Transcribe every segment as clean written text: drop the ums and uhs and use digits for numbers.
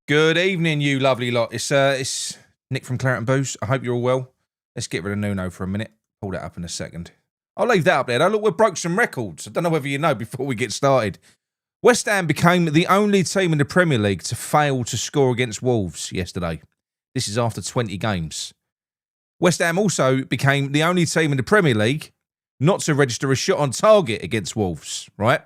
Good evening, you lovely lot. It's Nick from Claret and Booze. I hope you're all well. Let's get rid of Nuno for a minute. Pull that up in a second. I'll leave that up there. Look, we broke some records. I don't know whether you know before we get started. West Ham became the only team in the Premier League to fail to score against Wolves yesterday. This is after 20 games. West Ham also became the only team in the Premier League not to register a shot on target against Wolves, right?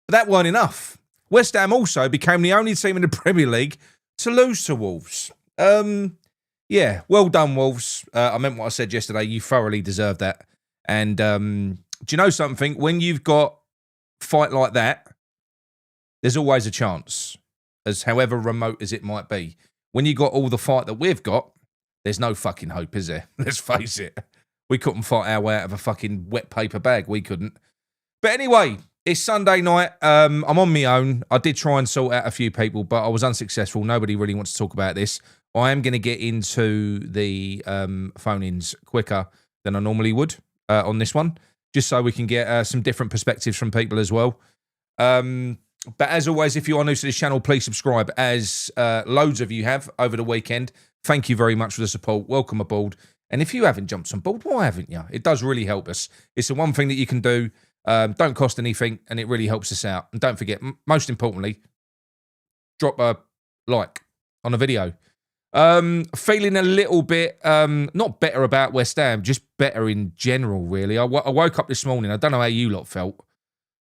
But that weren't enough. West Ham also became the only team in the Premier League to lose to Wolves. Yeah, well done, Wolves. I meant what I said yesterday. You thoroughly deserve that. And do you know something? When you've got a fight like that, there's always a chance, as however remote as it might be. When you got all the fight that we've got, there's no fucking hope, is there? Let's face it. We couldn't fight our way out of a fucking wet paper bag. We couldn't. But anyway, it's Sunday night. I'm on my own. I did try and sort out a few people, but I was unsuccessful. Nobody really wants to talk about this. I am going to get into the phone-ins quicker than I normally would on this one, just so we can get some different perspectives from people as well. But as always, if you are new to this channel, please subscribe, as loads of you have over the weekend. Thank you very much for the support. Welcome aboard. And if you haven't jumped on board, why haven't you? It does really help us. It's the one thing that you can do. Don't cost anything, and it really helps us out. And don't forget, most importantly, drop a like on a video. Feeling a little bit, not better about West Ham, just better in general, really. I woke up this morning. I don't know how you lot felt,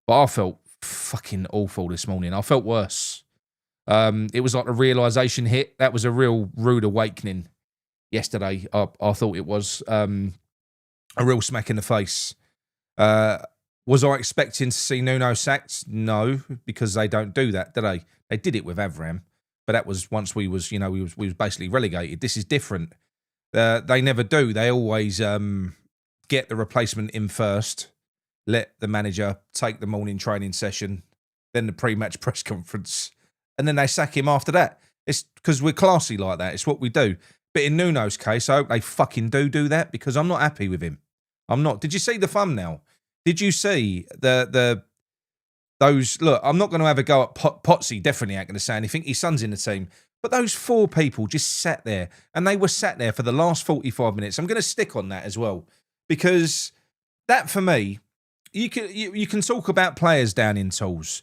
but I felt fucking awful this morning. I felt worse. It was like a realisation hit. That was a real rude awakening yesterday. I thought it was a real smack in the face. Was I expecting to see Nuno sacked? No, because they don't do that, do they? They did it with Avram, but that was once we was basically relegated. This is different. They never do. They always get the replacement in first, let the manager take the morning training session, then the pre-match press conference, and then they sack him after that. It's because we're classy like that. It's what we do. But in Nuno's case, I hope they fucking do that, because I'm not happy with him. I'm not. Did you see the thumbnail? Did you see those? Look, I'm not going to have a go at Potsy. Definitely ain't going to say anything. His son's in the team. But those four people just sat there, and they were sat there for the last 45 minutes. I'm going to stick on that as well, because that, for me, you can talk about players down in tools.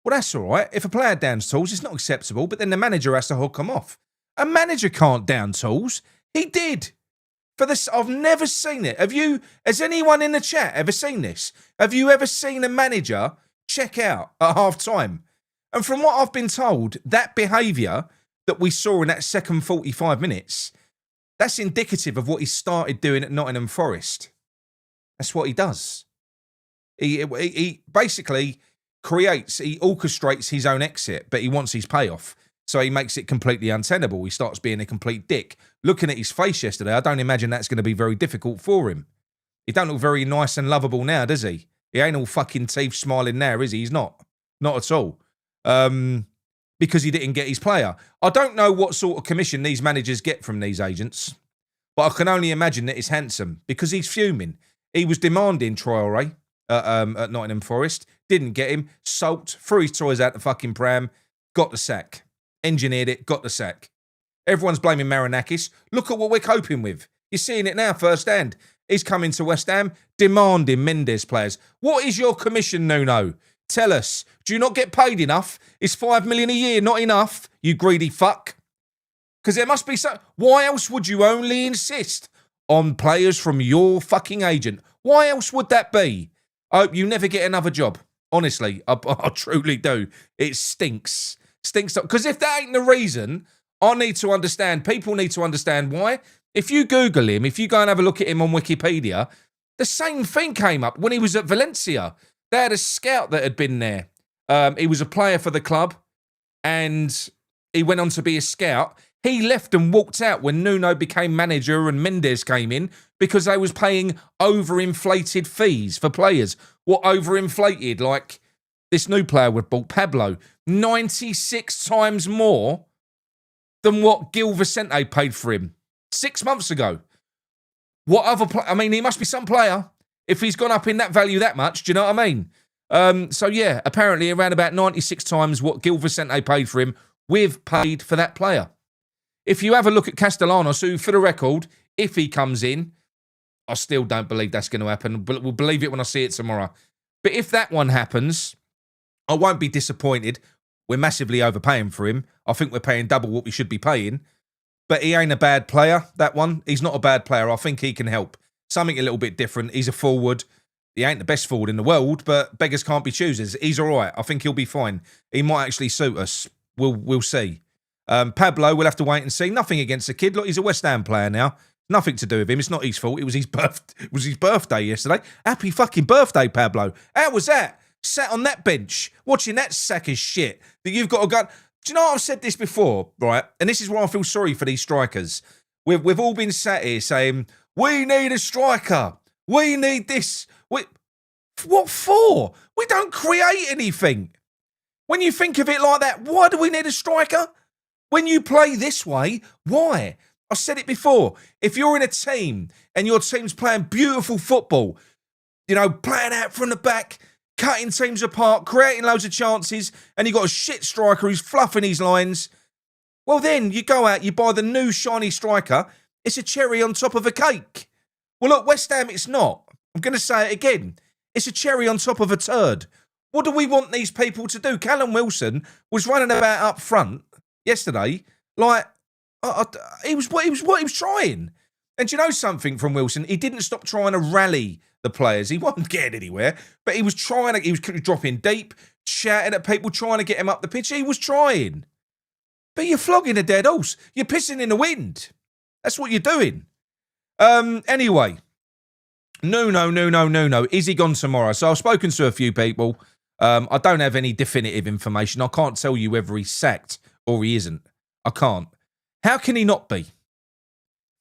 Well, that's all right. If a player downs tools, it's not acceptable, but then the manager has to hook them off. A manager can't down tools. He did. For this, I've never seen it. Has anyone in the chat ever seen this? Have you ever seen a manager check out at half-time? And from what I've been told, that behaviour that we saw in that second 45 minutes, that's indicative of what he started doing at Nottingham Forest. That's what he does. He basically he orchestrates his own exit, but he wants his payoff. So he makes it completely untenable. He starts being a complete dick. Looking at his face yesterday, I don't imagine that's going to be very difficult for him. He don't look very nice and lovable now, does he? He ain't all fucking teeth smiling now, is he? He's not. Not at all. Because he didn't get his player. I don't know what sort of commission these managers get from these agents, but I can only imagine that it's handsome, because he's fuming. He was demanding Traore at Nottingham Forest. Didn't get him. Sulked. Threw his toys out the fucking pram. Got the sack. Engineered it, got the sack. Everyone's blaming Marinakis. Look at what we're coping with. You're seeing it now firsthand. He's coming to West Ham, demanding Mendes players. What is your commission, Nuno? Tell us. Do you not get paid enough? Is $5 million a year not enough, you greedy fuck? Because there must be some... Why else would you only insist on players from your fucking agent? Why else would that be? I hope you never get another job. Honestly, I truly do. It stinks. Stinks up. Because if that ain't the reason, I need to understand. People need to understand why. If you Google him, if you go and have a look at him on Wikipedia, the same thing came up when he was at Valencia. They had a scout that had been there. He was a player for the club, and he went on to be a scout. He left and walked out when Nuno became manager and Mendes came in, because they was paying overinflated fees for players. What overinflated? Like this new player we've bought, Pablo, 96 times more than what Gil Vicente paid for him 6 months ago. What other player? I mean, he must be some player if he's gone up in that value that much. Do you know what I mean? So, yeah, apparently around about 96 times what Gil Vicente paid for him we've paid for that player. If you have a look at Castellanos, who, for the record, if he comes in, I still don't believe that's going to happen, but we'll believe it when I see it tomorrow. But if that one happens, I won't be disappointed. We're massively overpaying for him. I think we're paying double what we should be paying. But he ain't a bad player, that one. He's not a bad player. I think he can help. Something a little bit different. He's a forward. He ain't the best forward in the world, but beggars can't be choosers. He's all right. I think he'll be fine. He might actually suit us. We'll see. Pablo, we'll have to wait and see. Nothing against the kid. Look, he's a West Ham player now. Nothing to do with him. It's not his fault. It was his birthday yesterday. Happy fucking birthday, Pablo. How was that? Sat on that bench, watching that sack of shit that you've got to go. Do you know what? I've said this before, right? And this is why I feel sorry for these strikers. We've all been sat here saying, we need a striker. We need this. What for? We don't create anything. When you think of it like that, why do we need a striker? When you play this way, why? I said it before. If you're in a team and your team's playing beautiful football, you know, playing out from the back, cutting teams apart, creating loads of chances, and you've got a shit striker who's fluffing his lines, well then you go out, you buy the new shiny striker. It's a cherry on top of a cake. Well, look, West Ham, it's not. I'm going to say it again. It's a cherry on top of a turd. What do we want these people to do? Callum Wilson was running about up front yesterday, like he was trying. And do you know something from Wilson? He didn't stop trying to rally the players. He wasn't getting anywhere, but he was trying. He was dropping deep, shouting at people, trying to get him up the pitch. He was trying. But you're flogging a dead horse. You're pissing in the wind. That's what you're doing. Anyway, Nuno. Is he gone tomorrow? So I've spoken to a few people. I don't have any definitive information. I can't tell you whether he's sacked or he isn't. I can't. How can he not be?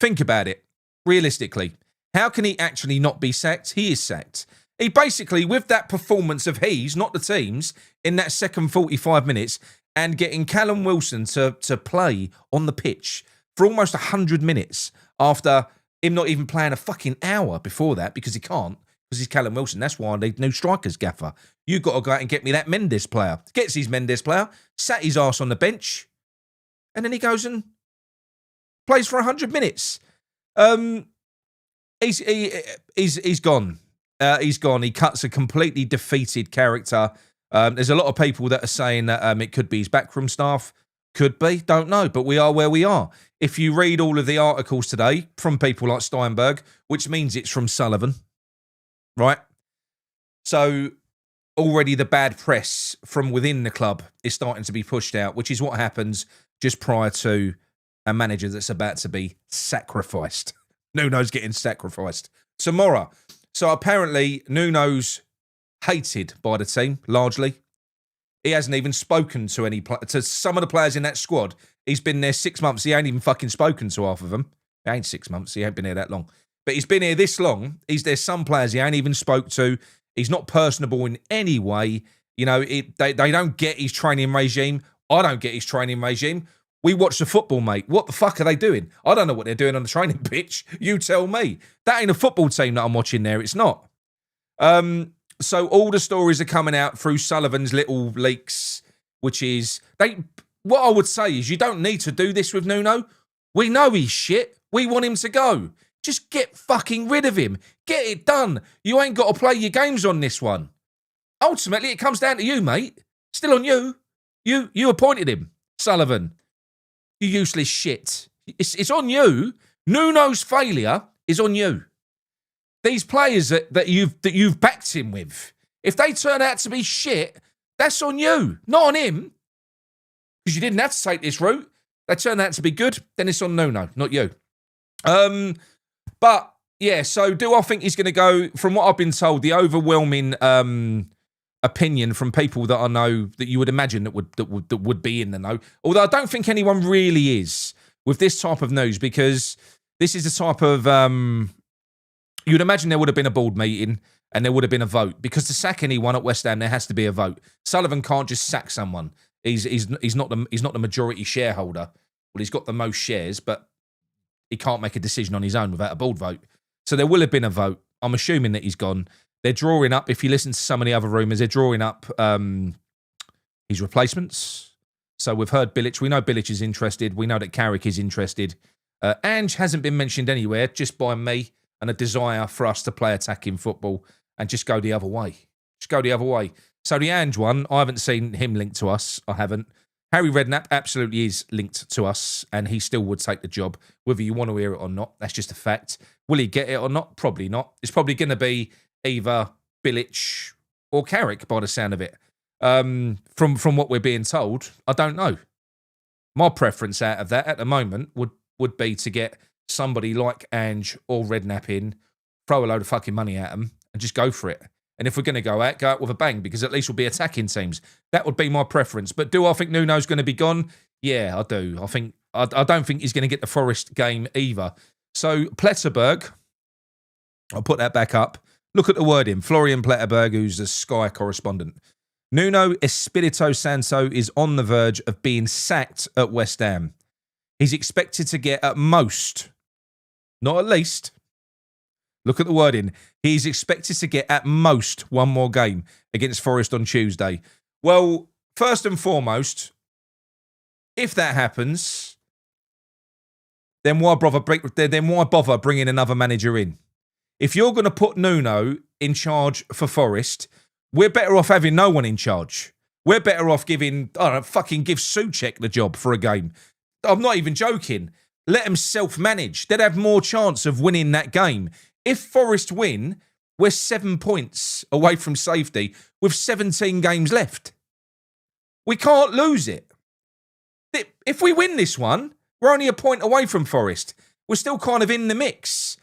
Think about it. Realistically, how can he actually not be sacked? He is sacked. He basically, with that performance of his, not the team's, in that second 45 minutes, and getting Callum Wilson to play on the pitch for almost 100 minutes after him not even playing a fucking hour before that, because he can't, because he's Callum Wilson. That's why I need new strikers, Gaffer. You've got to go out and get me that Mendes player. Gets his Mendes player, sat his arse on the bench, and then he goes and plays for 100 minutes. He's gone. He's gone. He cuts a completely defeated character. There's a lot of people that are saying that it could be his backroom staff. Could be. Don't know. But we are where we are. If you read all of the articles today from people like Steinberg, which means it's from Sullivan, right? So already the bad press from within the club is starting to be pushed out, which is what happens just prior to a manager that's about to be sacrificed. Nuno's getting sacrificed tomorrow. So apparently Nuno's hated by the team, largely. He hasn't even spoken to to some of the players in that squad. He's been there 6 months. He ain't even fucking spoken to half of them. It ain't 6 months. He ain't been here that long. But he's been here this long. There's some players he ain't even spoke to. He's not personable in any way. You know, they don't get his training regime. I don't get his training regime. We watch the football, mate. What the fuck are they doing? I don't know what they're doing on the training pitch. You tell me. That ain't a football team that I'm watching there. It's not. So all the stories are coming out through Sullivan's little leaks, which is... What I would say is you don't need to do this with Nuno. We know he's shit. We want him to go. Just get fucking rid of him. Get it done. You ain't got to play your games on this one. Ultimately, it comes down to you, mate. Still on you. You appointed him, Sullivan. You useless shit. It's on you. Nuno's failure is on you. These players that you've backed him with, if they turn out to be shit, that's on you, not on him. Because you didn't have to take this route. They turn out to be good, then it's on Nuno, not you. But yeah, so do I think he's going to go? From what I've been told, the overwhelming opinion from people that I know that you would imagine that would be in the know. Although I don't think anyone really is with this type of news, because this is the type of you'd imagine there would have been a board meeting and there would have been a vote, because to sack anyone at West Ham there has to be a vote. Sullivan can't just sack someone. He's not the majority shareholder. Well, he's got the most shares, but he can't make a decision on his own without a board vote. So there will have been a vote. I'm assuming that he's gone. They're drawing up, if you listen to some of the other rumours, they're drawing up his replacements. So we've heard Bilic. We know Bilic is interested. We know that Carrick is interested. Ange hasn't been mentioned anywhere, just by me, and a desire for us to play attacking football and just go the other way. Just go the other way. So the Ange one, I haven't seen him linked to us. I haven't. Harry Redknapp absolutely is linked to us, and he still would take the job, whether you want to hear it or not. That's just a fact. Will he get it or not? Probably not. It's probably going to be either Bilic or Carrick by the sound of it. From what we're being told, I don't know. My preference out of that at the moment would be to get somebody like Ange or Redknapp in, throw a load of fucking money at them, and just go for it. And if we're going to go out with a bang, because at least we'll be attacking teams. That would be my preference. But do I think Nuno's going to be gone? Yeah, I do. I don't think he's going to get the Forest game either. So Pletterberg, I'll put that back up. Look at the wording. Florian Pletterberg, who's the Sky correspondent. Nuno Espirito Santo is on the verge of being sacked at West Ham. He's expected to get at most, not at least, look at the wording, he's expected to get at most one more game against Forest on Tuesday. Well, first and foremost, if that happens, then why bother bringing another manager in? If you're going to put Nuno in charge for Forest, we're better off having no one in charge. We're better off giving, I don't know, fucking give Souček the job for a game. I'm not even joking. Let them self-manage. They'd have more chance of winning that game. If Forest win, we're 7 points away from safety with 17 games left. We can't lose it. If we win this one, we're only a point away from Forest. We're still kind of in the mix.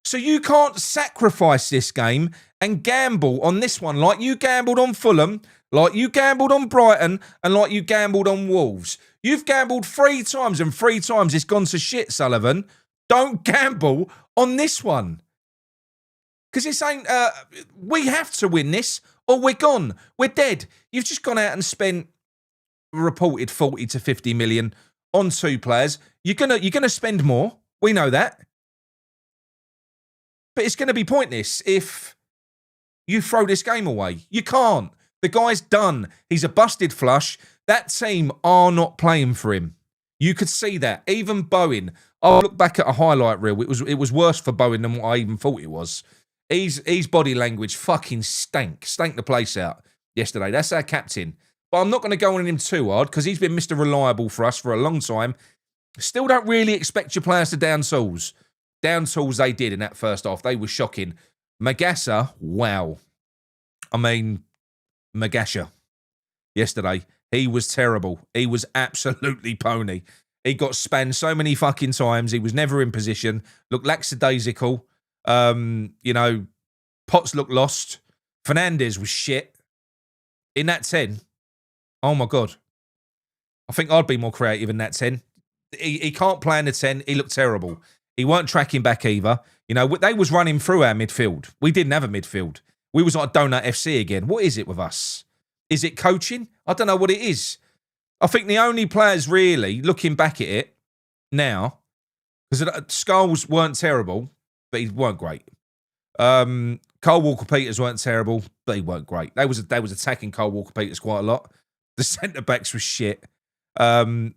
So you can't sacrifice this game and gamble on this one like you gambled on Fulham, like you gambled on Brighton, and like you gambled on Wolves. You've gambled 3 times, and 3 times it's gone to shit, Sullivan. Don't gamble on this one. Because this ain't... we have to win this, or we're gone. We're dead. You've just gone out and spent reported 40 to 50 million on 2 players. You're gonna spend more. We know that. But it's going to be pointless if you throw this game away. You can't. The guy's done. He's a busted flush. That team are not playing for him. You could see that. Even Bowen. I'll look back at a highlight reel. It was worse for Bowen than what I even thought it was. His body language fucking stank the place out yesterday. That's our captain. But I'm not going to go on him too hard because he's been Mr. Reliable for us for a long time. Still don't really expect your players to down tools. Down tools they did in that first half. They were shocking. Magassa, wow. I mean, Magasha. Yesterday, he was terrible. He was absolutely pony. He got spanned so many fucking times. He was never in position. Looked lackadaisical. Potts looked lost. Fernandez was shit. In that 10, oh my God. I think I'd be more creative in that 10. He can't play in the 10. He looked terrible. He weren't tracking back either. They was running through our midfield. We didn't have a midfield. We was like Donut FC again. What is it with us? Is it coaching? I don't know what it is. I think the only players really, looking back at it now, because Scholes weren't terrible, but he weren't great. Cole Walker-Peters weren't terrible, but he weren't great. They was attacking Cole Walker-Peters quite a lot. The centre-backs was shit. Bowen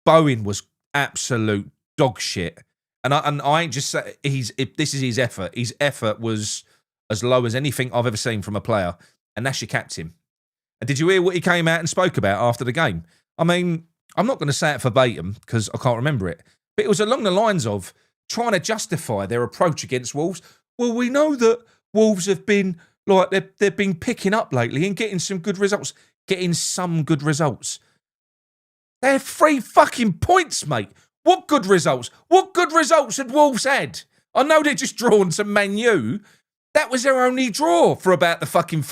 was absolute dog shit. And I ain't just say this is his effort. His effort was as low as anything I've ever seen from a player. And that's your captain. And did you hear what he came out and spoke about after the game? I mean, I'm not going to say it verbatim because I can't remember it. But it was along the lines of trying to justify their approach against Wolves. Well, we know that Wolves have been like they've been picking up lately and getting some good results. Getting some good results. They're 3 fucking points, mate. What good results? What good results had Wolves had? I know they're just drawn to Man U. That was their only draw for about the fucking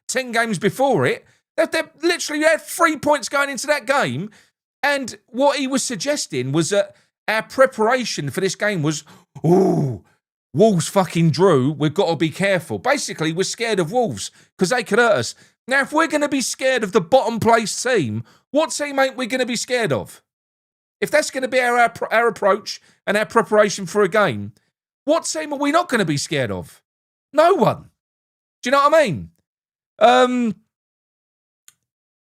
10 games before it. They literally had 3 points going into that game. And what he was suggesting was that our preparation for this game was, Wolves fucking drew. We've got to be careful. Basically, we're scared of Wolves because they could hurt us. Now, if we're going to be scared of the bottom place team, what team ain't we going to be scared of? If that's going to be our approach and our preparation for a game, what team are we not going to be scared of? No one. Do you know what I mean?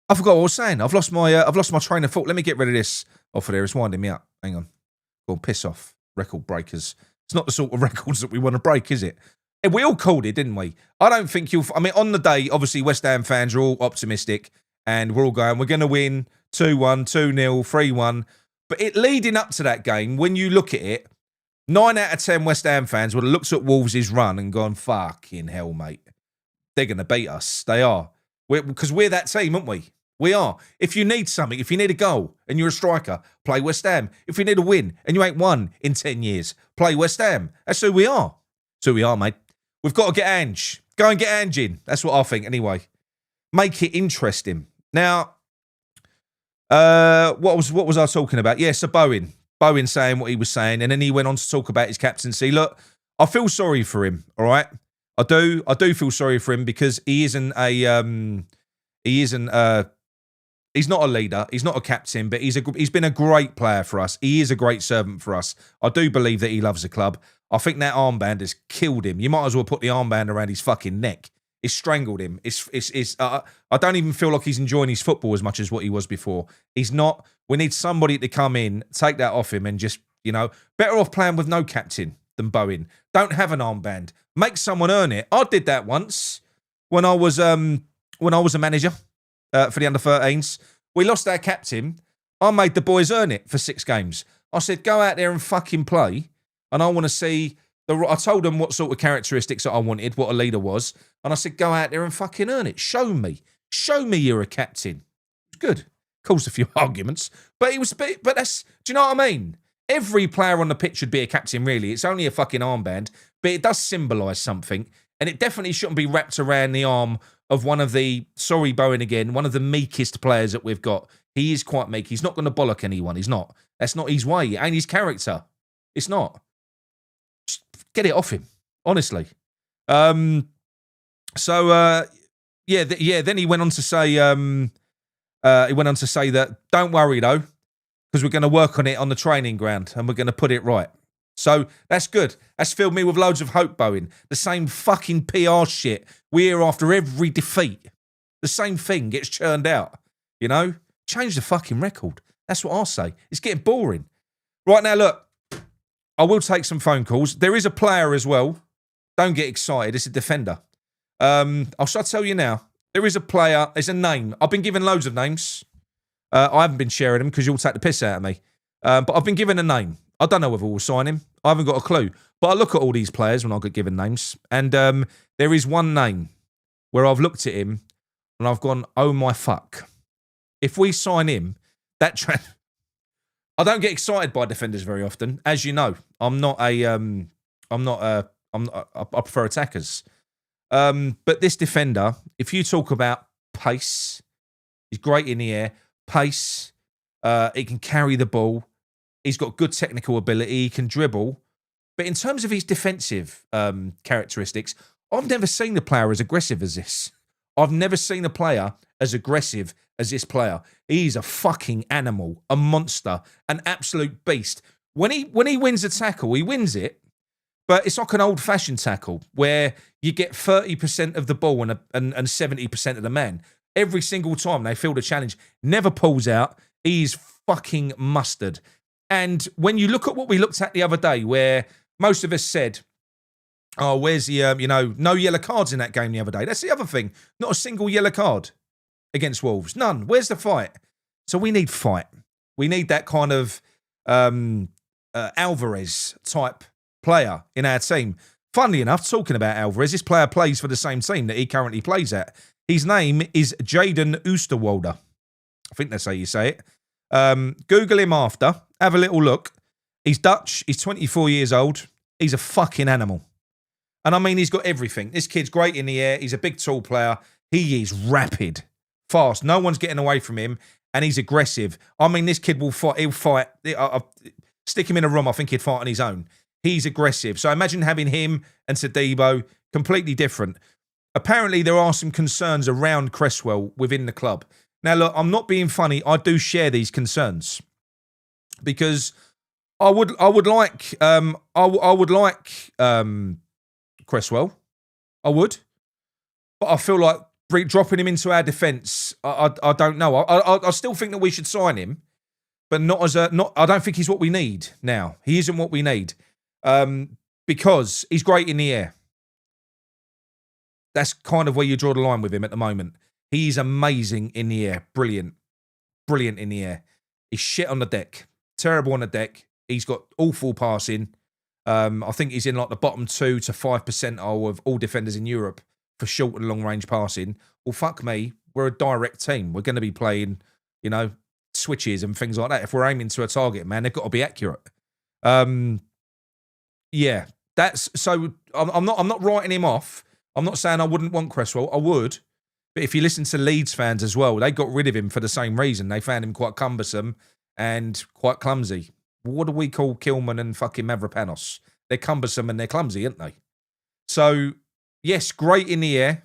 I forgot what I was saying. I've lost my train of thought. Let me get rid of this off of there. It's winding me up. Hang on. Go on, piss off. Record breakers. It's not the sort of records that we want to break, is it? We all called it, didn't we? I don't think I mean, on the day, obviously, West Ham fans are all optimistic and we're all going, we're going to win 2-1, 2-0, 3-1. But leading up to that game, when you look at it, 9 out of 10 West Ham fans would have looked at Wolves' run and gone, fucking hell, mate. They're going to beat us. They are. Because we're that team, aren't we? We are. If you need something, if you need a goal and you're a striker, play West Ham. If you need a win and you ain't won in 10 years, play West Ham. That's who we are. That's who we are, mate. We've got to get Ange. Go and get Ange in. That's what I think, anyway. Make it interesting. Now, what was I talking about? Yeah, so Bowen. Bowen saying what he was saying, and then he went on to talk about his captaincy. Look, I feel sorry for him, all right? I do feel sorry for him because he's not a leader, he's not a captain, but he's been a great player for us. He is a great servant for us. I do believe that he loves the club. I think that armband has killed him. You might as well put the armband around his fucking neck. It's strangled him. I don't even feel like he's enjoying his football as much as what he was before. He's not. We need somebody to come in, take that off him, and just, better off playing with no captain than Bowen. Don't have an armband. Make someone earn it. I did that once when I was a manager for the under-13s. We lost our captain. I made the boys earn it for 6 games. I said, go out there and fucking play, and I want to see. I told them what sort of characteristics that I wanted, what a leader was, and I said, go out there and fucking earn it. Show me you're a captain. It's good. Caused a few arguments, but that's. Do you know what I mean? Every player on the pitch should be a captain, really. It's only a fucking armband, but it does symbolise something, and it definitely shouldn't be wrapped around the arm of one of the, sorry, Bowen again, one of the meekest players that we've got. He is quite meek. He's not going to bollock anyone. He's not. That's not his way. It ain't his character. It's not. Just get it off him, honestly. Then he went on to say, that don't worry though, because we're going to work on it on the training ground and we're going to put it right. So that's good. That's filled me with loads of hope, Bowen. The same fucking PR shit we hear after every defeat. The same thing gets churned out. Change the fucking record. That's what I'll say. It's getting boring. Right now, look. I will take some phone calls. There is a player as well. Don't get excited. It's a defender. I'll tell you now. There is a player. There's a name. I've been given loads of names. I haven't been sharing them because you'll take the piss out of me. But I've been given a name. I don't know whether we'll sign him. I haven't got a clue. But I look at all these players when I get given names. And there is one name where I've looked at him and I've gone, oh my fuck. If we sign him, I don't get excited by defenders very often, as you know. I prefer attackers. But this defender, if you talk about pace, he's great in the air. Pace, he can carry the ball. He's got good technical ability. He can dribble. But in terms of his defensive characteristics, I've never seen a player as aggressive as this. I've never seen a player as aggressive as this player. He's a fucking animal, a monster, an absolute beast. When he wins a tackle, he wins it, but it's like an old-fashioned tackle where you get 30% of the ball and 70% of the man. Every single time they feel the challenge, never pulls out. He's fucking mustard. And when you look at what we looked at the other day, where most of us said, oh, where's the, no yellow cards in that game the other day. That's the other thing. Not a single yellow card against Wolves. None. Where's the fight? So we need fight. We need that kind of Alvarez type player in our team. Funnily enough, talking about Alvarez, this player plays for the same team that he currently plays at. His name is Jaden Oosterwolder. I think that's how you say it. Google him after. Have a little look. He's Dutch. He's 24 years old. He's a fucking animal. And I mean, he's got everything. This kid's great in the air. He's a big, tall player. He is rapid, fast. No one's getting away from him. And he's aggressive. I mean, this kid will fight. He'll fight. Stick him in a room. I think he'd fight on his own. He's aggressive. So imagine having him and Sadibo, completely different. Apparently, there are some concerns around Cresswell within the club. Now, look, I'm not being funny. I do share these concerns because I would like Cresswell. I would, but I feel like dropping him into our defence, I don't know. I still think that we should sign him, but not as a not. I don't think he's what we need now. He isn't what we need because he's great in the air. That's kind of where you draw the line with him at the moment. He's amazing in the air, brilliant in the air. He's shit on the deck, terrible on the deck. He's got awful passing. I think he's in like the bottom 2 to 5% of all defenders in Europe for short and long range passing. Well, fuck me, we're a direct team. We're going to be playing, switches and things like that. If we're aiming to a target, man, they've got to be accurate. Yeah, that's so. I'm not writing him off. I'm not saying I wouldn't want Cresswell. I would, but if you listen to Leeds fans as well, they got rid of him for the same reason. They found him quite cumbersome and quite clumsy. What do we call Kilman and fucking Mavropanos? They're cumbersome and they're clumsy, aren't they? So, yes, great in the air.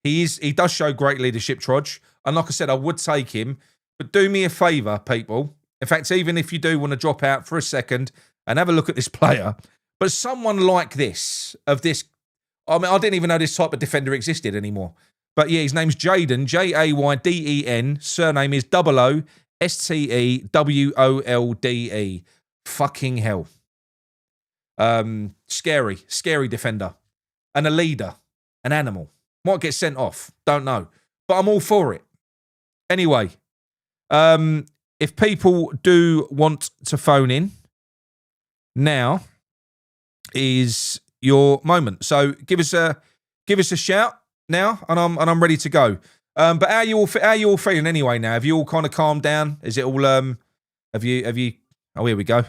He does show great leadership, Trudge. And like I said, I would take him. But do me a favour, people. In fact, even if you do want to drop out for a second and have a look at this player, but someone like this, I didn't even know this type of defender existed anymore. But yeah, his name's Jayden, Jayden. Surname is Oostewolde. Fucking hell. Scary defender. And a leader. An animal. Might get sent off. Don't know. But I'm all for it. Anyway, if people do want to phone in, now is your moment. So give us a shout now, and I'm ready to go. But how are you all feeling anyway now? Have you all kind of calmed down? Is it all have you oh, here we go.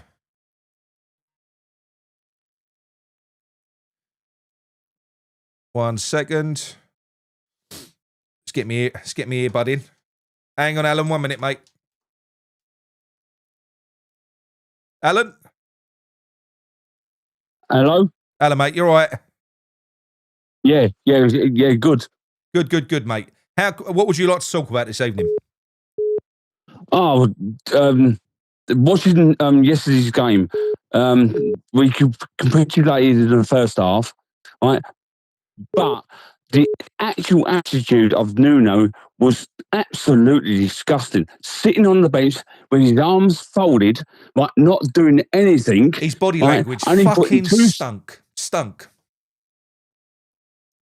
One second. Let's get me earbud in. Hang on, Alan, 1 minute, mate. Alan? Hello? Alan, mate, you all right? Yeah, good. Good, mate. What would you like to talk about this evening? Oh, watching yesterday's game, we capitulated in the first half, right? But the actual attitude of Nuno was absolutely disgusting. Sitting on the bench with his arms folded, like not doing anything. His body language fucking stunk.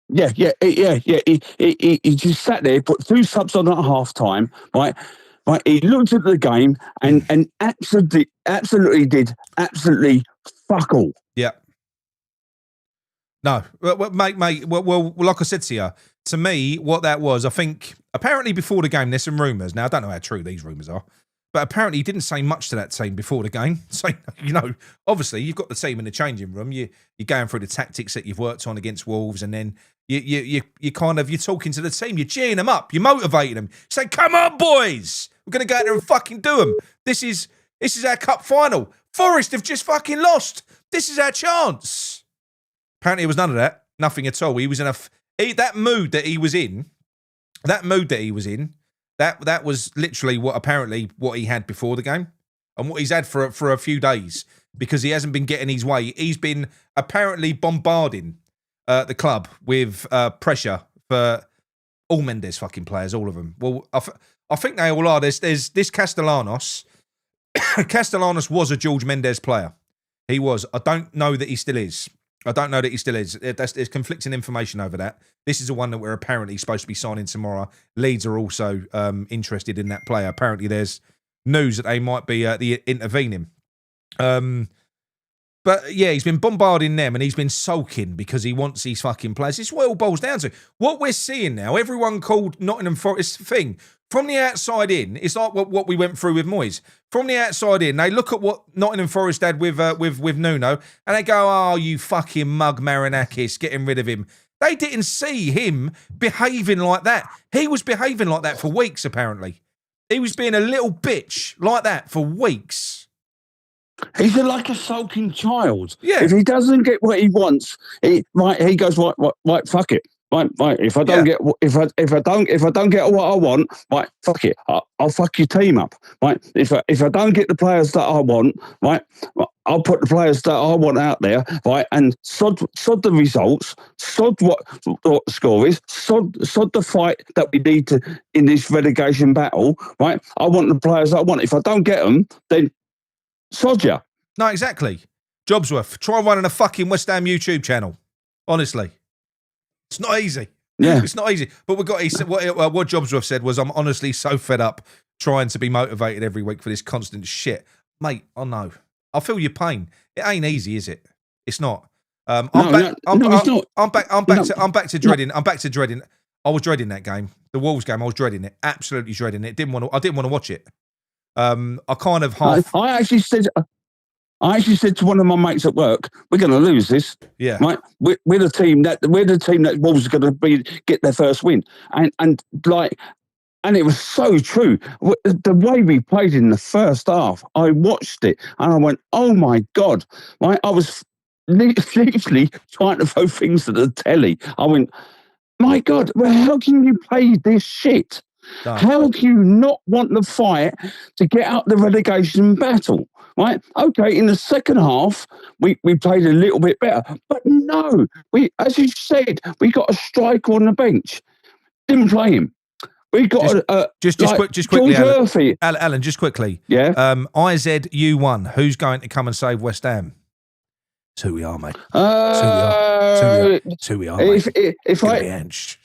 Yeah. He just sat there, put 2 subs on at half time, right? Right. He looked at the game and absolutely did fuck all. Yeah. No, mate. Well, like I said to you, to me, what that was, I think, apparently before the game, there's some rumours. Now, I don't know how true these rumours are, but apparently he didn't say much to that team before the game. So, obviously, you've got the team in the changing room. You're going through the tactics that you've worked on against Wolves, and then you're talking to the team. You're cheering them up. You're motivating them. Saying, "Come on, boys, we're going to go out there and fucking do them. This is our cup final. Forest have just fucking lost. This is our chance." Apparently, it was none of that. Nothing at all. He was in that mood that he was in. That was literally what he had before the game, and what he's had for a few days, because he hasn't been getting his way. He's been apparently bombarding the club with pressure for all Mendes fucking players, all of them. Well, I think they all are. There's this Castellanos. Castellanos was a George Mendes player. He was. I don't know that he still is. There's conflicting information over that. This is the one that we're apparently supposed to be signing tomorrow. Leeds are also interested in that player. Apparently, there's news that they might be intervening. But yeah, he's been bombarding them, and he's been sulking because he wants these fucking players. It's what it all boils down to. What we're seeing now, everyone called Nottingham Forest thing. From the outside in, it's like what we went through with Moyes. From the outside in, they look at what Nottingham Forest had with Nuno, and they go, "Oh, you fucking mug Marinakis, getting rid of him." They didn't see him behaving like that. He was behaving like that for weeks, apparently. He was being a little bitch like that for weeks. He's like a sulking child. Yeah. If he doesn't get what he wants, he goes, right, fuck it. Right. If I don't get if I don't get what I want, right, fuck it. I'll fuck your team up. Right. If I don't get the players that I want, right, I'll put the players that I want out there, right, and sod the results, sod what the score is, sod the fight that we need to in this relegation battle, right. I want the players that I want. If I don't get them, then sod ya. No, exactly. Jobsworth, try running a fucking West Ham YouTube channel. Honestly. It's not easy. Yeah. It's not easy. But what Jobsworth said was, I'm honestly so fed up trying to be motivated every week for this constant shit. Mate, I know. I feel your pain. It ain't easy, is it? It's not. I'm back to dreading. I'm back to dreading. I was dreading that game. The Wolves game, I was dreading it. Absolutely dreading it. I didn't want to watch it. I kind of half. I actually said to one of my mates at work, "We're going to lose this." Yeah, right. We're the team that Wolves are going to get their first win, and it was so true. The way we played in the first half, I watched it and I went, "Oh my God!" Right, I was literally trying to throw things at the telly. I went, "My God, well, how can you play this shit? No. How can you not want the fight to get out the relegation battle?" Right? Okay, in the second half, we played a little bit better. But no, as you said, we got a striker on the bench. Didn't play him. We got just quickly, Alan, just quickly. Yeah. IZU1, who's going to come and save West Ham? It's who we are, mate. It's who we are, mate. It's going to be Ange.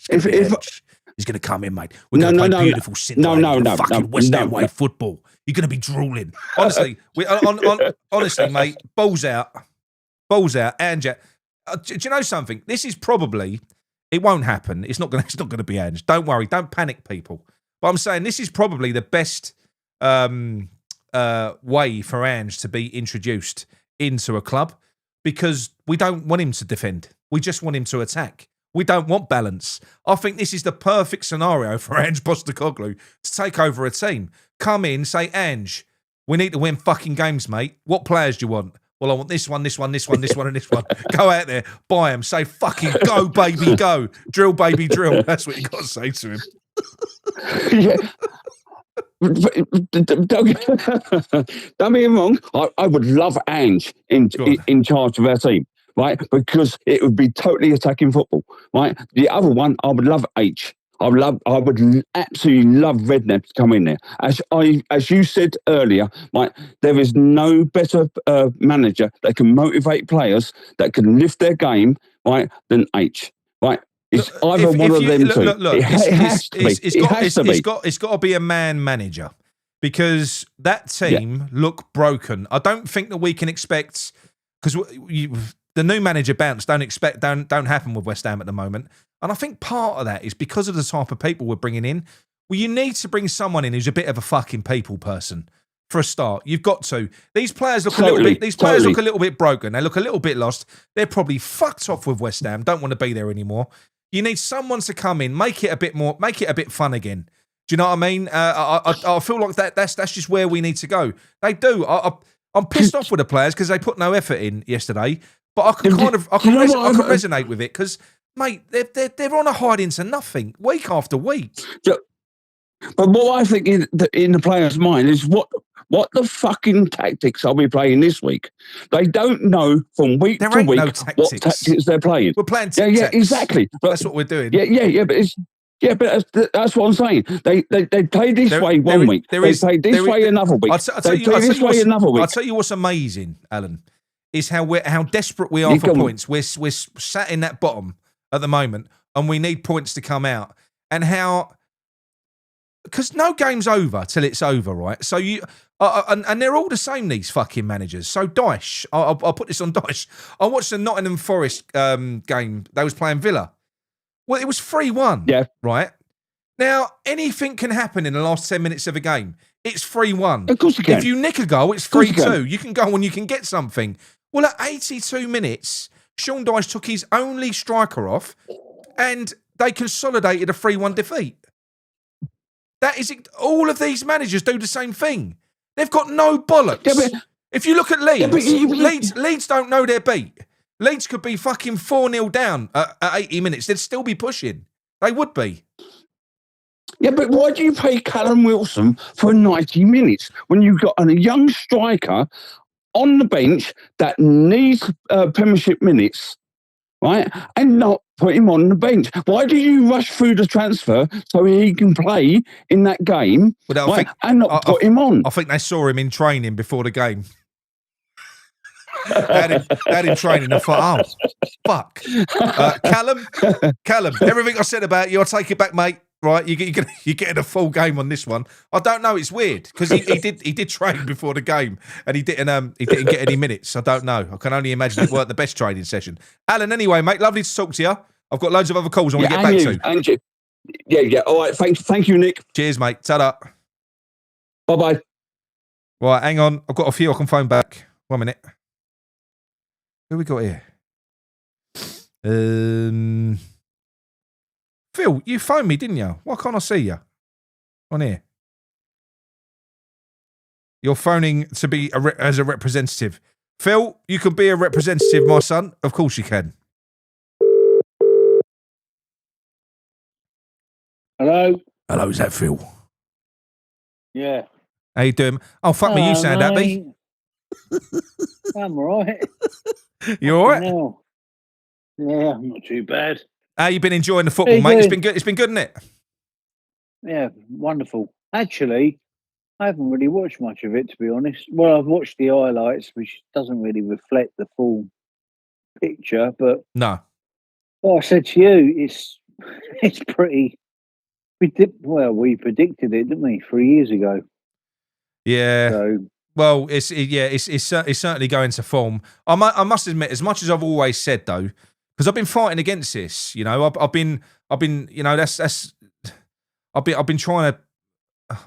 He's going to come in, mate. We're going to play beautiful fucking West Ham way football. You're going to be drooling. Honestly, honestly, mate, balls out. Ange. Do you know something? This is probably, it won't happen. It's not going to be Ange. Don't worry. Don't panic, people. But I'm saying this is probably the best way for Ange to be introduced into a club, because we don't want him to defend. We just want him to attack. We don't want balance. I think this is the perfect scenario for Ange Postecoglou to take over a team. Come in, say, Ange, we need to win fucking games, mate. What players do you want? Well, I want this one, and this one. Go out there, buy them, say, fucking go, baby, go. Drill, baby, drill. That's what you got to say to him. Yeah. Don't be wrong. I would love Ange in charge of our team. Right, because it would be totally attacking football. Right, the other one, I would love H. I would absolutely love Redknapp to come in there. As you said earlier, right, there is no better manager that can motivate players, that can lift their game, right, than H. Right, it's either one of them two. Look, it's got to be a man manager, because that team look broken. I don't think that we can expect, because the new manager bounce don't happen with West Ham at the moment. And I think part of that is because of the type of people we're bringing in. Well, you need to bring someone in who's a bit of a fucking people person for a start. You've got to. These players look a little bit broken. They look a little bit lost. They're probably fucked off with West Ham. Don't want to be there anymore. You need someone to come in, make it a bit fun again. Do you know what I mean? I feel like that's just where we need to go. They do. I'm pissed off with the players because they put no effort in yesterday. But I can resonate with it because, mate, they're on a hide into nothing week after week. But what I think in the players' mind is what the fucking tactics are we playing this week? They don't know from week to week what tactics they're playing. We're playing tic-tacs. Yeah, exactly. But that's what we're doing. But that's what I'm saying. They play this way one week. They play this way another week. I'll tell you what's amazing, Alan, is how desperate we are for points. We're sat in that bottom at the moment, and we need points to come out. And how, because no game's over till it's over, right? So and they're all the same, these fucking managers. So Dyche, I'll put this on Dyche. I watched the Nottingham Forest game. They was playing Villa. Well, it was 3-1. Yeah. Right? Now, anything can happen in the last 10 minutes of a game. It's 3-1. Of course you can. If you nick a goal, it's 3-2. You can go and you can get something. Well, at 82 minutes, Sean Dyche took his only striker off and they consolidated a 3-1 defeat. That is it. All of these managers do the same thing. They've got no bollocks. If you look at Leeds, Leeds don't know their beat. Leeds could be fucking 4-0 down at 80 minutes. They'd still be pushing. They would be. Yeah, but why do you pay Callum Wilson for 90 minutes when you've got a young striker on the bench that needs Premiership minutes, right? And not put him on the bench. Why do you rush through the transfer so he can play in that game, Well, right? And not put him on? I think they saw him in training before the game. They had him training and thought, oh, fuck. Callum, everything I said about you, I'll take it back, mate. Right, you're getting a full game on this one. I don't know. It's weird because he did train before the game and he didn't get any minutes. I don't know. I can only imagine it weren't the best training session. Alan, anyway, mate, lovely to talk to you. I've got loads of other calls I want to get back to. And you. Yeah. All right. Thank you, Nick. Cheers, mate. Ta-da. Bye-bye. Right, hang on. I've got a few I can phone back. 1 minute. Who we got here? Phil, you phoned me, didn't you? Why can't I see you on here? You're phoning to be as a representative. Phil, you can be a representative, my son. Of course you can. Hello? Hello, is that Phil? Yeah. How you doing? Oh, fuck me, you sound happy. I'm all right. You all right? No. Yeah, I'm not too bad. How you been enjoying the football, mate? It's been good. It's been good, isn't it? Yeah, wonderful. Actually, I haven't really watched much of it, to be honest. Well, I've watched the highlights, which doesn't really reflect the full picture. But no, what I said to you, it's pretty. We predicted it, didn't we, 3 years ago? Yeah. So, well, it's certainly going to form. I must admit, as much as I've always said though, because I've been fighting against this. You know, I've been. You know, I've been trying to.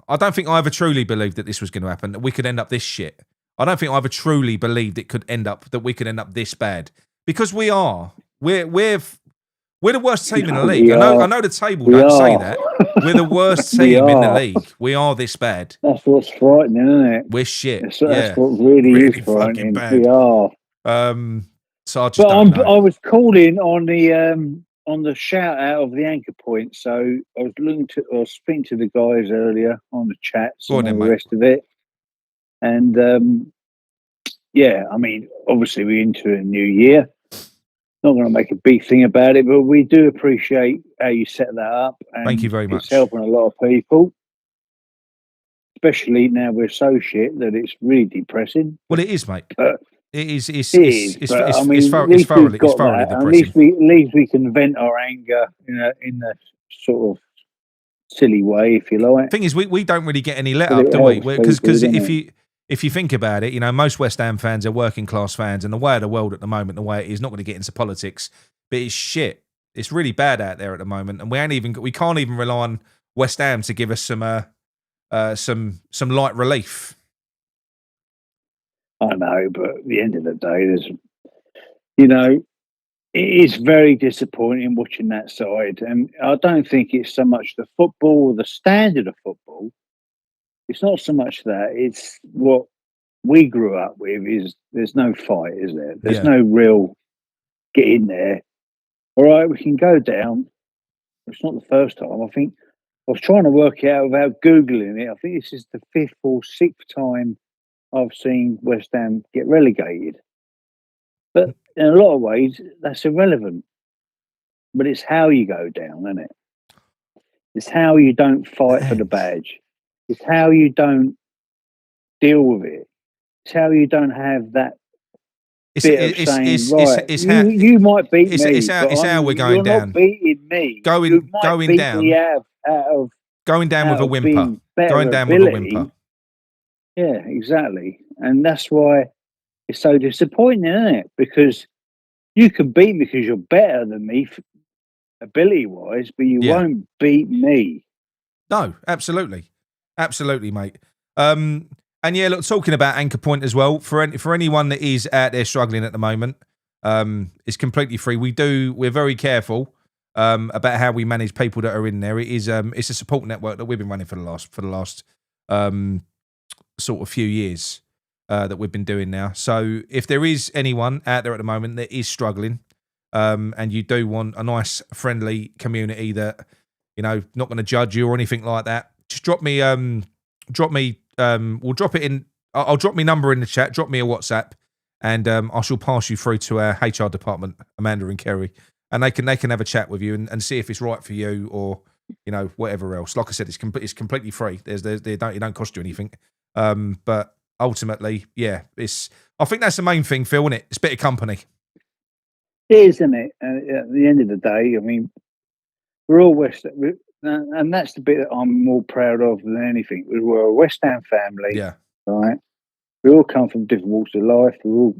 I don't think I ever truly believed that this was going to happen. That we could end up this shit. I don't think I ever truly believed we could end up this bad because we are. We're the worst team in the league. I know the table don't say that. We're the worst team in the league. We are this bad. That's what's frightening, isn't it? We're shit. That's what really is frightening. Bad. We are. So I just don't know. I was calling on the shout out of the anchor point. So I was speaking to the guys earlier on the chats and all the rest of it. And yeah, I mean, obviously we're into a new year. Not going to make a big thing about it, but we do appreciate how you set that up. And thank you very much. It's helping a lot of people, especially now we're so shit that it's really depressing. Well, it is, mate. It is. It's thoroughly depressing. At least we can vent our anger in a sort of silly way, if you like. Thing is, we don't really get any let up, do we? Because if you think about it, you know, most West Ham fans are working class fans, and the way of the world at the moment, the way it is, not going to get into politics, but it's shit. It's really bad out there at the moment, and we can't even rely on West Ham to give us some light relief. I know, but at the end of the day, it is very disappointing watching that side. And I don't think it's so much the football or the standard of football. It's not so much that. It's what we grew up with is there's no fight, is there? There's no real get in there. All right, we can go down. It's not the first time. I think I was trying to work it out without Googling it. I think this is the 5th or 6th time I've seen West Ham get relegated. But in a lot of ways, that's irrelevant. But it's how you go down, isn't it? It's how you don't fight for the badge. It's how you don't deal with it. It's how you don't have that you might beat me. It's how we're going down. You're not beating me. Going down. Going down with a whimper. Going down with a whimper. Yeah, exactly. And that's why it's so disappointing, isn't it? Because you can beat me because you're better than me ability-wise, but you won't beat me. No, absolutely. Absolutely, mate. And yeah, look, talking about anchor point as well, for anyone that is out there struggling at the moment, it's completely free. We're very careful about how we manage people that are in there. It's a support network that we've been running for the last sort of few years. that we've been doing now. So if there is anyone out there at the moment that is struggling, and you do want a nice, friendly community that, not going to judge you or anything like that, just drop me, we'll drop it in. I'll drop my number in the chat. Drop me a WhatsApp, and I shall pass you through to our HR department, Amanda and Kerry, and they can have a chat with you and see if it's right for you or whatever else. Like I said, it's completely free. It don't cost you anything. But ultimately, yeah, I think that's the main thing, Phil, isn't it? It's a bit of company. It is, isn't it? At the end of the day, I mean, we're all and that's the bit that I'm more proud of than anything. We're a West Ham family, Yeah. right? We all come from different walks of life. We've all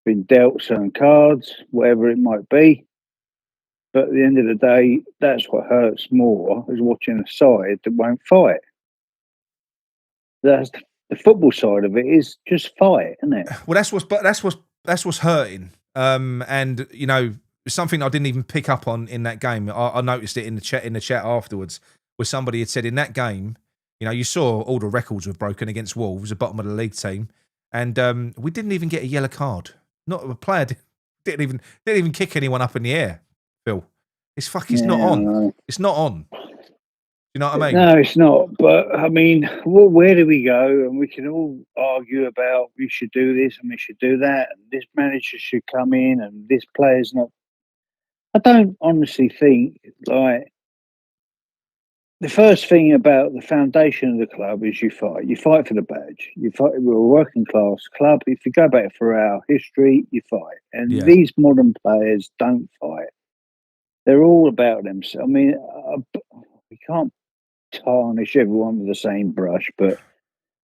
been dealt certain cards, whatever it might be. But at the end of the day, that's what hurts more, is watching a side that won't fight. That's the football side of it, is just fight, isn't it? Well, that's what's hurting. And something I didn't even pick up on in that game. I noticed it in the chat afterwards, where somebody had said in that game, you saw all the records were broken against Wolves, the bottom of the league team, and we didn't even get a yellow card. Not a player didn't even kick anyone up in the air. Phil, it's not on. It's not on. You know what I mean? No, it's not. But I mean, where do we go? And we can all argue about we should do this and we should do that, and this manager should come in and this player's not. I don't honestly think, like, the first thing about the foundation of the club is you fight. You fight for the badge. You fight. We're a working class club. If you go back for our history, you fight. And these modern players don't fight. They're all about themselves. I mean, we can't tarnish everyone with the same brush, but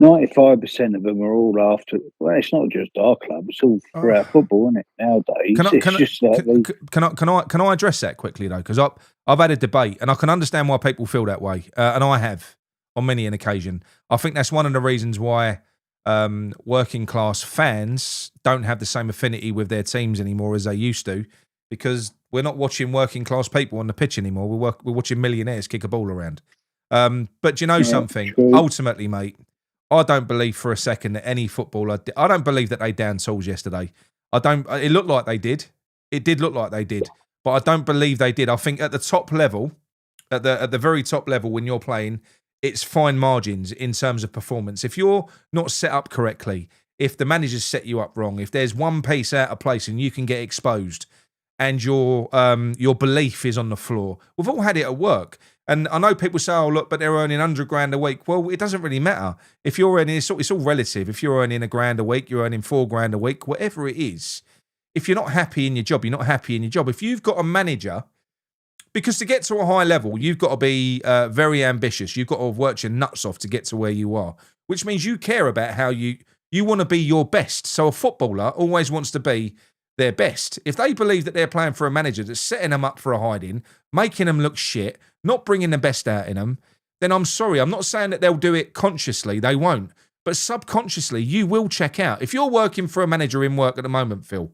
95% of them are all after. Well, it's not just our club; it's all throughout football, isn't it? Nowadays, Can I address that quickly though? Because I've had a debate, and I can understand why people feel that way, and I have on many an occasion. I think that's one of the reasons why working class fans don't have the same affinity with their teams anymore as they used to, because we're not watching working class people on the pitch anymore. We're watching millionaires kick a ball around. But do you know something? True. Ultimately, mate, I don't believe for a second that any footballer. I don't believe that they downed tools yesterday. It looked like they did. It did look like they did, but I don't believe they did. I think at the top level, at the very top level, when you're playing, it's fine margins in terms of performance. If you're not set up correctly, if the managers set you up wrong, if there's one piece out of place and you can get exposed, and your belief is on the floor. We've all had it at work. And I know people say, oh, look, but they're earning $100,000 a week. Well, it doesn't really matter. If you're earning, it's all relative. If you're earning $1,000 a week, you're earning $4,000 a week, whatever it is. If you're not happy in your job, you're not happy in your job. If you've got a manager, because to get to a high level, you've got to be very ambitious. You've got to have worked your nuts off to get to where you are, which means you care about how you want to be your best. So a footballer always wants to be their best. If they believe that they're playing for a manager that's setting them up for a hiding, making them look shit, not bringing the best out in them, then I'm sorry. I'm not saying that they'll do it consciously. They won't. But subconsciously, you will check out. If you're working for a manager in work at the moment, Phil,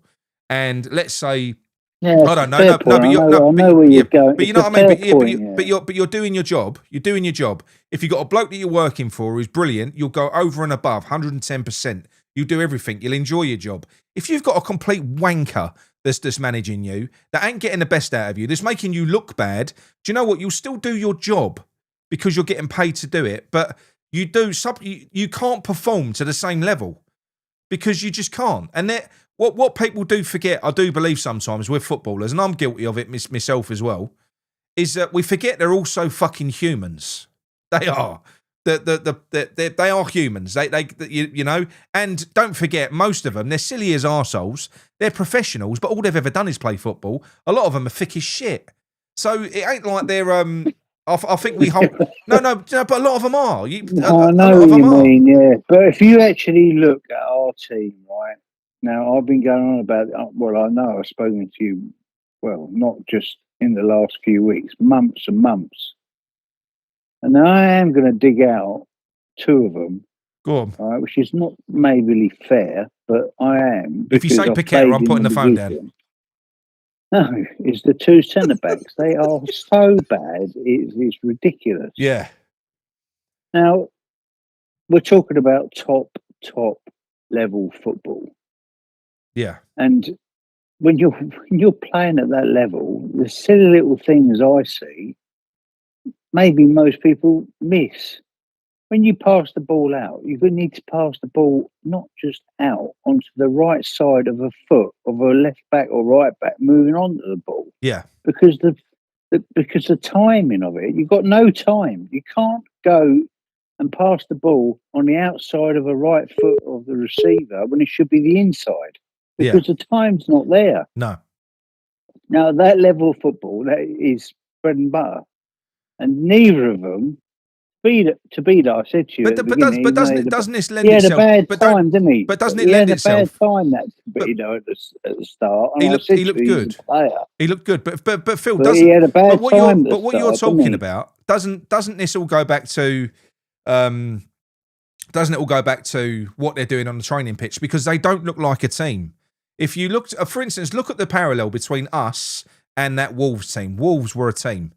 and let's say, I don't know. But you know what I mean. But you're doing your job. You're doing your job. If you've got a bloke that you're working for who's brilliant, you'll go over and above, 110%. You do everything. You'll enjoy your job. If you've got a complete wanker that's managing you, that ain't getting the best out of you, that's making you look bad, do you know what? You'll still do your job because you're getting paid to do it. But you can't perform to the same level because you just can't. And what people do forget, I do believe sometimes with footballers, and I'm guilty of it myself as well, is that we forget they're also fucking humans. They are. They are humans. They and don't forget, most of them, they're silly as arseholes. They're professionals, but all they've ever done is play football. A lot of them are thick as shit. So it ain't like they're I think we hold no, but a lot of them are. I know what you mean, yeah. But if you actually look at our team, right now, I've been going on about. Well, I know I've spoken to you. Well, not just in the last few weeks, months and months. And I am going to dig out two of them. Go on. Right, which is not maybe fair, but I am. If you say Paqueta, I'm putting the phone down. No, it's the two centre-backs. They are so bad, it's ridiculous. Yeah. Now, we're talking about top level football. Yeah. And when you're playing at that level, the silly little things I see, maybe most people miss. When you pass the ball out, you need to pass the ball not just out onto the right side of a foot of a left back or right back moving on to the ball. Yeah. Because the timing of it, you've got no time. You can't go and pass the ball on the outside of a right foot of the receiver when it should be the inside. Because the time's not there. No. Now, that level of football, that is bread and butter. And neither of them, to be that, I said to you at the beginning, doesn't this lend he had itself? a bad time, didn't he? But doesn't it he lend had itself? a bad time, that Beto, at the start. And He looked good. He's a player. He looked good, but Phil, he had a bad time. But what you're talking about doesn't this all go back to? Doesn't it all go back to what they're doing on the training pitch? Because they don't look like a team. If you looked, for instance, look at the parallel between us and that Wolves team. Wolves were a team.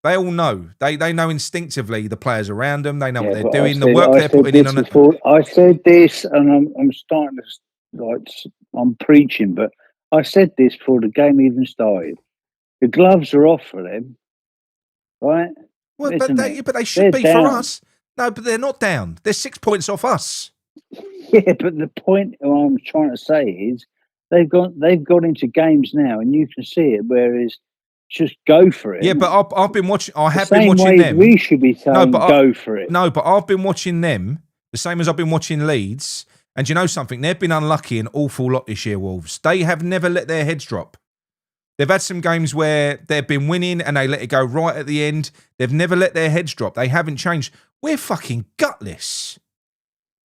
They all know. They know instinctively the players around them. They know what they're doing, the work they're putting in on it. I said this, and I'm starting to I'm preaching, but I said this before the game even started. The gloves are off for them, right? Well, but they should be for us. No, but they're not down. They're 6 points off us. Yeah, but the point I'm trying to say is they've got into games now, and you can see it. Whereas just go for it. Yeah, but I've been watching. I have been watching them. We should be saying go for it. No, but I've been watching them the same as I've been watching Leeds. And you know something? They've been unlucky an awful lot this year, Wolves. They have never let their heads drop. They've had some games where they've been winning and they let it go right at the end. They've never let their heads drop. They haven't changed. We're fucking gutless.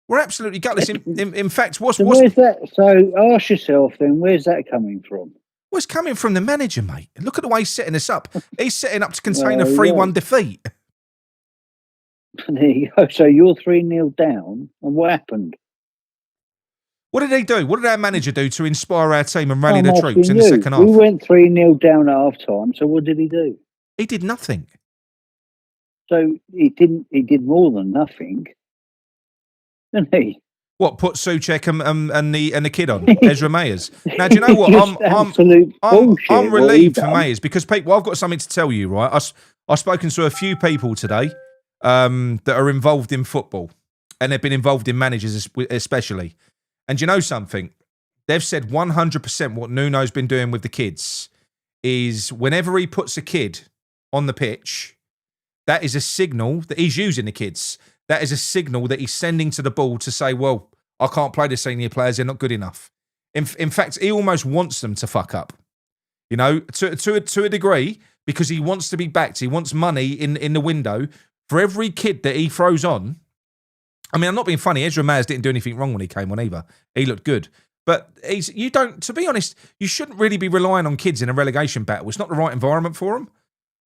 We're absolutely gutless. In fact, where's that? So ask yourself then, where's that coming from? Well, it's coming from the manager, mate. Look at the way he's setting us up. He's setting up to contain a 3-1 defeat. There you go. So you're 3-0 down, and what happened? What did he do? What did our manager do to inspire our team and rally the troops in the second half? We went 3-0 down at half time, so what did he do? He did nothing. So he did more than nothing, didn't he? What, put Souček and the kid on, Ezra Mayers? Now, do you know what? I'm relieved for Mayers because people, I've got something to tell you, right? I've spoken to a few people today that are involved in football, and they've been involved in managers especially. And you know something? They've said 100% what Nuno's been doing with the kids is whenever he puts a kid on the pitch, that is a signal that he's using the kids. That is a signal that he's sending to the ball to say, well, I can't play the senior players. They're not good enough. In fact, he almost wants them to fuck up, you know, to a degree, because he wants to be backed. He wants money in the window for every kid that he throws on. I mean, I'm not being funny. Ezra Mayers didn't do anything wrong when he came on either. He looked good. But to be honest, you shouldn't really be relying on kids in a relegation battle. It's not the right environment for them.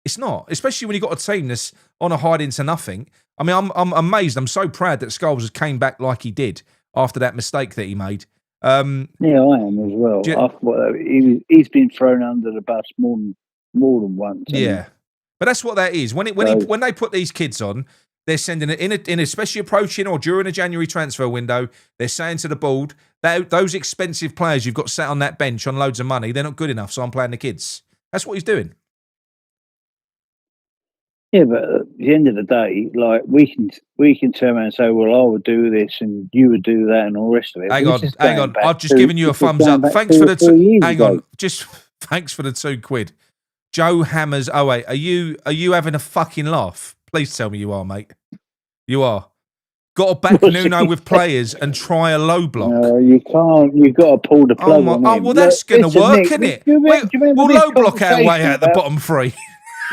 It's not, especially when you've got a team that's on a hide into nothing. I mean, I'm amazed. I'm so proud that Scholes came back like he did after that mistake that he made. Yeah, I am as well. He's been thrown under the bus more than once. Yeah, but that's what that is. When they put these kids on, they're sending it in especially approaching or during a January transfer window. They're saying to the board that those expensive players you've got sat on that bench on loads of money, they're not good enough. So I'm playing the kids. That's what he's doing. Yeah, but at the end of the day, like we can turn around and say, "Well, I would do this and you would do that,and all the rest of it." Hang on. I've just given you a thumbs up. Thanks for the thanks for the £2. Joe Hammers. Oh wait, are you having a fucking laugh? Please tell me you are, mate. You are. Got to back Nuno with players and try a low block. No, you can't. You've got to pull the plug on him. Well, that's going to work, isn't it? We'll low block our way out the bottom three.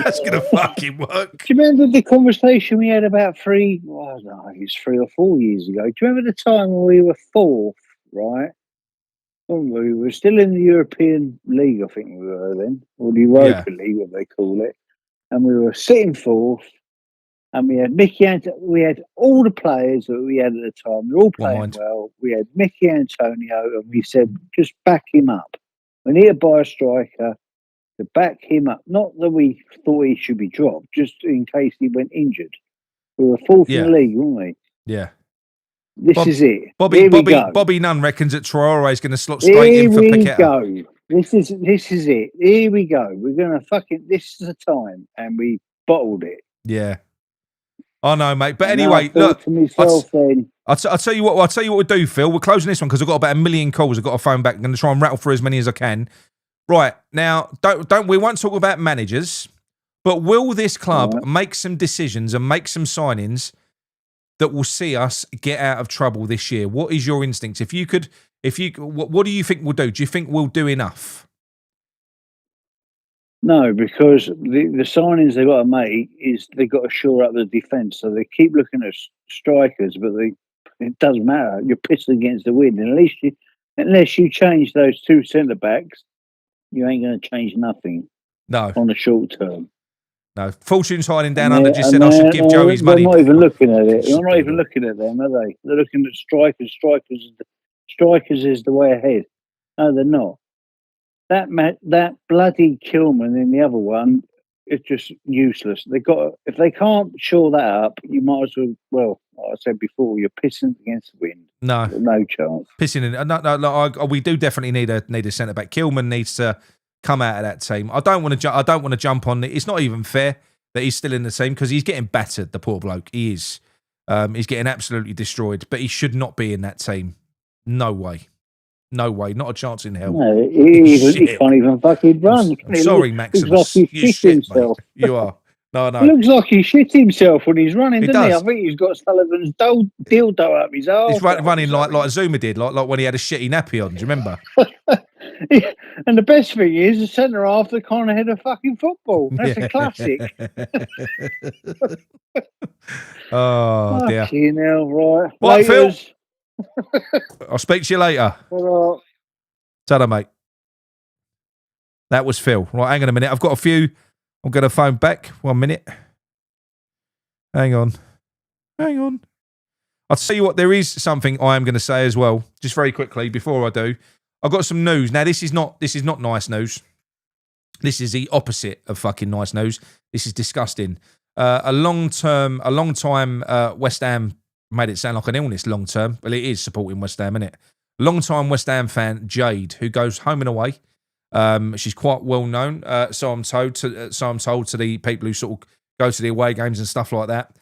That's going to fucking work. Do you remember the conversation we had about 3 or 4 years ago? Do you remember the time when we were fourth, right? We were still in the European League, I think we were then, or the Europa League, what they call it. And we were sitting fourth, and we had we had all the players that we had at the time. They were all playing well. We had Mickey Antonio, and we said, just back him up. We need to buy a striker to back him up. Not that we thought he should be dropped, just in case he went injured. We were fourth in the league, weren't we? Yeah. This is it. Bobby Here we go. Bobby Nunn reckons that Traore is going to slot straight Here in for we Paqueta. go. This is it. Here we go. We're going to this is the time, and we bottled it. Yeah, I know, mate. But And anyway, I thought look. to myself, then I'll tell you what we'll do, Phil. We're closing this one because I've got about 1 million calls. I've got to phone back. I'm going to try and rattle through as many as I can. Right now, we won't talk about managers, but will this club make some decisions and make some signings that will see us get out of trouble this year? What is your instinct? What do you think we'll do? Do you think we'll do enough? no, because the signings they've got to make is they've got to shore up the defence. So they keep looking at strikers, but it doesn't matter. You're pissing against the wind. And unless you change those two centre backs, you ain't going to change nothing. No, on the short term. No, Fortune's hiding down under. Just said I should give Joe his money. They're not even looking at it. They're not even looking at them, are they? They're looking at strikers. Strikers is the way ahead. No, they're not. That bloody Kilman in the other one is just useless. If they can't shore that up, you might as well. Well, like I said before, you're pissing against the wind. No chance. Pissing in. No. We do definitely need a centre back. Kilman needs to come out of that team. I don't want to jump on it. It's not even fair that he's still in the team because he's getting battered. The poor bloke. He is. He's getting absolutely destroyed. But he should not be in that team. No way. No way. Not a chance in hell. No, he can't even fucking run. Sorry, Maximus. Like he shit himself. Mate. You are. No. He looks like he shit himself when he's running, doesn't he? I think he's got Sullivan's dildo up his arse. He's running like Zuma did, like when he had a shitty nappy on. Do you remember? And the best thing is the centre half that can't head a fucking football. That's a classic. Oh dear. Fucking hell, right. Right, Phil. I'll speak to you later. Right. Ta-da, mate. That was Phil. Right, hang on a minute. I've got a few. I'm going to phone back. 1 minute. Hang on. I'll tell you what, there is something I am going to say as well, just very quickly before I do. I've got some news. Now, this is not nice news. This is the opposite of fucking nice news. This is disgusting. A long time West Ham made it sound like an illness long term. Well, it is supporting West Ham, isn't it? Long time West Ham fan, Jade, who goes home and away. She's quite well known, so I'm told to the people who sort of go to the away games and stuff like that.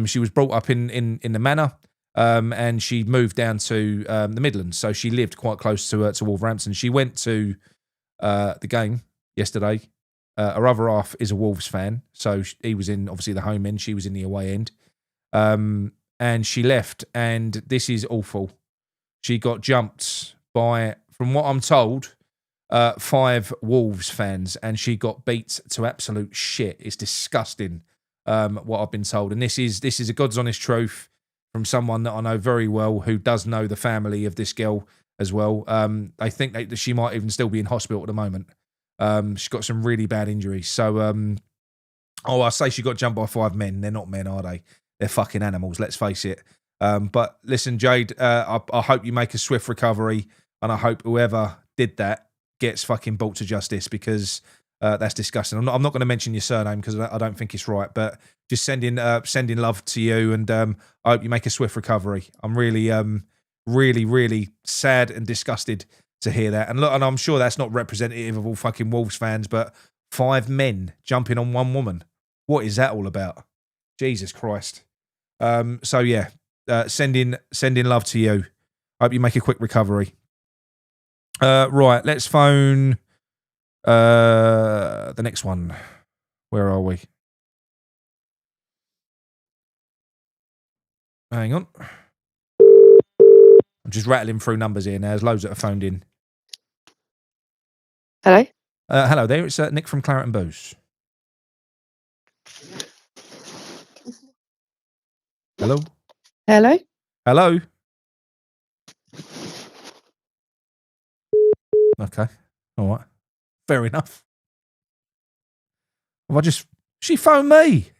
She was brought up in the manor, and she moved down to the Midlands, so she lived quite close to Wolverhampton. She went to the game yesterday. Her other half is a Wolves fan, so he was in obviously the home end, she was in the away end, and she left. And this is awful. She got jumped by, from what I'm told, 5 Wolves fans, and she got beat to absolute shit. It's disgusting, what I've been told. And this is a God's honest truth from someone that I know very well, who does know the family of this girl as well. They think that she might even still be in hospital at the moment. She's got some really bad injuries. So, I say she got jumped by 5 men. They're not men, are they? They're fucking animals, let's face it. But listen, Jade, I hope you make a swift recovery, and I hope whoever did that gets fucking brought to justice, because that's disgusting. I'm not going to mention your surname because I don't think it's right, but just sending love to you, and I hope you make a swift recovery. I'm really, really sad and disgusted to hear that. And look, and I'm sure that's not representative of all fucking Wolves fans, but 5 men jumping on 1 woman. What is that all about? Jesus Christ. So yeah, sending love to you. Hope you make a quick recovery. Right, let's phone the next one. Where are we? Hang on. I'm just rattling through numbers here now. There's loads that have phoned in. Hello? Hello there. It's Nick from Claret and Booze. Hello? Hello? Hello? Okay. All right. Fair enough. She phoned me.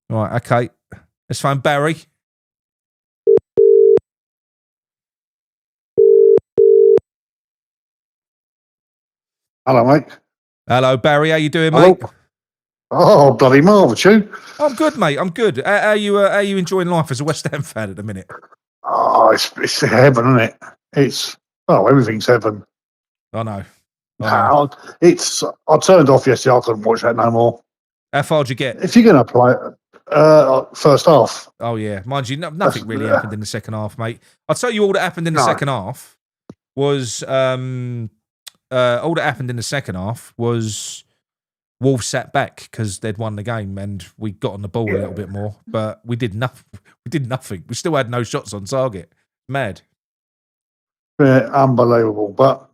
All right, okay. Let's phone Barry. Hello, mate. Hello, Barry. How you doing, Hello. mate? Oh, bloody marvellous, you. I'm good, mate. I'm good. How are you enjoying life as a West Ham fan at the minute? Oh, it's heaven, isn't it? Everything's heaven. I know. I turned off yesterday. I couldn't watch that no more. How far did you get? If you're going to play first half. Oh, yeah. Mind you, nothing really happened in the second half, mate. I'll tell you all that happened in the second half was Wolves sat back because they'd won the game and we got on the ball a little bit more, but we did nothing. We did nothing. We still had no shots on target. Mad. Yeah, unbelievable. But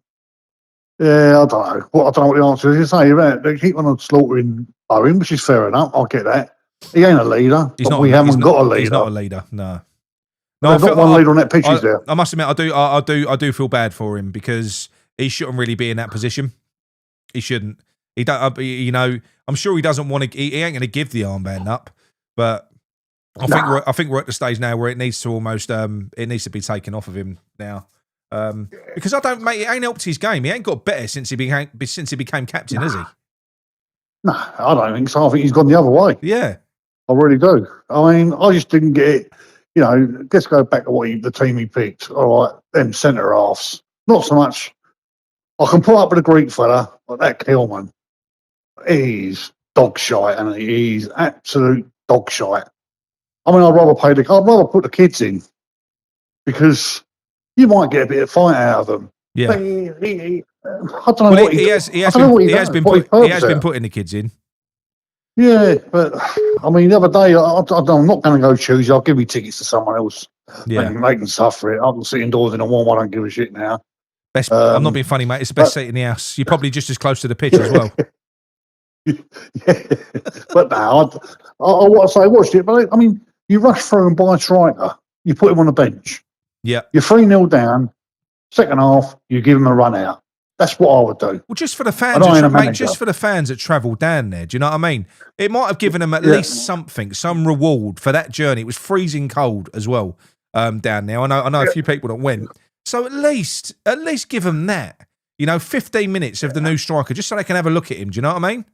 yeah, I don't know. I don't know what the answer is. You say they keep on slaughtering Owen, which is fair enough. I'll get that. He ain't a leader. We haven't got a leader. He's not a leader. No. There's not one leader on that pitch, is there? I must admit, I do feel bad for him because he shouldn't really be in that position. He shouldn't. He don't. You know, I'm sure he doesn't want to. He ain't going to give the armband up. But I think we're at the stage now where it needs to almost it needs to be taken off of him now. Because mate, it ain't helped his game. He ain't got better since he became captain, has he? No, I don't think so. I think he's gone the other way. Yeah, I really do. I mean, I just didn't get it. You know, let's go back to the team he picked. All right, them centre halves. Not so much. I can put up with a Greek fella, but that Kilman, he's dog shite, and he's absolute dog shite. I mean, I'd rather put the kids in because you might get a bit of fight out of them. Yeah. But I don't know what he has been putting the kids in. Yeah, but I mean, the other day, I'm not going to go Tuesday. I'll give me tickets to someone else. Yeah, they can suffer it. I can sit indoors in a warm. I don't give a shit now. I'm not being funny, mate. It's the best seat in the house. You're probably just as close to the pitch as well. Yeah, but now I watched it. But I mean, you rush through and buy a striker. You put him on the bench. Yeah, you're 3-0 down. Second half, you give him a run out. That's what I would do. Well, just for the fans, just for the fans that travel down there. Do you know what I mean? It might have given them at least something, some reward for that journey. It was freezing cold as well down there. I know a few people that went. So at least give them that. 15 minutes of the new striker, just so they can have a look at him. Do you know what I mean?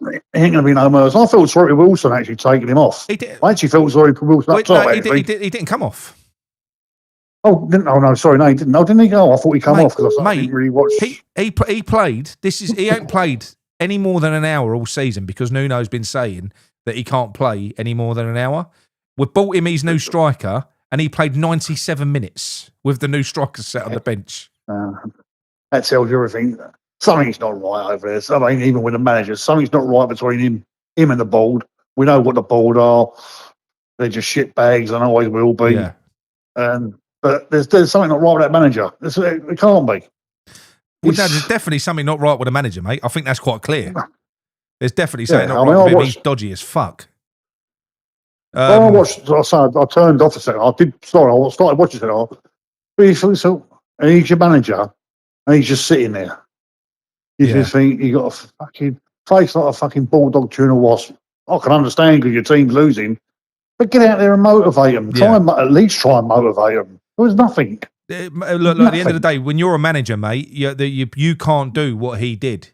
It ain't going to be no mercy. I felt sorry for Wilson actually taking him off. He did. I actually felt sorry for Wilson. He didn't come off. Oh, no, sorry, no, he didn't. No, didn't he go? I thought he come off because I didn't really watch. He played. He ain't played any more than an hour all season because Nuno's been saying that he can't play any more than an hour. We bought him his new striker, and he played 97 minutes with the new striker set on the bench. That tells you everything. Something's not right over there. I mean, even with the manager, something's not right between him and the board. We know what the board are. They're just shit bags and always will be. Yeah. But there's something not right with that manager. It can't be. Well, there's definitely something not right with the manager, mate. I think that's quite clear. There's definitely something not right with him. He's dodgy as fuck. I turned off a second. I started watching it. And he's your manager, and he's just sitting there. You just think you got a fucking face like a fucking bulldog chewing a wasp. I can understand because your team's losing, but get out there and motivate them. At least try and motivate them. There was nothing. Look, at the end of the day, when you're a manager, mate, you can't do what he did.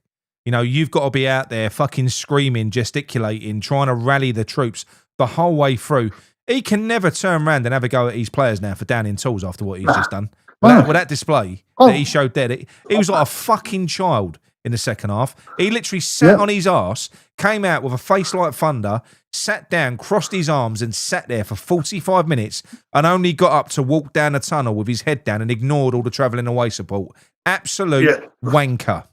You've got to be out there fucking screaming, gesticulating, trying to rally the troops the whole way through. He can never turn around and have a go at his players now for downing tools after what he's just done. With that display that he showed there, he was like a fucking child in the second half. He literally sat on his arse, came out with a face like thunder, sat down, crossed his arms and sat there for 45 minutes and only got up to walk down the tunnel with his head down and ignored all the travelling away support. Absolute wanker.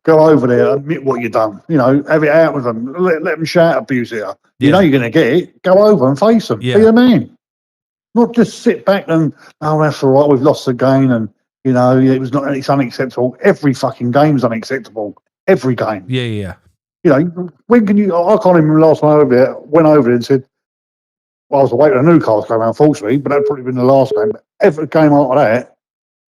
Go over there, admit what you've done. Have it out with them. Let them shout abuse here. You know you're going to get it. Go over and face them. Be a man. Not just sit back and, that's all right, we've lost the game and, it's unacceptable. Every fucking game's unacceptable. Every game. Yeah. When can you, I can't even last time over there, went over there and said, well, I was away to a Newcastle game, unfortunately, but that'd probably been the last game. But every game like that,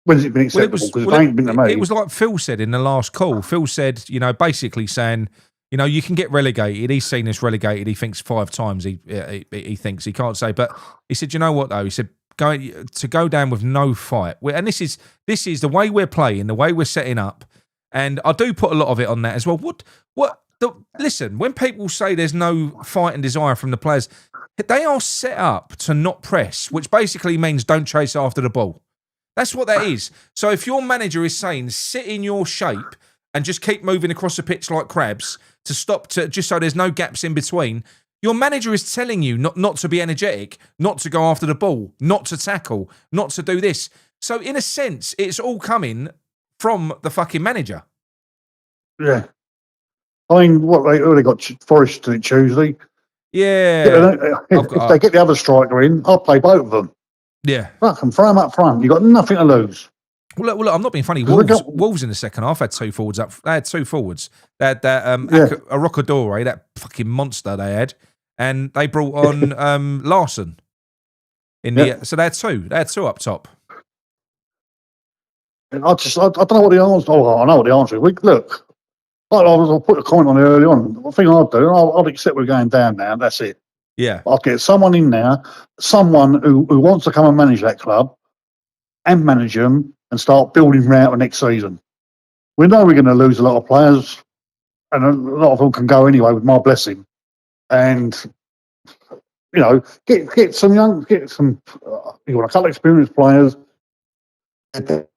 when's it been acceptable? Because it ain't been to me. It was like Phil said in the last call. Phil said, basically saying, you can get relegated. He's seen us relegated. He thinks 5 times. He thinks he can't say, but he said, you know what though? He said, go down with no fight. And this is the way we're playing, the way we're setting up, and I do put a lot of it on that as well. What listen, when people say there's no fight and desire from the players, they are set up to not press, which basically means don't chase after the ball. That's what that is. So if your manager is saying sit in your shape and just keep moving across the pitch like crabs to stop, to just so there's no gaps in between, your manager is telling you not to be energetic, not to go after the ball, not to tackle, not to do this. So in a sense, it's all coming from the fucking manager. Yeah. I mean, they got Forest Tuesday. Yeah. If they get the other striker in, I'll play both of them. Yeah. Fuck them, throw them up front. You've got nothing to lose. Well, look, I'm not being funny. Wolves in the second half had two forwards up. They had two forwards. They had that Arocadore, that fucking monster they had, and they brought on Larson. So they had two. They had two up top. I don't know what the answer. Oh, I know what the answer is. Look, I'll put a comment on it early on. The thing I'd do, I'd accept we're going down now. That's it. Yeah. I'll get someone in there, someone who wants to come and manage that club, and manage them, and start building them out for next season. We know we're going to lose a lot of players, and a lot of them can go anyway with my blessing. And get some you want a couple of experienced players.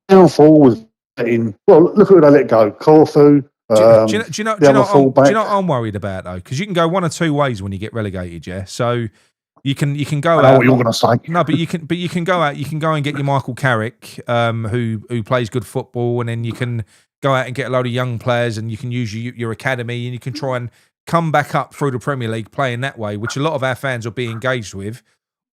Down forward, look at who they let go. Corfu. Do you know what I'm worried about though? Because you can go one or two ways when you get relegated. Yeah, so you can go out. I know what you're going to say. No, but you can go out. You can go and get your Michael Carrick, who plays good football, and then you can go out and get a load of young players, and you can use your academy, and you can try and come back up through the Premier League playing that way, which a lot of our fans will be engaged with.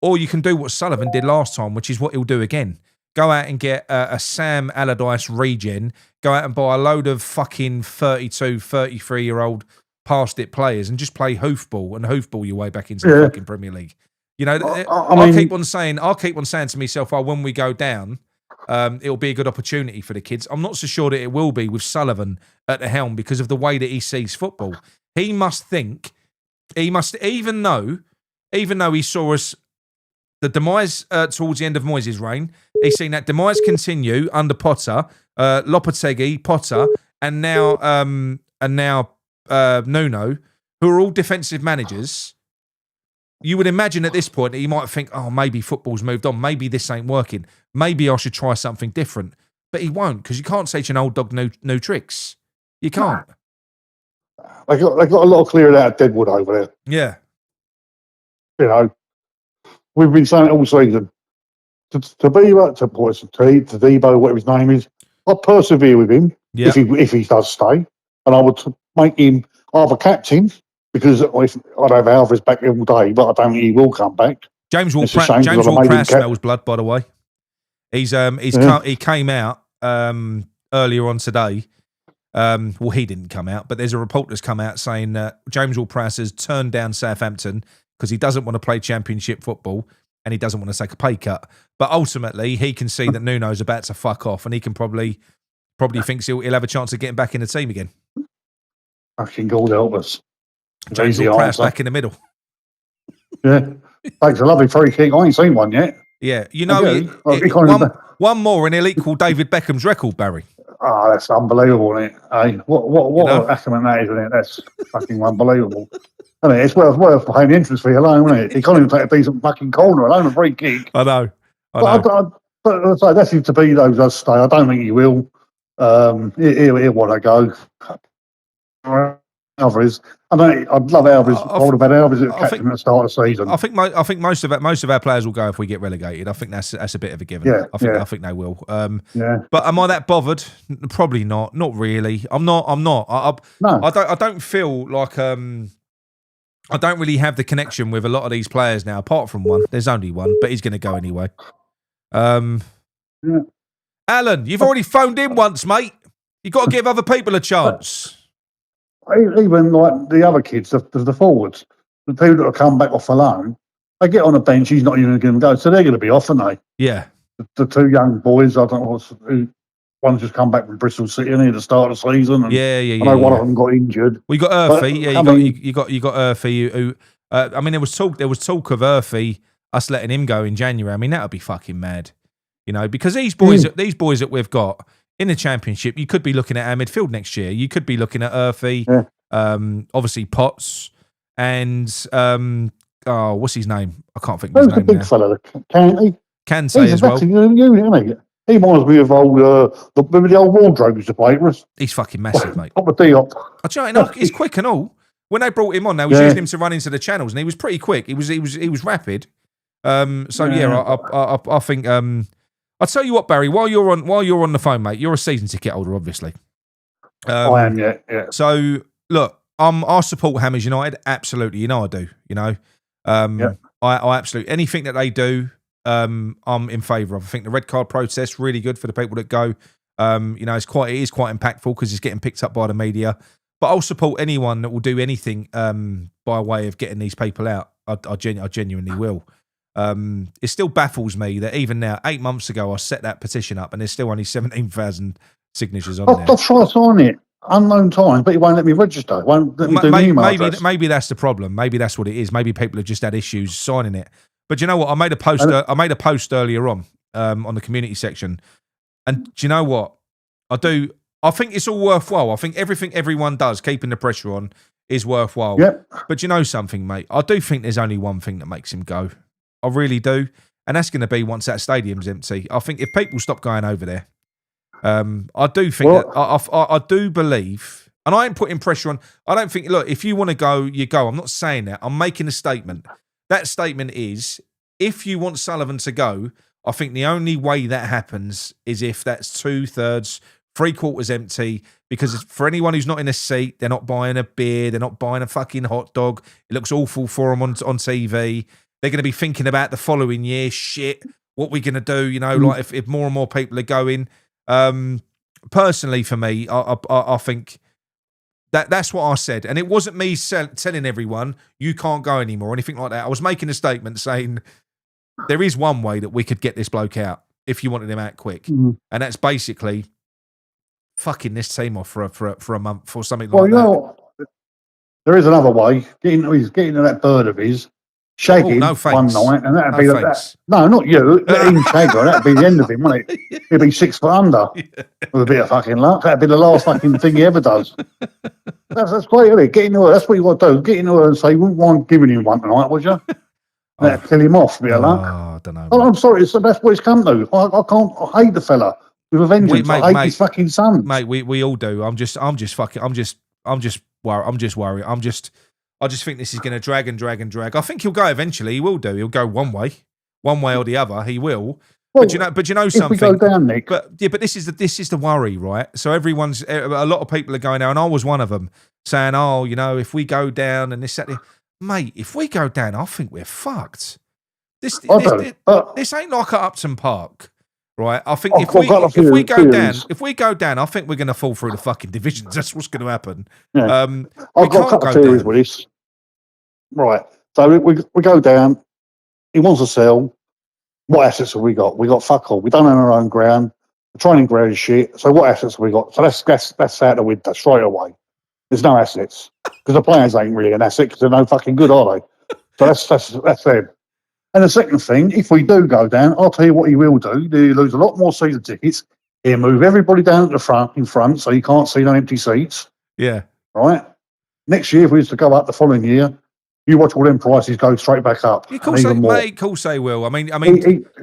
Or you can do what Sullivan did last time, which is what he'll do again. Go out and get a Sam Allardyce regen. Go out and buy a load of fucking 32, 33-year-old past it players and just play hoofball your way back into the fucking Premier League. I'll keep on saying to myself, when we go down, it'll be a good opportunity for the kids. I'm not so sure that it will be with Sullivan at the helm because of the way that he sees football. He must even though he saw us the demise towards the end of Moyes' reign, he's seen that demise continue under Potter, Lopetegui, Potter, and now Nuno, who are all defensive managers. You would imagine at this point that he might think, maybe football's moved on. Maybe this ain't working. Maybe I should try something different. But he won't, because you can't teach an old dog new tricks. You can't. They got a lot of clearing out of Deadwood over there. Yeah. We've been saying it all season. To Debo, whatever his name is, I'll persevere with him if he does stay. And I would make him either captain, because I'd have Alvarez back all day, but I don't think he will come back. James Ward-Prowse smells blood, by the way. He came out earlier on today. He didn't come out, but there's a report that's come out saying that James Ward-Prowse has turned down Southampton because he doesn't want to play Championship football and he doesn't want to take a pay cut. But ultimately, he can see that Nuno's about to fuck off, and he can probably thinks he'll have a chance of getting back in the team again. Fucking God help us. James Ward-Prowse back in the middle. Yeah, thanks. A lovely free kick. I ain't seen one yet. Yeah, one more and he'll equal David Beckham's record, Barry. Oh, that's unbelievable, isn't it? Hey, what an accident that is, isn't it? That's fucking unbelievable. I mean, it's worth paying the entrance fee alone, isn't it? He can't even take a decent fucking corner alone, a free kick. I know. But that's if Tebow does stay. I don't think he will. He'll want to go. Alvarez. I'd love Alvarez. I would have had Alvarez at captain at the start of the season. I think most of our players will go if we get relegated. I think that's a bit of a given. Yeah, I think they will. But am I that bothered? Probably not. Not really. I'm not. No. I don't feel like I don't really have the connection with a lot of these players now, apart from one. There's only one, but he's going to go anyway. Alan, you've already phoned in once, mate. You've got to give other people a chance. Even like the other kids, the forwards, the people that have come back off alone, they get on a bench. He's not even going to go, so they're going to be off, aren't they? Yeah. The two young boys, I don't know one's just come back from Bristol City at the start of the season. And I know one of them got injured. Well, you got Urfi. You got Urfi. Who there was talk of Urfi us letting him go in January. I mean, that would be fucking mad, because these boys that we've got in the Championship, you could be looking at our midfield next year. You could be looking at Urfi, Obviously Potts, and what's his name? I can't think of his Who's the name big now. fella? Canty? Kansai He's as a well. better unit, isn't he? He reminds me of old, remember the old wardrobe used to play for us? He's fucking massive, mate. Up a D-op. You know, he's quick and all. When they brought him on, they was using him to run into the channels, and he was pretty quick. He was rapid. I think I'll tell you what, Barry. While you're on the phone, mate, you're a season ticket holder, obviously. I am, yeah. So look, I support Hammers United. Absolutely, you know I do. You know, I absolutely anything that they do, I'm in favour of. I think the red card protest really good for the people that go. You know, it is quite impactful because it's getting picked up by the media. But I'll support anyone that will do anything by way of getting these people out. I genuinely will. It still baffles me that even now, 8 months ago, I set that petition up and there's still only 17,000 signatures on there. I've tried to sign it unknown times, but he won't let me register. He won't let me do my email address. Maybe that's the problem. Maybe that's what it is. Maybe people have just had issues signing it. But you know what? I made a post earlier on the community section, and do you know what? I think it's all worthwhile. I think everything everyone does, keeping the pressure on, is worthwhile. Yep. But you know something, mate? I do think there's only one thing that makes him go. I really do. And that's going to be once that stadium's empty. I think if people stop going over there, I do think that I do believe, and I ain't putting pressure on. I don't think, look, if you want to go, you go. I'm not saying that. I'm making a statement. That statement is, if you want Sullivan to go, I think the only way that happens is if that's 2/3, 3/4 empty, because for anyone who's not in a seat, they're not buying a beer, they're not buying a fucking hot dog. It looks awful for them on TV. They're going to be thinking about the following year. Shit, what we going to do? You know, like if more and more people are going. Personally, for me, I think that's what I said, and it wasn't me telling everyone you can't go anymore or anything like that. I was making a statement saying there is one way that we could get this bloke out if you wanted him out quick, and that's basically fucking this team off for a month or something like that. Well, there is another way. Getting to that bird of his, shag him one night, and that'd be that. No, not you. Let him shag her. That'd be the end of him, wouldn't it? He'd be 6 foot under with a bit of fucking luck. That'd be the last fucking thing he ever does. That's great, isn't it? Get into her. That's what you got to do. Get into her and say, you wouldn't mind giving him one tonight, would you? That'd kill him off. A bit of luck. I don't know. I'm sorry. That's what it's come to. I hate the fella with a vengeance. I hate his fucking son. Mate, we all do. I'm just worried. I just think this is going to drag and drag and drag. I think he'll go eventually. He will do. He'll go one way or the other. He will. Well, but you know something. If we go down, Nick. But this is the worry, right? So a lot of people are going now, and I was one of them, saying, "Oh, you know, if we go down and this, that, mate, if we go down, I think we're fucked. This ain't like at Upton Park." Right, I think if we go down, I think we're going to fall through the fucking divisions. That's what's going to happen. Yeah. I've got a couple of theories with this. Right, so we go down. He wants to sell. What assets have we got? We got fuck all. We don't own our own ground. The training ground is shit. So what assets have we got? So that's out the window straight away. There's no assets because the players ain't really an asset because they're no fucking good, are they? So that's them. And the second thing, if we do go down, I'll tell you what he will do. He'll lose a lot more season tickets. He'll move everybody down to the front, so you can't see no empty seats. Yeah. Right? Next year, if we was to go up the following year, you watch all them prices go straight back up. Of course, mate, of course they will. I mean,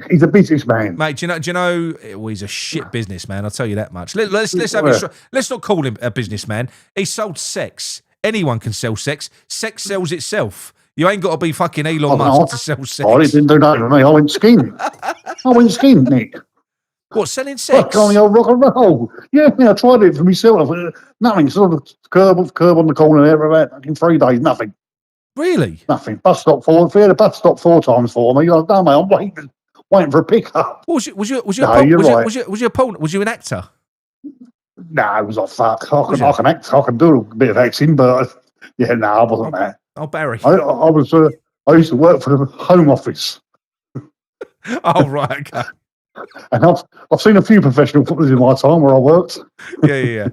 he's a businessman, mate. Do you know? Well, he's a shit businessman. I'll tell you that much. Let's not call him a businessman. He sold sex. Anyone can sell sex. Sex sells itself. You ain't got to be fucking Elon Musk to sell sex. I didn't do that with me. I went skin. Nick. What, selling sex? Fuck on the old rock and roll. Yeah, I tried it for myself. Nothing. Sort of curb on the corner there for about 3 days. Nothing. Really? Nothing. Bus stop four. If he had a bus stop 4 times for me, I don't know, mate. I'm waiting for a pickup. Was you an actor? No, it was like fuck. I can act. I can do a bit of acting, but yeah, no, I wasn't that. Oh, Barry. I used to work for the Home Office. Oh, right. Okay. And I've seen a few professional footballers in my time where I worked. Yeah.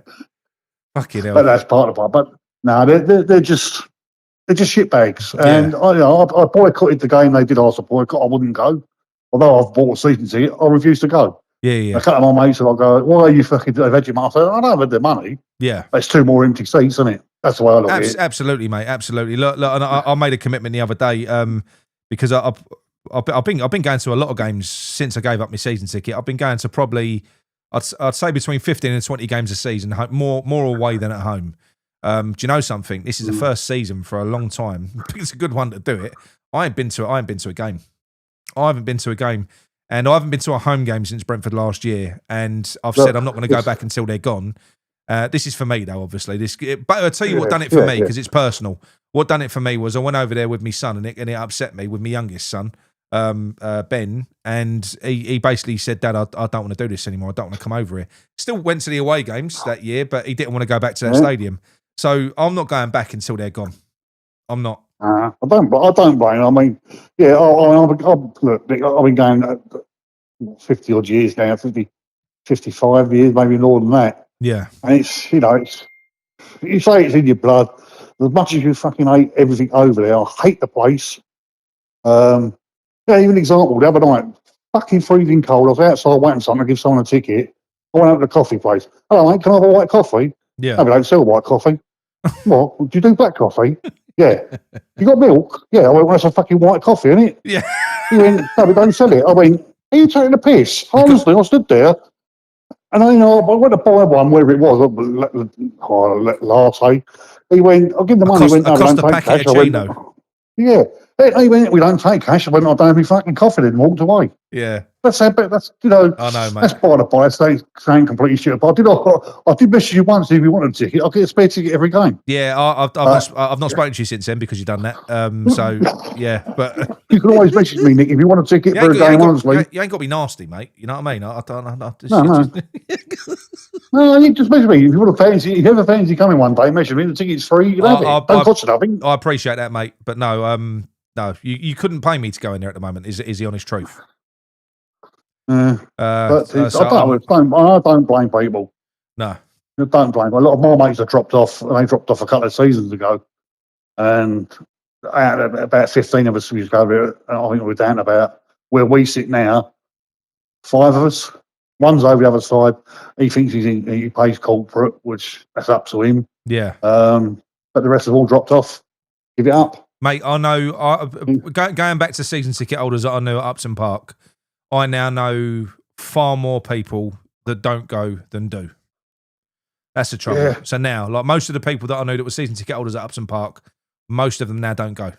Fucking hell. But that's part of it. But no, they're just shitbags. And I boycotted the game they did ask to boycott. I wouldn't go. Although I've bought a season ticket, I refused to go. Yeah. A couple of my mates will go, why are you fucking Vegemite? I said, I don't have the money. Yeah. That's 2 more empty seats, isn't it? That's the way I look at it. Absolutely, mate. Absolutely. Look, and I made a commitment the other day because I've been going to a lot of games since I gave up my season ticket. I've been going to probably, I'd say between 15 and 20 games a season, more away than at home. Do you know something? This is the first season for a long time. It's a good one to do it. I ain't been to a game. I haven't been to a game, and I haven't been to a home game since Brentford last year. And I've said I'm not going to go back until they're gone. This is for me, though, obviously. But I'll tell you what done it for me, because it's personal. What done it for me was I went over there with my son, and it upset me with my youngest son, Ben, and he basically said, Dad, I don't want to do this anymore. I don't want to come over here. Still went to the away games that year, but he didn't want to go back to that stadium. So I'm not going back until they're gone. I'm not. I don't blame. I mean, yeah. Look, I've been going 50 odd years now, 55 years, maybe more than that. Yeah. And it's you say it's in your blood. As much as you fucking hate everything over there, I hate the place. Even an example, the other night, fucking freezing cold. I was outside waiting for someone to give someone a ticket. I went out to the coffee place. Hello, mate, can I have a white coffee? Yeah. No, we don't sell white coffee. What? Do you do black coffee? Yeah. You got milk? Yeah. I went, well, that's a fucking white coffee, isn't it? Yeah. He went, no, we don't sell it. I went, are you taking the piss? Honestly, I stood there. And I went to buy one, wherever it was, latte. He went, I'll give the money. He went, no, we don't take cash. I went, yeah. He went, we don't take cash. I went, I don't have any fucking coffee, and walked away. Yeah. That's I know, mate. That's by the by. Saying completely shit. But I did message you once if you wanted a ticket. I'll get a spare ticket every game. Yeah, I've not spoken to you since then because you've done that. So yeah, but you can always message me, Nick, if you want a ticket for a game. Honestly, you ain't got to be nasty, mate. You know what I mean? No, you just message me if you want to fancy. If you ever fancy coming one day, message me. The ticket's free. You can have it. Don't cost you nothing. I appreciate that, mate. But no, you couldn't pay me to go in there at the moment. Is the honest truth? But I don't blame people. No, I don't blame. A lot of my mates have dropped off, and they dropped off a couple of seasons ago. And about 15 of us used to go over it. I think we're down about where we sit now. 5 of us. One's over the other side. He thinks he pays corporate, which that's up to him. Yeah. But the rest have all dropped off. Give it up, mate. I know. Going back to season ticket holders that I knew at Upton Park, I now know far more people that don't go than do. That's the trouble. Yeah. So now, like most of the people that I knew that were season ticket holders at Upton Park, most of them now don't go.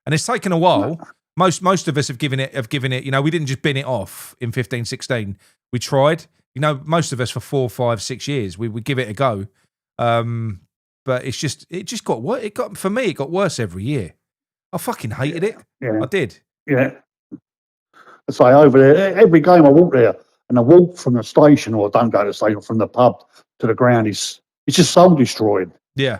And it's taken a while. Most of us have given it, we didn't just bin it off in 15, 16. We tried. Most of us for 4, 5, 6 years, we would give it a go. But it just got worse. For me, it got worse every year. I fucking hated it. Yeah. I did. Yeah. I say over there, every game I walk there, and I walk from the station, or I don't go to the station, from the pub to the ground, it's just soul destroying. Yeah.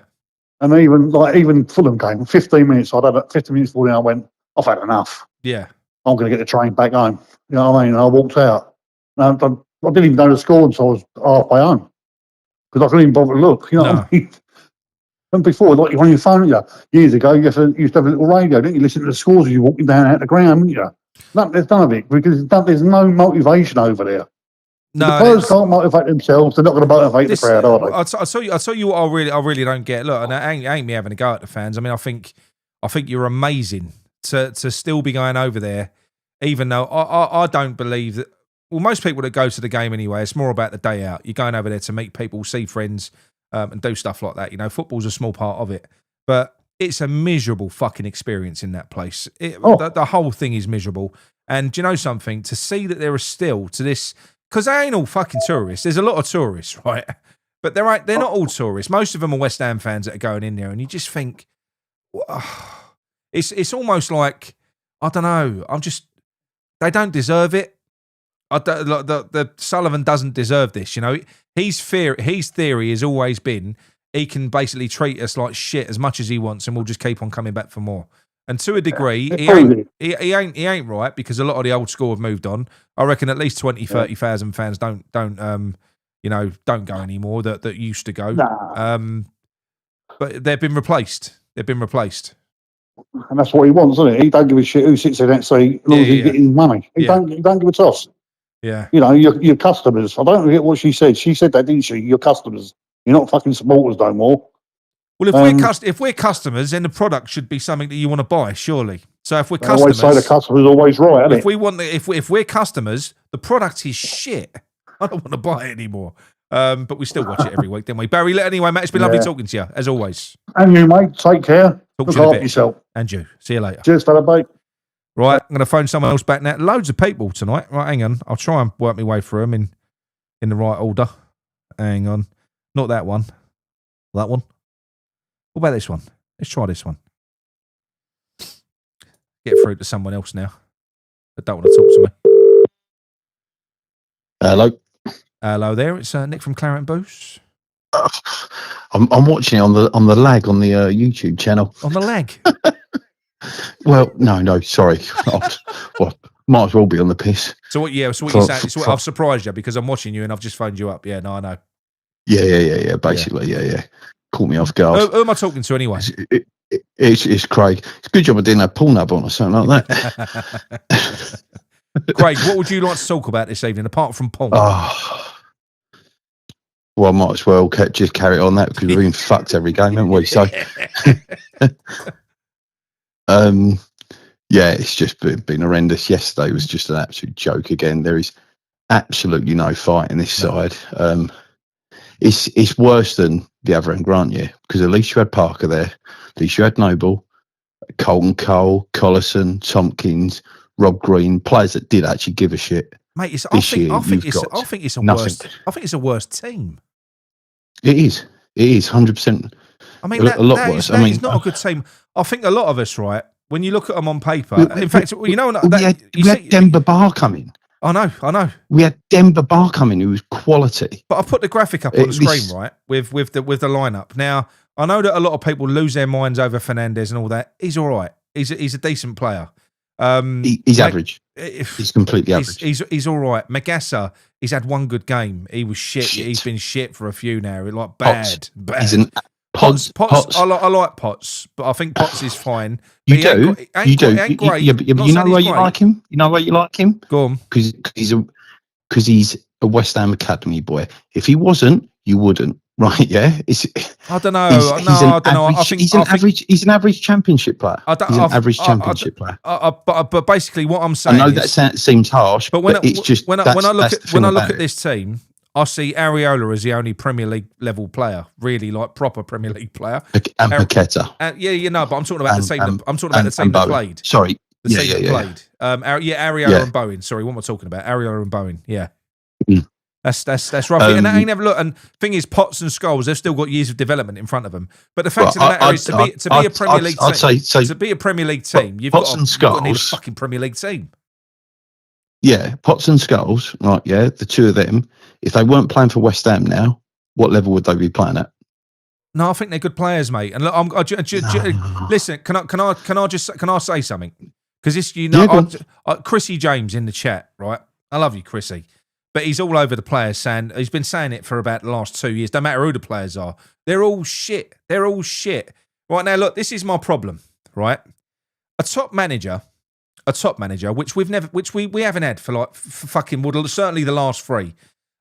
And even Fulham game, 15 minutes, I'd have 15 minutes before I went, I've had enough. Yeah. I'm going to get the train back home. You know what I mean? And I walked out. I didn't even know the score until I was halfway home. Because I couldn't even bother to look. You know what I mean? And before, like on your phone, years ago, you used to have a little radio, didn't you? Listen to the scores as you're walking down out the ground, didn't you? There's none of it, because there's no motivation over there. No, the players can't motivate themselves. They're not going to motivate the crowd, are they? I'll tell you what I really don't get. Look, and it ain't me having a go at the fans. I mean, I think you're amazing to still be going over there, even though I don't believe that. Well, most people that go to the game anyway, it's more about the day out. You're going over there to meet people, see friends, and do stuff like that. Football's a small part of it, but it's a miserable fucking experience in that place. The whole thing is miserable. And do you know something? To see that there are still to this, because they ain't all fucking tourists. There's a lot of tourists, right? But they're not all tourists. Most of them are West Ham fans that are going in there, and you just think, it's almost like, I don't know. They don't deserve it. The Sullivan doesn't deserve this. His theory has always been he can basically treat us like shit as much as he wants, and we'll just keep on coming back for more. And to a degree, he ain't right, because a lot of the old school have moved on. I reckon at least 20, 30,000 fans don't go anymore that used to go. Nah. But they've been replaced. And that's what he wants, isn't it? He don't give a shit who sits in that seat as long as he's getting money. He don't give a toss. Yeah. Your customers. I don't forget what she said. She said that, didn't she? Your customers. You're not fucking supporters no more. Well, if we're customers, then the product should be something that you want to buy, surely. So if we're I always customers, say the customer's always right, isn't if we want, if we're customers, the product is shit. I don't want to buy it anymore. But we still watch it every week, don't we? Barry, anyway, Matt, it's been lovely talking to you, as always. And you, mate, take care. Talk Look to you in a after bit. yourself. And you. See you later. Cheers, fella, mate. Right, I'm going to phone someone else back now. Loads of people tonight. Right, hang on. I'll try and work my way through them in the right order. Hang on. Not that one. That one. What about this one? Let's try this one. Get through to someone else now. They don't want to talk to me. Hello. Hello there. It's Nick from Clarent Boost. I'm watching it on the lag on the YouTube channel. On the lag? Well, no, sorry. Well, might as well be on the piss. So what you're saying, I've surprised you because I'm watching you and I've just phoned you up. Yeah, no, I know. Yeah. Basically, yeah. Caught me off guard. Who am I talking to anyway? It's Craig. It's a good job I didn't have Pornhub on or something like that. Craig, what would you like to talk about this evening, apart from porn? Well, I might as well just carry on that because we've been fucked every game, haven't we? So, yeah, it's just been horrendous. Yesterday was just an absolute joke again. There is absolutely no fight in this side. It's worse than the other end, grant you, because at least you had Parker there, at least you had Noble, Colton Cole, Collison, Tompkins, Rob Green, players that did actually give a shit. Mate, I think it's a worse team. It is 100%. I mean, a lot worse. That is not a good team. I think a lot of us, right, when you look at them on paper, in fact, you know, we had Denver Bar coming. I know. We had Denver Bar coming, who was quality. But I put the graphic up on the screen, right, with the lineup. Now, I know that a lot of people lose their minds over Fernandez and all that. He's all right. He's a decent player. He's average. He's completely average. He's all right. Magassa, he's had one good game. He was shit. He's been shit for a few now. Like bad. He's an Potts. I like Potts, but I think Potts is fine. You do. Ain't great. Yeah, but you know why you like him? You know why you like him? Go on. Because he's a West Ham Academy boy. If he wasn't, you wouldn't. Right? Yeah. I don't know. I don't know. I think he's an average championship player. He's an average championship player. But basically, what I'm saying, I know that seems harsh, but when I look at this team, I see Areola as the only Premier League level player, really like proper Premier League player. And Paqueta. But I'm talking about the team. I'm talking about the team that played. Sorry, the team that played. Areola and Bowen. Sorry, what am I talking about? Areola and Bowen. Yeah. Mm. That's roughly, and that ain't never look. And thing is, Potts and Scholes, they've still got years of development in front of them. But the fact of the matter is, to be a Premier League team, to be a Premier League team, you've got to need a fucking Premier League team. Yeah, Potts and Scholes, right? Yeah, the two of them. If they weren't playing for West Ham now, what level would they be playing at? No, I think they're good players, mate. And look, listen, can I say something? Because this, Chrissy James in the chat, right? I love you, Chrissy. But he's all over the players saying, he's been saying it for about the last 2 years. Don't matter who the players are. They're all shit. Right now, look, this is my problem, right? A top manager, which we haven't had for like fucking, certainly the last 3.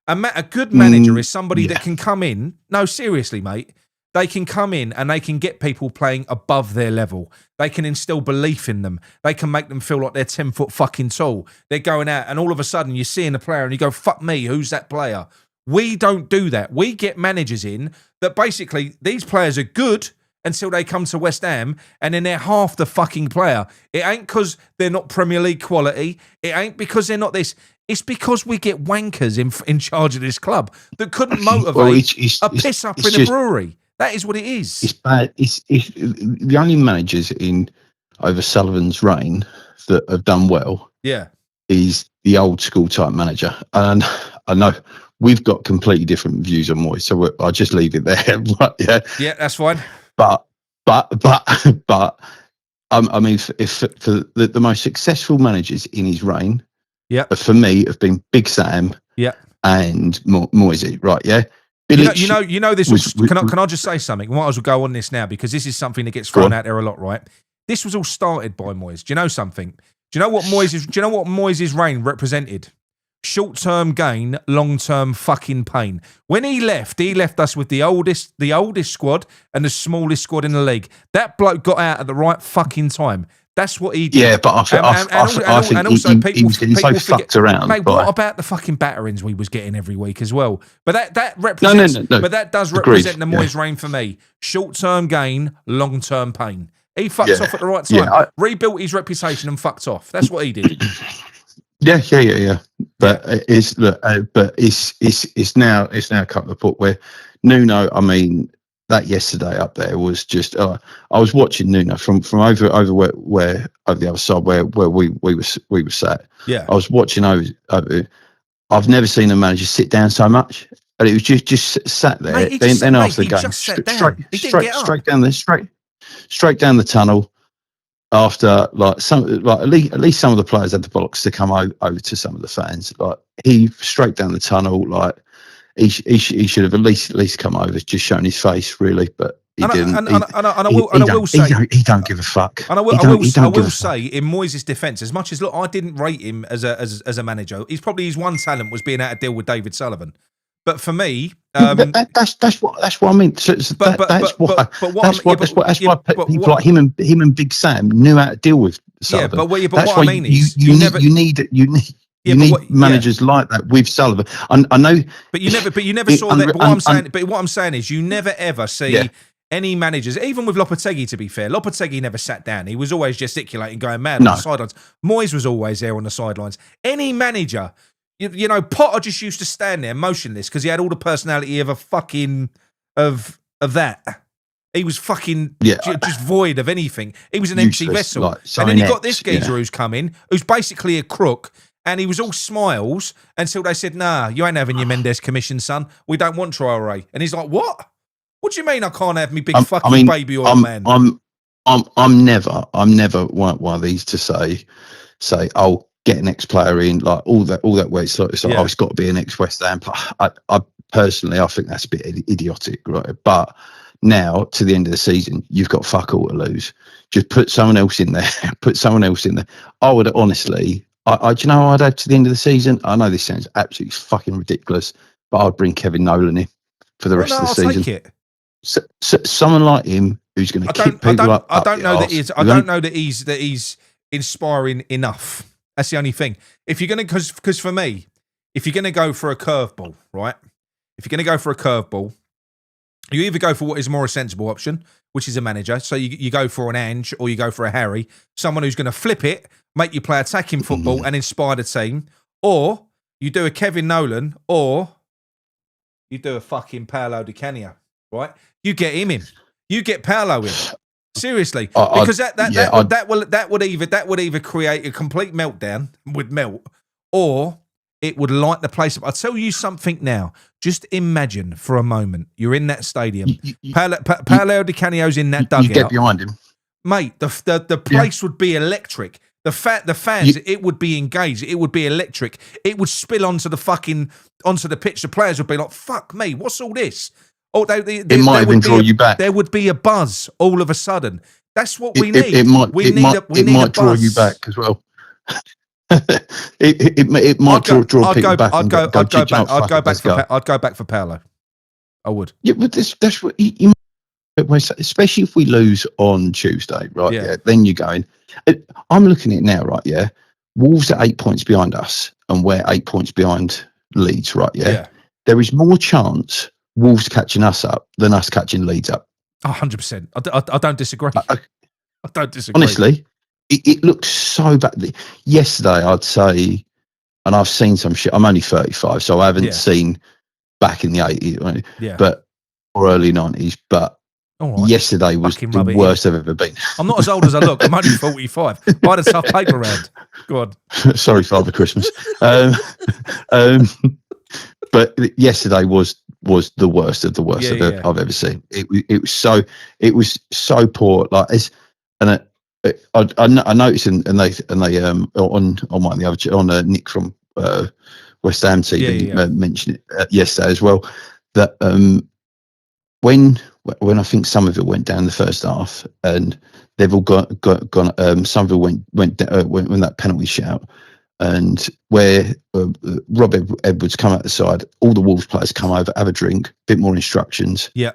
A good manager is somebody that can come in. No, seriously, mate. They can come in and they can get people playing above their level. They can instill belief in them. They can make them feel like they're 10 foot fucking tall. They're going out and all of a sudden you're seeing a player and you go, fuck me, who's that player? We don't do that. We get managers in that basically these players are good until they come to West Ham and then they're half the fucking player. It ain't because they're not Premier League quality. It ain't because they're not this. It's because we get wankers in charge of this club that couldn't motivate a piss up in a brewery. That is what it is. It's bad. It's the only managers over Sullivan's reign that have done well. Yeah, is the old school type manager, and I know we've got completely different views on Moyes, so I'll just leave it there. But, yeah, that's fine. But I mean, if for the most successful managers in his reign, for me, have been Big Sam, and Moyes, right? Yeah. You know this. Can I just say something? Might as well go on this now because this is something that gets thrown out there a lot, right? This was all started by Moyes. Do you know something? Do you know what Moyes' reign represented? short-term gain, long-term fucking pain. When he left us with the oldest squad and the smallest squad in the league. That bloke got out at the right fucking time. That's what he did. Yeah, but I think he was getting so fucked around. Mate, what about the fucking batterings we was getting every week as well? But that represents. No. But that does represent the Moyes reign for me. Short-term gain, long-term pain. He fucked off at the right time. Rebuilt his reputation and fucked off. That's what he did. Yeah. But it's now a couple of put where Nuno. I mean, that yesterday up there was just. I was watching Nuno from over where over the other side where we were sat. Yeah, I was watching over. I've never seen a manager sit down so much, and it was just sat there. Mate, then after the game, straight down the tunnel. After at least some of the players had the bollocks to come over to some of the fans. Like he straight down the tunnel. Like he should have at least come over, just shown his face really, but he didn't. And I will say he don't give a fuck. And I will say in Moyes' defence, as much as look, I didn't rate him as a manager. He's probably his one talent was being able to deal with David Sullivan. But for me, that's what I mean. That's why people like him and Big Sam knew how to deal with Sullivan. Yeah, but what I mean is you need managers like that with Sullivan. I know, but you never saw that. But what I'm saying is you never ever see any managers, even with Lopetegui. To be fair, Lopetegui never sat down. He was always gesticulating, going mad on the sidelines. Moyes was always there on the sidelines. Any manager. You know, Potter just used to stand there motionless because he had all the personality of a fucking of that. He was fucking just void of anything. He was an empty vessel. And then you got this geezer who's come in, who's basically a crook, and he was all smiles until they said, "Nah, you ain't having your Mendes commission, son. We don't want Traore." And he's like, "What? What do you mean I can't have me big baby oil man?" I'm never one of these to say, oh. Get an ex-player in, like all that way. It's like oh, it's got to be an ex-West Ham player. I personally, I think that's a bit idiotic, right? But now, to the end of the season, you've got fuck all to lose. Just put someone else in there. I would honestly, do you know what I'd have to the end of the season? I know this sounds absolutely fucking ridiculous, but I'd bring Kevin Nolan in for the rest of the season. Take it. So someone like him who's going to keep people up. I don't know that he's inspiring enough. That's the only thing. If you're going to, because for me, if you're going to go for a curveball, right? If you're going to go for a curveball, you either go for what is a more sensible option, which is a manager. So you go for an Ange or you go for a Harry, someone who's going to flip it, make you play attacking football and inspire the team. Or you do a Kevin Nolan or you do a fucking Paolo Di Canio, right? You get him in. You get Paolo in. Seriously, because that would either create a complete meltdown, would melt, or it would light the place up. I'll tell you something now. Just imagine for a moment you're in that stadium. Paolo Di Canio's in that dugout. You get behind him, mate. The place would be electric. The fans, it would be engaged. It would be electric. It would spill onto the pitch. The players would be like, "Fuck me, what's all this?" Oh, it might even draw you back. There would be a buzz all of a sudden. That's what we need. It might draw you back as well. it might draw people back. I'd go back for Paolo. I would. Yeah, but that's what you especially if we lose on Tuesday, right? Yeah. Then you're going. I'm looking at it now, right? Yeah. Wolves are 8 points behind us, and we're 8 points behind Leeds, right? Yeah. There is more chance Wolves catching us up than us catching Leeds up. 100%. I don't disagree. I don't disagree. Honestly, it looks so bad. Yesterday, I'd say, and I've seen some shit. I'm only 35, so I haven't seen back in the 80s, or early 90s. But yesterday was the worst I've ever been. I'm not as old as I look. I'm only 45. I had a tough paper round. Go on. Sorry, Father Christmas. But yesterday was the worst of the worst I've ever seen. It was so poor. Like I noticed and they on one of the other on Nick from West Ham TV mentioned it yesterday as well, that when I think some of it went down the first half and they've all gone some of it went when that penalty shout. and where Rob Edwards come out the side, all the Wolves players come over, have a drink, bit more instructions. Yeah.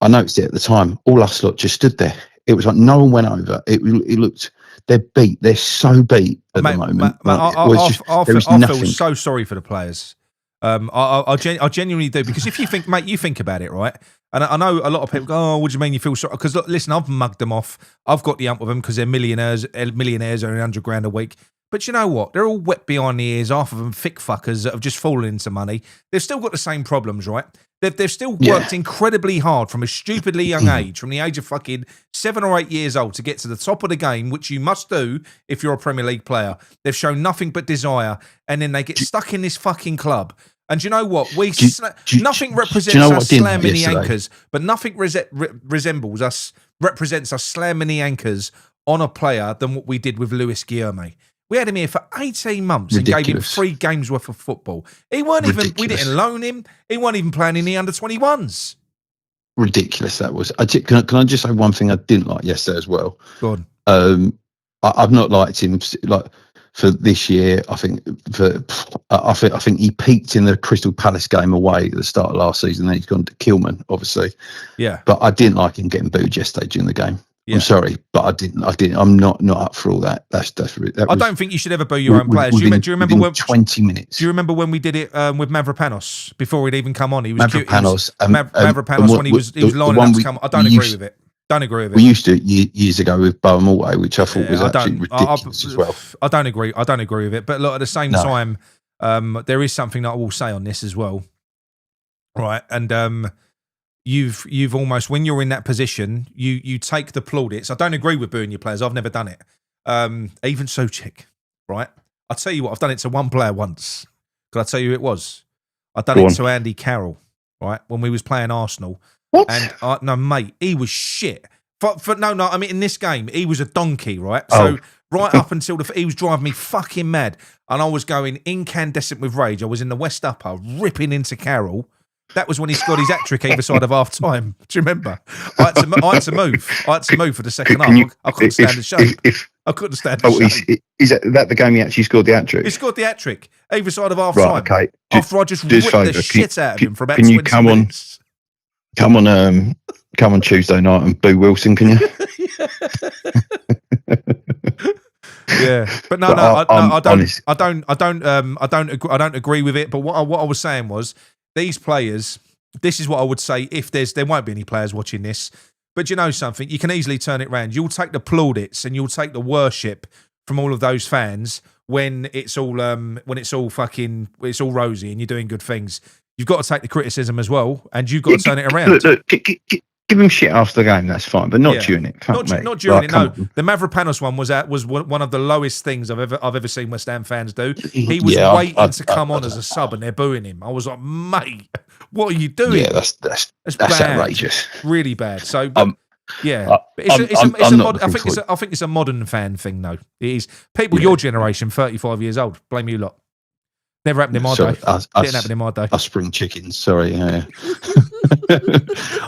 I noticed it at the time. All us lot just stood there. It was like no one went over. It looked, they're beat. They're so beat at the moment. I feel so sorry for the players. I genuinely do, because if you think, mate, you think about it, right? And I know a lot of people go, "Oh, what do you mean you feel sorry?" Because listen, I've mugged them off. I've got the ump with them because they're millionaires earning £100,000 a week. But you know what? They're all wet behind the ears. Half of them thick fuckers that have just fallen into money. They've still got the same problems, right? They've still worked incredibly hard from a stupidly young age, from the age of fucking 7 or 8 years old, to get to the top of the game, which you must do if you're a Premier League player. They've shown nothing but desire, and then they get stuck in this fucking club. And do you know what? Nothing represents us slamming the anchors, but nothing resembles us, represents us slamming the anchors on a player than what we did with Luis Guilherme. We had him here for 18 months and gave him 3 games worth of football. He weren't even. We didn't loan him. He weren't even playing in the under-21s. Ridiculous that was. Can I just say one thing I didn't like yesterday as well? Go on. I've not liked him for this year. I think he peaked in the Crystal Palace game away at the start of last season. Then he's gone to Kilman, obviously. Yeah. But I didn't like him getting booed yesterday during the game. Yeah. I'm sorry, but I didn't. I'm not up for all that. I don't think you should ever boo your own players. Do you remember when 20 minutes? Do you remember when we did it with Mavropanos before he'd even come on? He was Mavropanos. Mavropanos when he was lining up to come. I don't agree with it. Don't agree with it. We used to years ago with Boa Morte, which I thought was actually ridiculous as well. I don't agree with it. But look, at the same time, there is something that I will say on this as well, right? And you've almost, when you're in that position, you take the plaudits. I don't agree with booing your players. I've never done it. Even Souček, right? I'll tell you what, I've done it to one player once. Can I tell you who it was? I've done it to Andy Carroll, right? When we was playing Arsenal. What? And no, mate, he was shit. I mean, in this game, he was a donkey, right? So right up until he was driving me fucking mad, and I was going incandescent with rage. I was in the West Upper, ripping into Carroll. That was when he scored his hat-trick either side of half time. Do you remember? I had to move. I had to move for the second half. I couldn't stand the shape. I couldn't stand the shape. Is that the game he actually scored the hat-trick? He scored the hat-trick either side of half time. Right, okay. After I just ripped the shit out of him for about 20 minutes. Come on Tuesday night and boo Wilson, can you? Yeah, but I don't agree with it. But what I was saying was, these players, this is what I would say if there won't be any players watching this, but you know something, you can easily turn it around. You'll take the plaudits and you'll take the worship from all of those fans when it's all rosy and you're doing good things. You've got to take the criticism as well, and you've got to turn it around. Look, give him shit after the game, that's fine, but not during it. Not during it. No, the Mavropanos one was one of the lowest things I've ever seen West Ham fans do. He was waiting to come on as a sub, and they're booing him. I was like, mate, what are you doing? Yeah, that's bad. Outrageous. Really bad. So, yeah, I think it's a modern fan thing, though. It is people your generation, 35 years old. Blame you lot. Never happened in my day. Didn't happen in my day. Us spring chickens. Sorry. Yeah.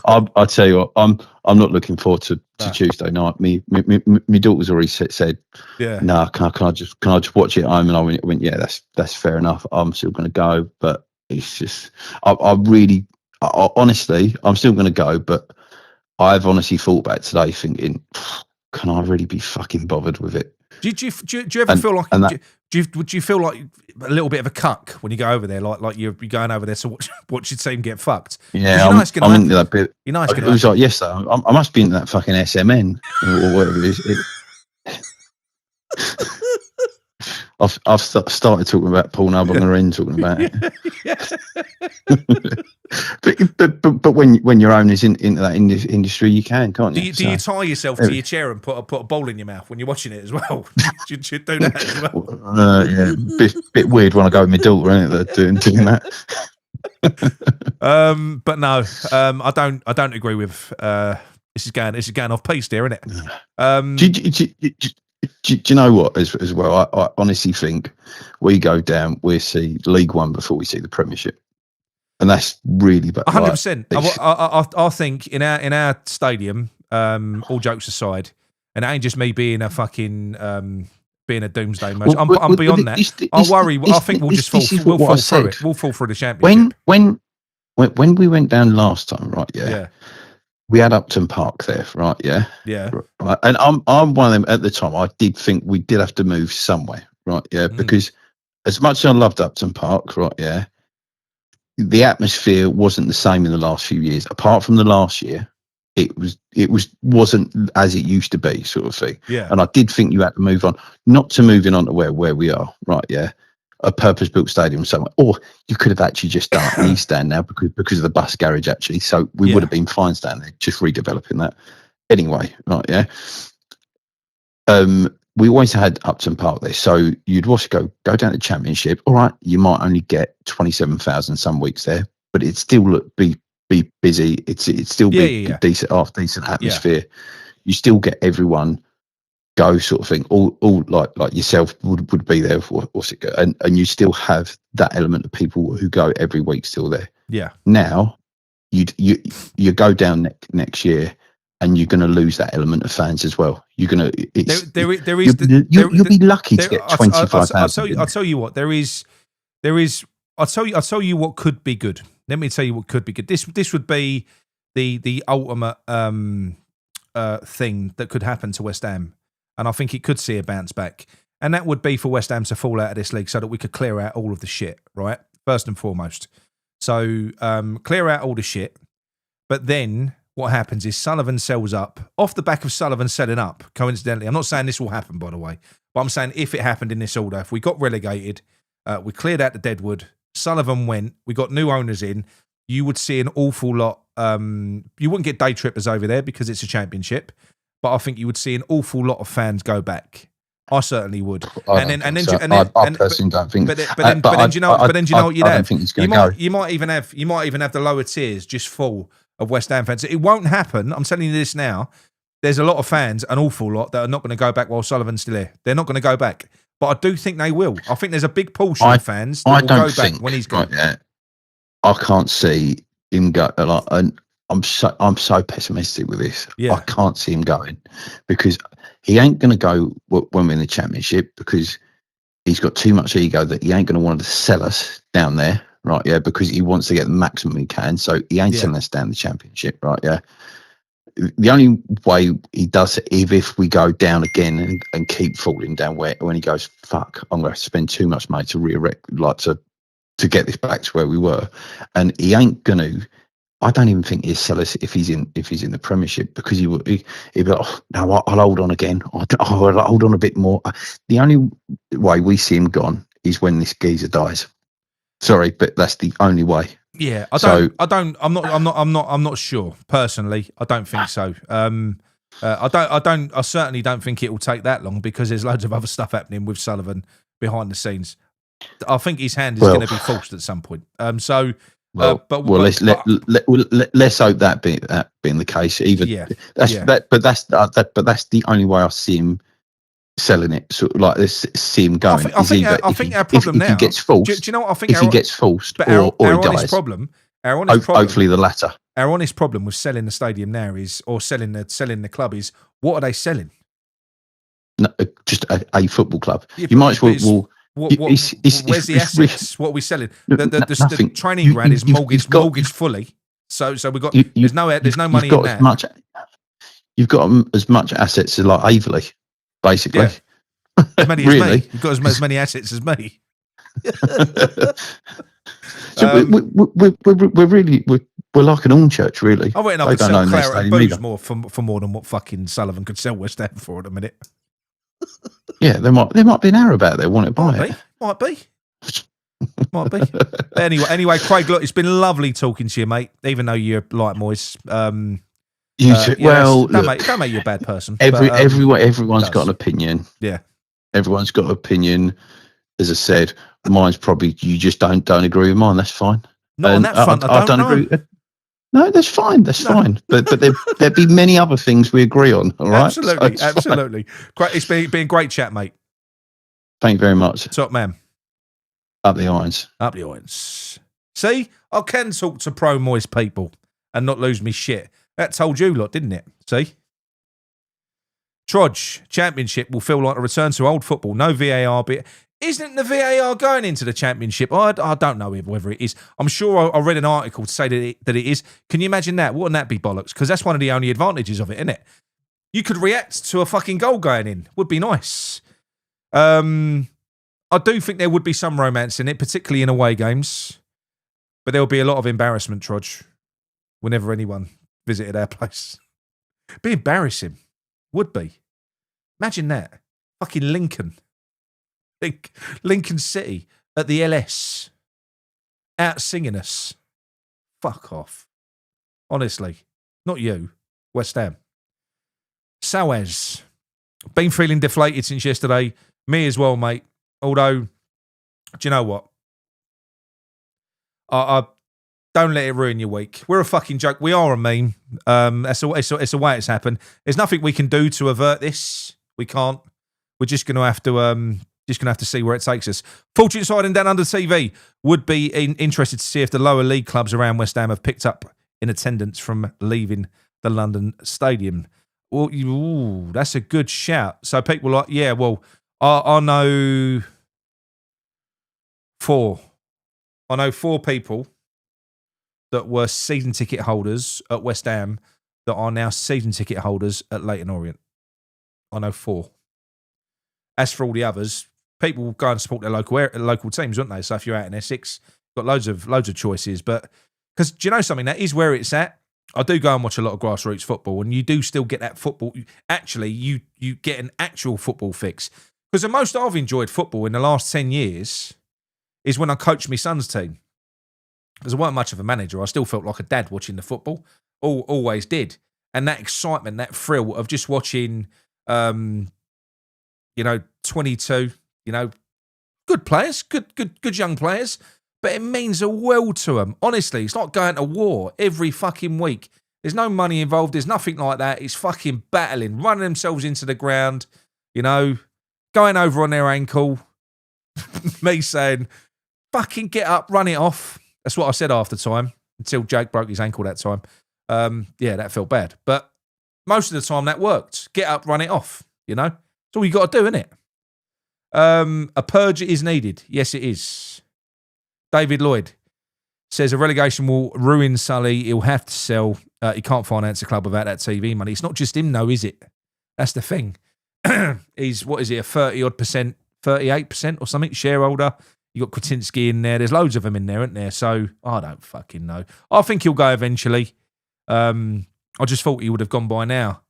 I'll tell you what. I'm not looking forward to Tuesday night. My daughter's already said, no, can I just watch it at home? And I went, yeah, that's fair enough. I'm still going to go, but it's just, honestly, I'm still going to go, but I've honestly thought about it today, thinking, can I really be fucking bothered with it? Do you ever feel like? Would you feel like a little bit of a cuck when you go over there, like you're going over there to watch your team get fucked? Yeah, I'm into that bit. It was like yesterday. I must be into that fucking SMN or whatever it is. I've started talking about Pornhub. I'm going to end talking about it. but when your own is into that industry, you can't you? Do you tie yourself to your chair and put a bowl in your mouth when you're watching it as well? do you do that as well? Yeah, bit weird when I go with my daughter, isn't it? Doing that. But no, I don't agree with. This is going off piece there, isn't it? Do you know what? As well, I honestly think we go down. We see League One before we see the Premiership, and that's really bad. 100%. I think in our stadium, all jokes aside, and it ain't just me being a fucking being a doomsday match. I'm beyond that. I'll worry. I think we'll just fall through it. We'll fall through the championship. When we went down last time, right? Yeah. We had Upton Park there, right? Yeah. Yeah. Right. And I'm one of them at the time. I did think we did have to move somewhere, right? Yeah. Because as much as I loved Upton Park, right? Yeah. The atmosphere wasn't the same in the last few years. Apart from the last year, it wasn't as it used to be, sort of thing. Yeah. And I did think you had to move on, not to moving on to where we are, right? Yeah. A purpose-built stadium somewhere, or you could have actually just done an East Stand now because of the bus garage actually. So we would have been fine standing there, just redeveloping that. Anyway, right? Yeah. We always had Upton Park there, so you'd also go down to the Championship. All right, you might only get 27,000 some weeks there, but it still be busy. It's still be decent atmosphere. Yeah. You still get everyone go sort of thing. All like yourself would be there. And you still have that element of people who go every week still there. Yeah. Now you go down next year, and you're going to lose that element of fans as well. You're going to. You'll be lucky to get 25,000. I'll tell you what. I'll tell you what could be good. Let me tell you what could be good. This would be the ultimate thing that could happen to West Ham, and I think it could see a bounce back. And that would be for West Ham to fall out of this league so that we could clear out all of the shit. Right, first and foremost. So clear out all the shit, but then. What happens is Sullivan sells up off the back of Sullivan selling up. Coincidentally, I'm not saying this will happen, by the way, but I'm saying if it happened in this order, if we got relegated, we cleared out the Deadwood, Sullivan went, we got new owners in, you would see an awful lot. You wouldn't get day trippers over there because it's a championship, but I think you would see an awful lot of fans go back. I certainly would. I personally don't think. But then you know what you'd have. You might even have the lower tiers just full of West Ham fans. It won't happen. I'm telling you this now. There's a lot of fans, an awful lot, that are not going to go back while Sullivan's still here. They're not going to go back. But I do think they will. I think there's a big portion of fans that will go back when he's gone. I can't see him go. And I'm so pessimistic with this. Yeah. I can't see him going because he ain't going to go when we're in the Championship because he's got too much ego that he ain't going to want to sell us down there. Right, yeah, because he wants to get the maximum he can, so he ain't selling us down the Championship, right, yeah. The only way he does it is if we go down again and keep falling down when he goes, fuck, I'm going to spend too much money to re-erect, to get this back to where we were, and he ain't going to. I don't even think he'll sell us if he's in the Premiership because he'd be like, oh, no, I'll hold on again. I'll hold on a bit more. The only way we see him gone is when this geezer dies. Sorry, but that's the only way. Yeah, I'm not sure personally. I don't think so. I certainly don't think it will take that long because there's loads of other stuff happening with Sullivan behind the scenes. I think his hand is going to be forced at some point. Let's hope that being the case. But that's the only way I see him selling it, sort of like this, see him going. I think our problem now. If he gets forced, do you know what I think? If he gets forced, or he dies. Our honest problem. Hopefully, the latter. Our honest problem with selling the stadium now is, or selling the club is, what are they selling? No, just a football club. Yeah, you might as well. Where's the assets? What are we selling? The training ground is mortgaged fully. So we got there's no money in there. You've got as much assets as like Averley. Basically, as many as me. You've got as many assets as me. So we're like an Hornchurch, really. I reckon I could sell Claret and Booze more for more than what fucking Sullivan could sell West Ham for at a minute. Yeah, there might be an Arab out there wanting to buy it. Might be. Anyway, Craig, look, it's been lovely talking to you, mate. Even though you're like Moyes. Don't make you a bad person. Everyone's got an opinion. Yeah, everyone's got an opinion. As I said, mine's probably you just don't agree with mine. That's fine. Not on that front. I don't agree. No, that's fine. That's fine. But there'd be many other things we agree on. All right. Absolutely. Great. It's been great chat, mate. Thank you very much. Top man. Up the irons. Up the irons. See, I can talk to pro Moist people and not lose me shit. That told you lot, didn't it? See? Trudge, Championship will feel like a return to old football. No VAR bit. Isn't the VAR going into the Championship? I don't know whether it is. I'm sure I read an article to say that it is. Can you imagine that? Wouldn't that be bollocks? Because that's one of the only advantages of it, isn't it? You could react to a fucking goal going in. Would be nice. I do think there would be some romance in it, particularly in away games. But there will be a lot of embarrassment, Trudge, whenever anyone visited our place. Be embarrassing. Would be. Imagine that. Fucking Lincoln. Lincoln City at the LS. Out singing us. Fuck off. Honestly. Not you. West Ham. Sawaz. Been feeling deflated since yesterday. Me as well, mate. Although, do you know what? I don't let it ruin your week. We're a fucking joke. We are a meme. It's a way it's happened. There's nothing we can do to avert this. We can't. We're just going to have to see where it takes us. Fortune Side and Down Under TV would be interested to see if the lower league clubs around West Ham have picked up in attendance from leaving the London Stadium. Well, that's a good shout. So people are like, yeah, well, I know 4. I know 4 people that were season ticket holders at West Ham that are now season ticket holders at Leyton Orient. I know 4. As for all the others, people will go and support their local teams, won't they? So if you're out in Essex, got loads of choices. But because do you know something? That is where it's at. I do go and watch a lot of grassroots football, and you do still get that football. Actually, you get an actual football fix. Because the most I've enjoyed football in the last 10 years is when I coached my son's team. Because I weren't much of a manager. I still felt like a dad watching the football. Always did. And that excitement, that thrill of just watching, 22, good players, good young players. But it means a world to them. Honestly, it's like going to war every fucking week. There's no money involved. There's nothing like that. It's fucking battling, running themselves into the ground, going over on their ankle. Me saying, fucking get up, run it off. That's what I said half the time until Jake broke his ankle that time. That felt bad. But most of the time that worked. Get up, run it off, That's all you got to do, innit? A purge is needed. Yes, it is. David Lloyd says a relegation will ruin Sully. He'll have to sell. He can't finance a club without that TV money. It's not just him, though, is it? That's the thing. He's, what is he, a 30-odd%, 38% or something, shareholder. You got Kretinsky in there. There's loads of them in there, isn't there? So I don't fucking know. I think he'll go eventually. I just thought he would have gone by now.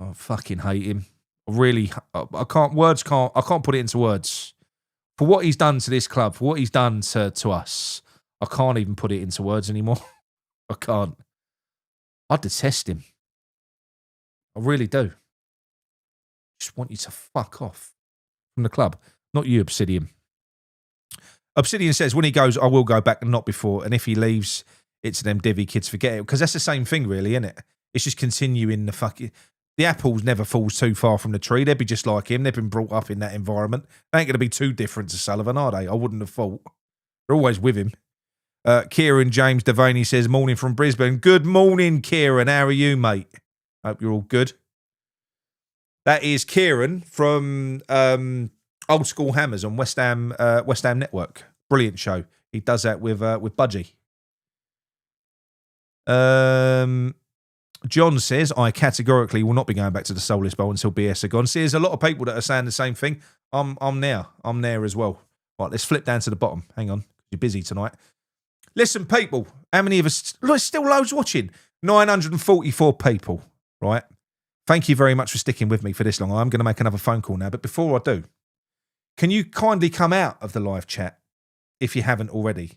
I fucking hate him. Really, I can't put it into words. For what he's done to this club, for what he's done to us, I can't even put it into words anymore. I can't. I detest him. I really do. Just want you to fuck off from the club. Not you, Obsidian. Obsidian says, when he goes, I will go back and not before. And if he leaves, it's them divvy kids, forget it. Because that's the same thing, really, isn't it? It's just continuing the fucking... The apples never falls too far from the tree. They'd be just like him. They've been brought up in that environment. They ain't going to be too different to Sullivan, are they? I wouldn't have thought. They're always with him. Kieran James Devaney says, morning from Brisbane. Good morning, Kieran. How are you, mate? Hope you're all good. That is Kieran from Old School Hammers on West Ham Network. Brilliant show. He does that with Budgie. John says, I categorically will not be going back to the Soulless Bowl until BS are gone. See, there's a lot of people that are saying the same thing. I'm there as well. Right, let's flip down to the bottom. Hang on. You're busy tonight. Listen, people, how many of us... There's still loads watching. 944 people, right? Thank you very much for sticking with me for this long. I'm going to make another phone call now. But before I do, can you kindly come out of the live chat if you haven't already?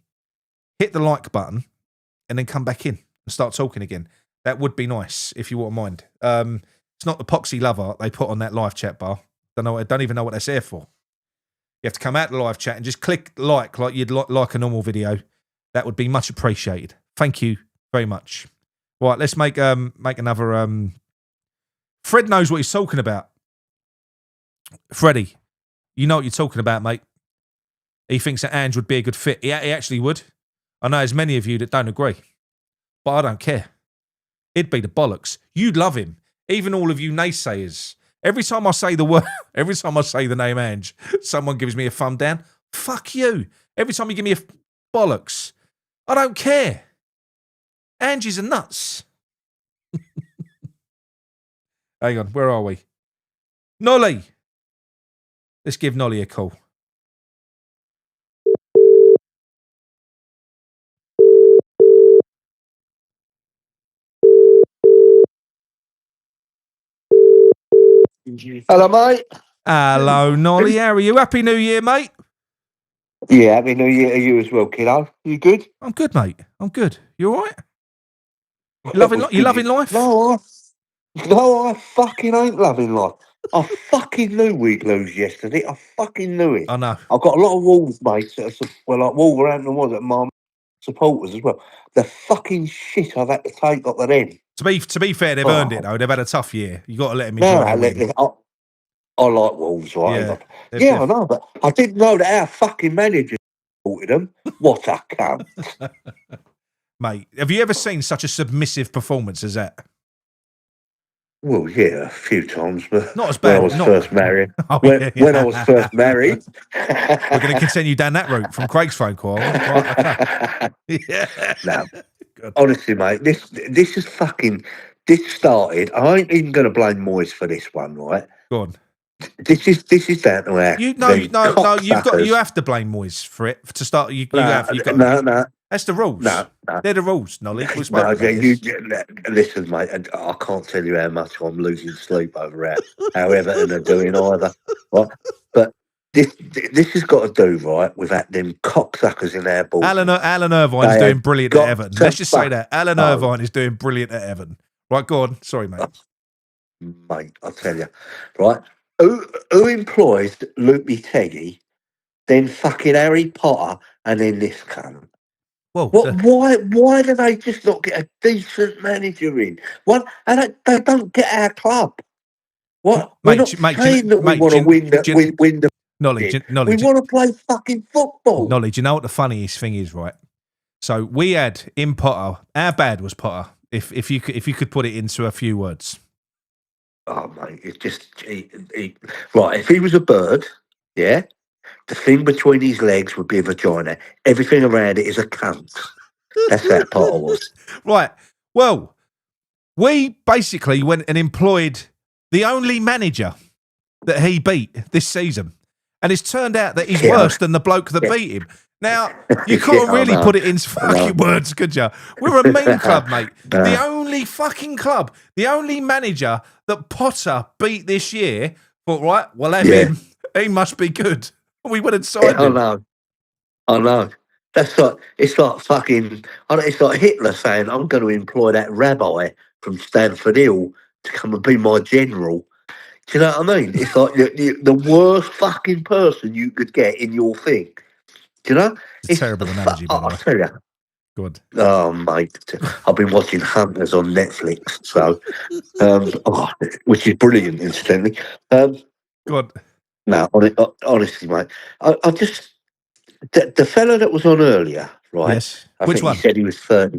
Hit the like button and then come back in and start talking again. That would be nice, if you wouldn't mind. It's not the poxy lover they put on that live chat bar. I don't even know what that's there for. You have to come out of the live chat and just click like you'd like a normal video. That would be much appreciated. Thank you very much. Right, let's make another... Fred knows what he's talking about. Freddie, you know what you're talking about, mate. He thinks that Ange would be a good fit. He actually would. I know there's many of you that don't agree. But I don't care. It'd be the bollocks. You'd love him. Even all of you naysayers Every time I say the word, every time I say the name Ange, someone gives me a thumb down. Fuck you. Every time you give me a bollocks, I don't care. Angie's a nuts. Hang on, where are we? Nolly. Let's give Nolly a call. Hello, mate. Hello, Nolly. How are you? Happy New Year, mate. Yeah, happy New Year to you as well, kiddo. You good? I'm good, mate. I'm good. You all right? You loving life? No, I fucking ain't loving life. I fucking knew we'd lose yesterday. I fucking knew it. I know. I've got a lot of Wolves mates that are, like Wolverhampton was at my supporters as well. The fucking shit I've had to take up to them. To be fair, they've earned it though. They've had a tough year. You got to let them No, enjoy their win. I like Wolves, right? Yeah, I know, but I didn't know that our fucking manager supported them. What a cunt. Mate, have you ever seen such a submissive performance as that? Well, yeah, a few times, but not as bad. When I was first married. Oh, when I was first married. We're going to continue down that route from Craig's phone call. Right, okay. Yeah. No, honestly, mate, this is fucking. This started. I ain't even going to blame Moyes for this one, right? Go on. This is down to our. You have to blame Moyes for it to start. You've got. No. That's the rules. No. They're the rules, Nolly. Listen, mate, I can't tell you how much I'm losing sleep over it. How Everton are doing either. Right? But this has got to do, right, with them cocksuckers in our ball. Alan Irvine is doing brilliant at Everton. Let's just say that. Alan Irvine is doing brilliant at Everton. Right, go on. Sorry, mate. Mate, I'll tell you. Right? Who employs Loopy Teggy, then fucking Harry Potter, and then this cunt? Well, why do they just not get a decent manager in? What? And they don't get our club. What? We're not saying that we want to win the. Knowledge. We want to play fucking football. Knowledge. You know what the funniest thing is, right? So we had in Potter. How bad was Potter? If you could put it into a few words. Oh mate, it's just right. If he was a bird, yeah. The thing between his legs would be a vagina. Everything around it is a cunt. That's how Potter was. Right. Well, we basically went and employed the only manager that he beat this season. And it's turned out that he's worse than the bloke that beat him. Now, you couldn't really put it into fucking words, could you? We're a mean club, mate. The only fucking club, the only manager that Potter beat this year, thought, right, we'll have him. He must be good. We went and signed him. I know. It's like fucking. It's like Hitler saying, "I'm going to employ that rabbi from Stanford Hill to come and be my general." Do you know what I mean? It's like the worst fucking person you could get in your thing. Do you know? It's a terrible analogy, by the way. I'll tell you. Good. Oh, mate. I've been watching Hunters on Netflix, so which is brilliant, incidentally. Good. No, honestly, mate, I just the fella that was on earlier, right? Yes. Which one? He said he was 30.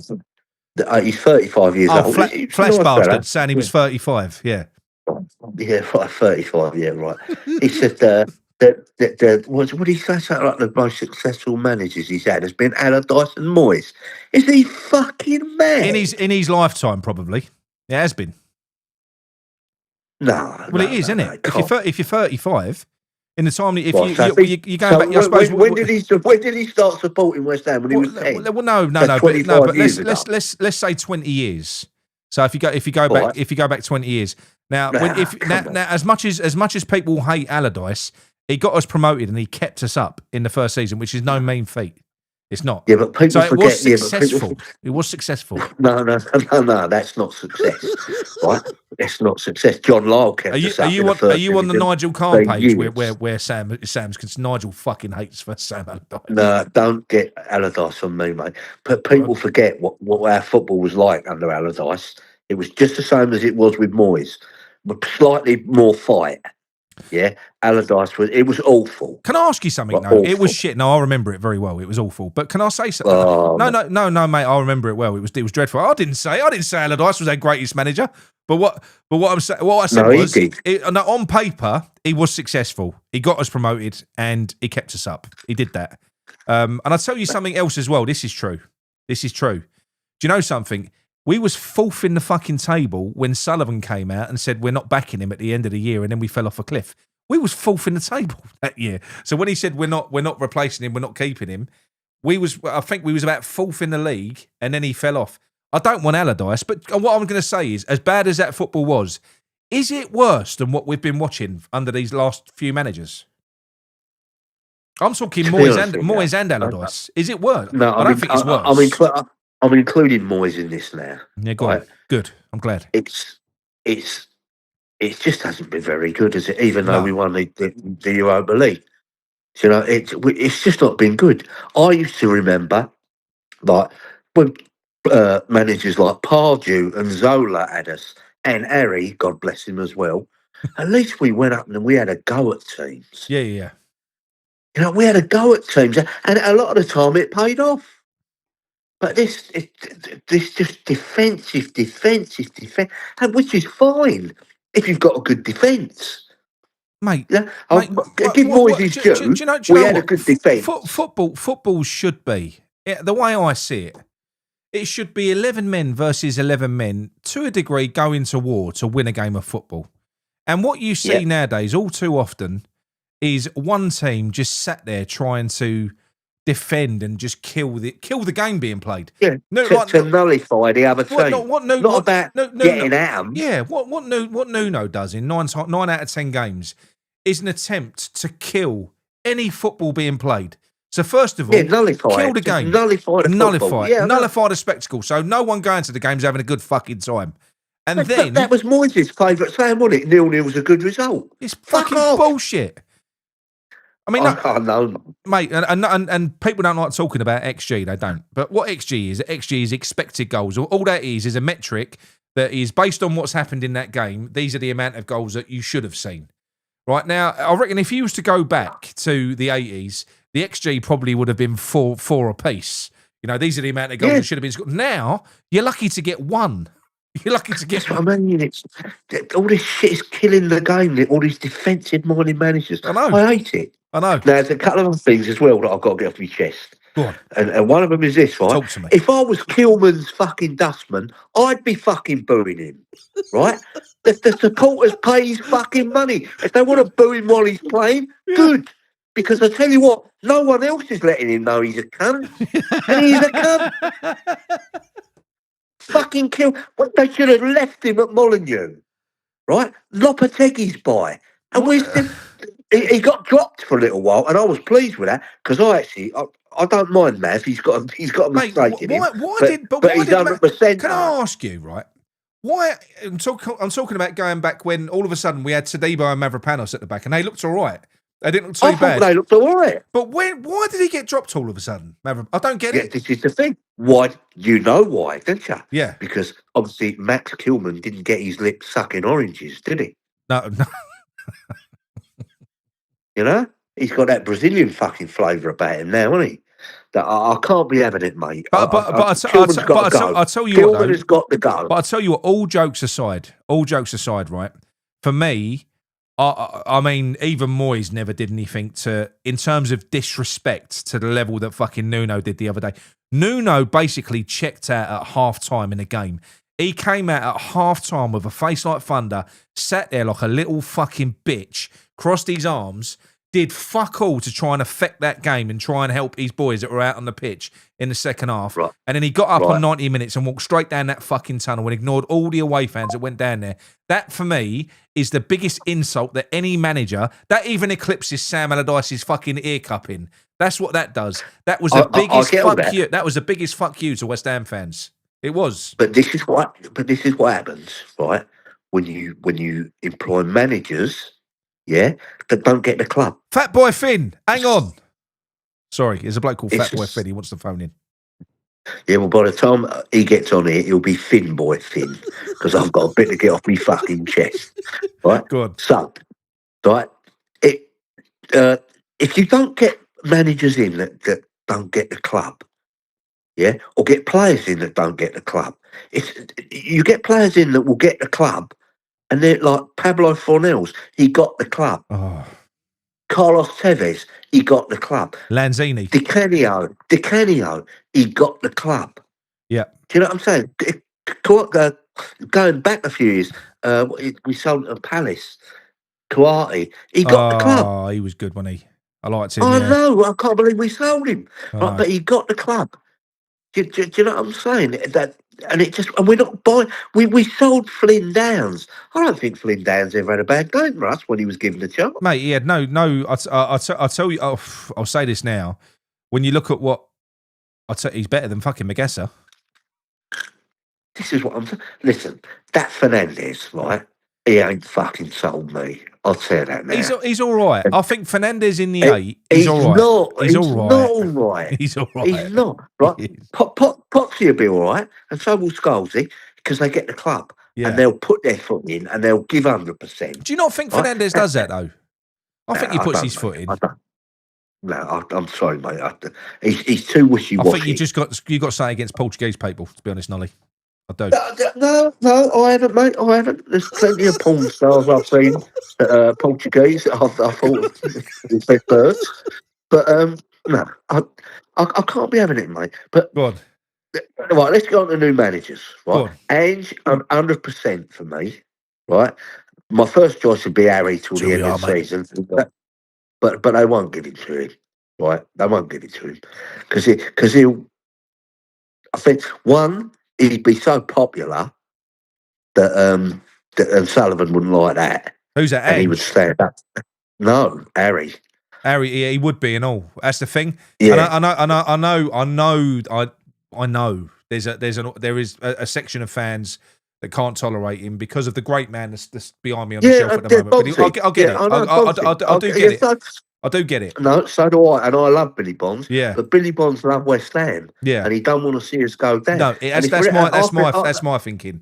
He's 35 years old. Flesh bastard, saying he was 35. Yeah. Yeah, right. 35. Yeah, right. He said what did he say? Something like the most successful managers he's had has been Allardyce and Moyes. Is he fucking mad? In his lifetime, probably. It has been. No. Well, it is, isn't it? If you're 35. In the time, if you're going back, I suppose. When did he start supporting West Ham? When he was 10? Well, no. But let's say 20 years. So if you go back 20 years, now as much as people hate Allardyce, he got us promoted and he kept us up in the first season, which is no mean feat. It's not. Yeah, but people forget. It was successful. It was successful. No, that's not success. Right? That's not success. John Lyle kept us up. Are you on the Nigel Khan page where Sam's Nigel fucking hates for Sam Allardyce? No, don't get Allardyce on me, mate. But people forget what our football was like under Allardyce. It was just the same as it was with Moyes, but slightly more fight. Yeah, Allardyce was awful. Can I ask you something? Well, No, it was awful. shit. No, I remember it very well. It was awful. But can I say something? Oh, No, mate. I remember it well. It was dreadful. I didn't say Allardyce was our greatest manager. But what I said was, he did. On paper he was successful. He got us promoted and he kept us up. He did that. And I'll tell you something else as well. This is true. Do you know something? We was fourth in the fucking table when Sullivan came out and said we're not backing him at the end of the year, and then we fell off a cliff. We was fourth in the table that year. So when he said we're not replacing him, we're not keeping him, I think we was about fourth in the league, and then he fell off. I don't want Allardyce, but what I'm going to say is, as bad as that football was, is it worse than what we've been watching under these last few managers? I'm talking Moyes and Allardyce. Is it worse? No, I don't think it's worse. I'm including Moyes in this now. Yeah, go on. Good. I'm glad. It just hasn't been very good, has it? Even though we won the Europa League, you know, it's just not been good. I used to remember, like when managers like Pardew and Zola had us, and Harry, God bless him as well. At least we went up and we had a go at teams. Yeah. You know, we had a go at teams, and a lot of the time it paid off. But this just defensive, and which is fine if you've got a good defence. Mate, yeah, give Moyes his due. Do you know we had a good defence. Football should be, the way I see it, it should be 11 men versus 11 men, to a degree, going to war to win a game of football. And what you see nowadays, all too often, is one team just sat there trying to defend and just kill the game being played. Yeah, to nullify the other team. Not about getting at them. Yeah, what Nuno does in 9 out of 10 games is an attempt to kill any football being played. So first of all, kill the game. Nullify the spectacle. So no one going to the game's having a good fucking time. And then that was Moyes' favourite saying, wasn't it? 0-0 was a good result. It's fucking bullshit. I mean, I know, mate, and people don't like talking about XG. They don't. But what XG is expected goals. All that is a metric that is based on what's happened in that game. These are the amount of goals that you should have seen. Right now, I reckon if you was to go back to the 80s, the XG probably would have been four apiece. You know, these are the amount of goals that should have been scored. Now, you're lucky to get one. You're lucky to get one. I mean, all this shit is killing the game. All these defensive-minded managers. I know. I hate it. I know. Now, there's a couple of other things as well that I've got to get off my chest. Go on. And one of them is this, right? Talk to me. If I was Kilman's fucking dustman, I'd be fucking booing him, right? The supporters pay his fucking money. If they want to boo him while he's playing, good. Because I tell you what, no one else is letting him know he's a cunt. And he's a cunt. Fucking kill. What they should have left him at Molineux, right? Lopetegui's by. And he got dropped for a little while, and I was pleased with that because I don't mind Mav. He's got a mistake in him. But he's 100%. Can I ask you, right? Why? I'm talking about going back when all of a sudden we had Tadibo and Mavropanos at the back, and they looked all right. They didn't look too bad. They looked all right. But why did he get dropped all of a sudden? I don't get it. This is the thing. Why? You know why, don't you? Yeah. Because obviously Max Kilman didn't get his lips sucking oranges, did he? No. You know? He's got that Brazilian fucking flavour about him now, hasn't he? That I can't be having it, mate. I'll tell you what, Kilman has got to go. But I'll tell you what, all jokes aside, right? For me, I mean, even Moyes never did anything in terms of disrespect to the level that fucking Nuno did the other day. Nuno basically checked out at half-time in a game. He came out at half-time with a face like thunder, sat there like a little fucking bitch, crossed his arms, did fuck all to try and affect that game and try and help his boys that were out on the pitch in the second half. Right. And then he got up on 90 minutes and walked straight down that fucking tunnel and ignored all the away fans that went down there. That, for me, is the biggest insult that any manager, that even eclipses Sam Allardyce's fucking ear cupping. That's what that does. That was the biggest fuck you. That was the biggest fuck you to West Ham fans. It was. But this is what happens, right? When you employ managers, that don't get the club. Fat Boy Finn, hang on. Sorry, there's a bloke called Fat Boy Finn. He wants to phone in. Yeah, well, by the time he gets on here, he'll be Finn Boy Finn because I've got a bit to get off my fucking chest. Right? Go on. So, right? If you don't get managers in that don't get the club, yeah, or get players in that don't get the club, you get players in that will get the club, and they're like Pablo Fornells, he got the club. Oh, Carlos Tevez, he got the club. Lanzini. Di Canio, he got the club. Yeah. Do you know what I'm saying? Going back a few years, we sold at Palace. Kouati, he got the club. Oh, he was good, wasn't he? I liked him. I Yeah. know. I can't believe we sold him. I Right, know. but he got the club. Do you know what I'm saying? And we're not buying. We sold Flynn Downs. I don't think Flynn Downs ever had a bad game for us when he was given the chance. Mate, he had no. I'll tell you. I'll say this now. When you look at what, he's better than fucking Magessa. This is what I'm saying. Listen, that Fernandez, right? He ain't fucking sold me. I'll tell you that now. He's all right. I think Fernandez in the 8. He's all right. He's all right. He's all right. He's not right. Potsy will be all right, and so will Scalzi, because they get the club and they'll put their foot in and they'll give 100%. Do you not think Fernandez does that though? I think he puts his foot in. No, I'm sorry, mate. He's too wishy-washy. I think you got something against Portuguese people, to be honest, Nolly. I do. No, I haven't, mate. I haven't. There's plenty of porn stars I've seen, Portuguese. I thought it's their birds, but no, I can't be having it, mate. But go on. Right, let's go on to new managers. Right, Ange, 100% for me. Right, my first choice would be Harry till the end of the season, but they won't give it to him. Right, they won't give it to him because he'll. I think he'd be so popular that Sullivan wouldn't like that. Who's that? And he would stand up. No, Harry. Harry, yeah, he would be and all. That's the thing. Yeah. I know. There is a section of fans that can't tolerate him because of the great man that's behind me on the shelf at the moment. But I'll get it. I do get it. I do get it. No, so do I, and I love Billy Bonds. Yeah, but Billy Bonds loves West Ham. Yeah, and he don't want to see us go down. No, that's my thinking.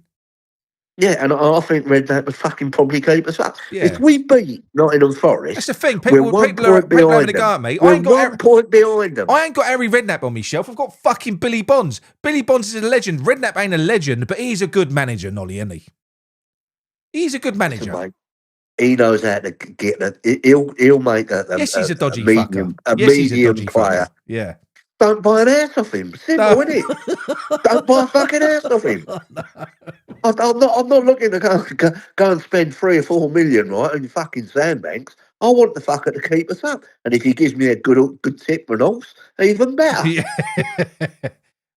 Yeah, and I think Redknapp would fucking probably keep us up. Yeah. If we beat Nottingham Forest, that's the thing. People are having a go at me. I ain't got 1 point behind them. I ain't got Harry Redknapp on my shelf. I've got fucking Billy Bonds. Billy Bonds is a legend. Redknapp ain't a legend, but he's a good manager, Nolly, isn't he? He's a good manager. Listen, he knows how to get that. He'll make yes, he's a dodgy medium, fucker. Yes, medium player. Fucker. Yeah. Don't buy an ass off him. Simple, isn't it? Don't buy a fucking ass off him. No. I'm not looking to go and spend 3 or 4 million, right, on fucking sandbanks. I want the fucker to keep us up. And if he gives me a good tip for an horse, even better. Yeah.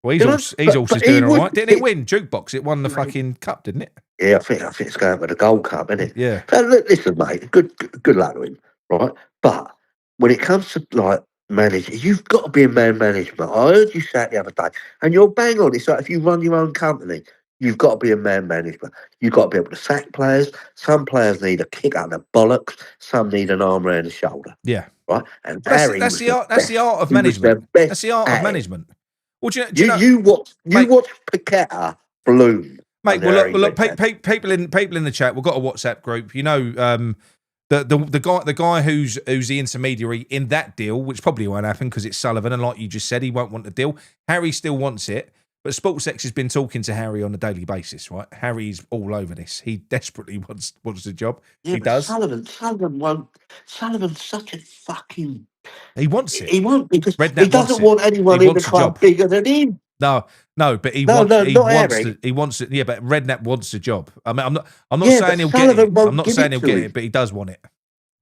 Well, he's also doing all right. Didn't it win? Jukebox. It won the fucking cup, didn't it? Yeah, I think it's going for the Gold Cup, isn't it? Yeah. But listen, mate, good luck to him, right? But when it comes to like managing, you've got to be a man management. I heard you say it the other day, and you're bang on. It's like if you run your own company, you've got to be a man management. You've got to be able to sack players. Some players need a kick out of the bollocks. Some need an arm around the shoulder. Yeah. Right. And that's the art of management. That's the art of management. Well, you watch Paqueta bloom. Mate, well, look, people in the chat. We've got a WhatsApp group. You know, the guy who's the intermediary in that deal, which probably won't happen because it's Sullivan, and like you just said, he won't want the deal. Harry still wants it, but SportsX has been talking to Harry on a daily basis, right? Harry's all over this. He desperately wants the job. Yeah, he does. Sullivan won't. Sullivan's such a fucking. He wants it. He won't because Redknapp he doesn't want anyone in the club bigger than him. No, but he wants it. Yeah, but Redknapp wants the job. I mean, I'm not saying he'll get it. I'm not saying he'll get it, but he does want it.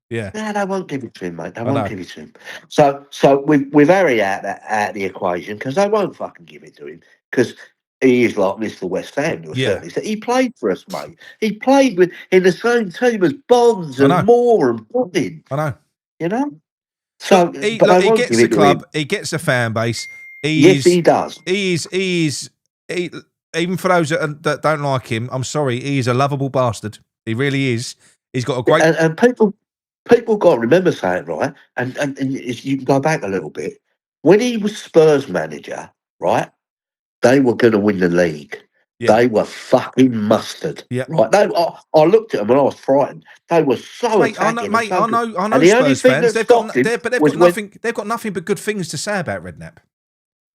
Yeah. No, they won't give it to him, mate. They won't give it to him. So we've Harry out the equation because they won't fucking give it to him because he is like Mr. West Ham. He played for us, mate. He played in the same team as Bonds and Moore and Pudding. I know. You know. So he gets the club. He gets the fan base. Yes, he does. He is. Even for those that don't like him, I'm sorry. He is a lovable bastard. He really is. He's got a great. And people got to remember saying right. And if you can go back a little bit, when he was Spurs manager, right, they were going to win the league. Yeah. They were fucking mustard. Yeah. Right. I looked at them and I was frightened. They were so Mate, I attacking. know And the only Spurs thing fans. that stopped him But they've was got nothing but good things to say about Redknapp.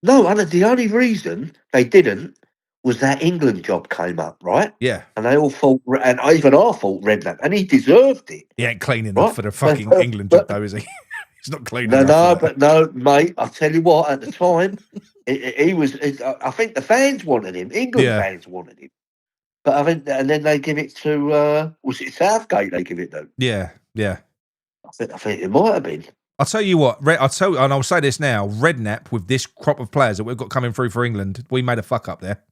No, and the only reason they didn't was that England job came up, right? Yeah. And they all thought, and even I thought Redknapp, and he deserved it. He ain't clean enough Right? for the fucking England job, though, is he? He's not clean enough. No, mate. I tell you what, at the time, he was. I think the fans wanted him. England fans wanted him. But I think, and then they give it to was it Southgate? They give it to. Yeah. I think it might have been. I'll tell you what. And I'll say this now. Redknapp, with this crop of players that we've got coming through for England, we made a fuck up there.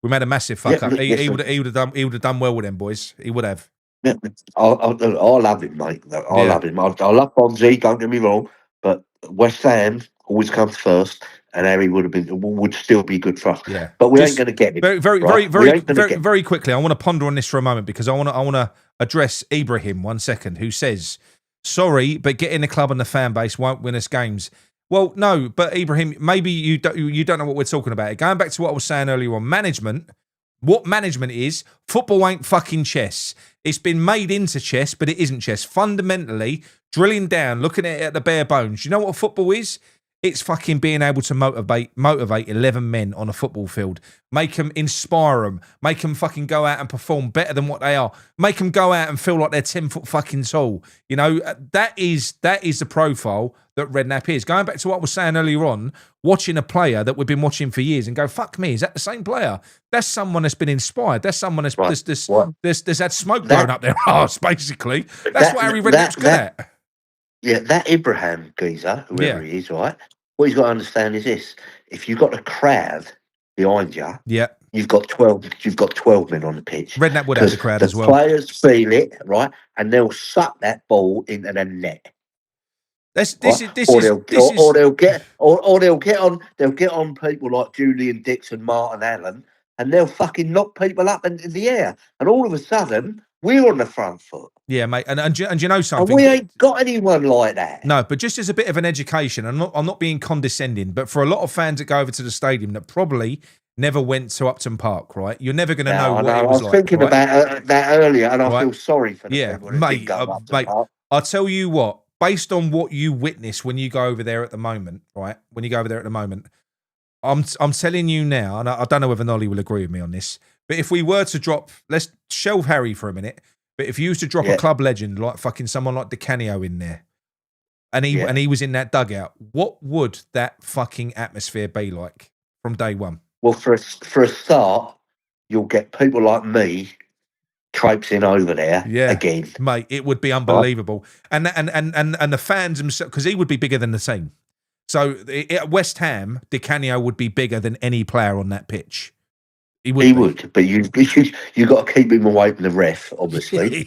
We made a massive fuck up. He would have done well with them boys. He would have. Yeah, I love him, mate. I love him. I love Bonzi. Don't get me wrong, but West Ham always comes first, and Harry would still be good for us. Yeah, but we ain't going to get him. Very quickly. I want to ponder on this for a moment because I want to address Ibrahim 1 second, who says, "Sorry, but getting the club and the fan base won't win us games." Well, no, but Ibrahim, maybe you don't know what we're talking about. Going back to what I was saying earlier on, management. What management is, football ain't fucking chess. It's been made into chess, but it isn't chess. Fundamentally, drilling down, looking at it at the bare bones. You know what football is? It's fucking being able to motivate 11 men on a football field. Make them, inspire them. Make them fucking go out and perform better than what they are. Make them go out and feel like they're 10 foot fucking tall. You know, that is the profile that Redknapp is. Going back to what I was saying earlier on, watching a player that we've been watching for years and go, fuck me, is that the same player? That's someone that's been inspired. That's someone that's had smoke blown up their arse, basically. That's what Harry Redknapp's good at. Yeah, that Ibrahim geezer, whoever he is, right? What he's got to understand is this: if you've got a crowd behind you, you've got 12 men on the pitch. Redknapp would have the crowd as well. The players feel it, right, and they'll suck that ball into the net. They'll get on people like Julian Dixon, Martin Allen, and they'll fucking knock people up into the air, and all of a sudden we're on the front foot. Yeah, mate, and you know something? And we ain't got anyone like that. No, but just as a bit of an education, I'm not being condescending, but for a lot of fans that go over to the stadium that probably never went to Upton Park, right? You're never going to know what it was like. I was thinking about that earlier, and I feel sorry for the people that mate, did go up to mate, Park. I'll tell you what, based on what you witness when you go over there at the moment, right? When you go over there at the moment, I'm telling you now, and I don't know whether Nolly will agree with me on this, but if we were to drop, let's shelve Harry for a minute, but if you used to drop a club legend like fucking someone like Di Canio in there, and he was in that dugout, what would that fucking atmosphere be like from day one? Well, for a start, you'll get people like me traipsing over there again. Mate, it would be unbelievable. Right? And the fans themselves, because he would be bigger than the team. So at West Ham, Di Canio would be bigger than any player on that pitch. He would, but you got to keep him away from the ref, obviously.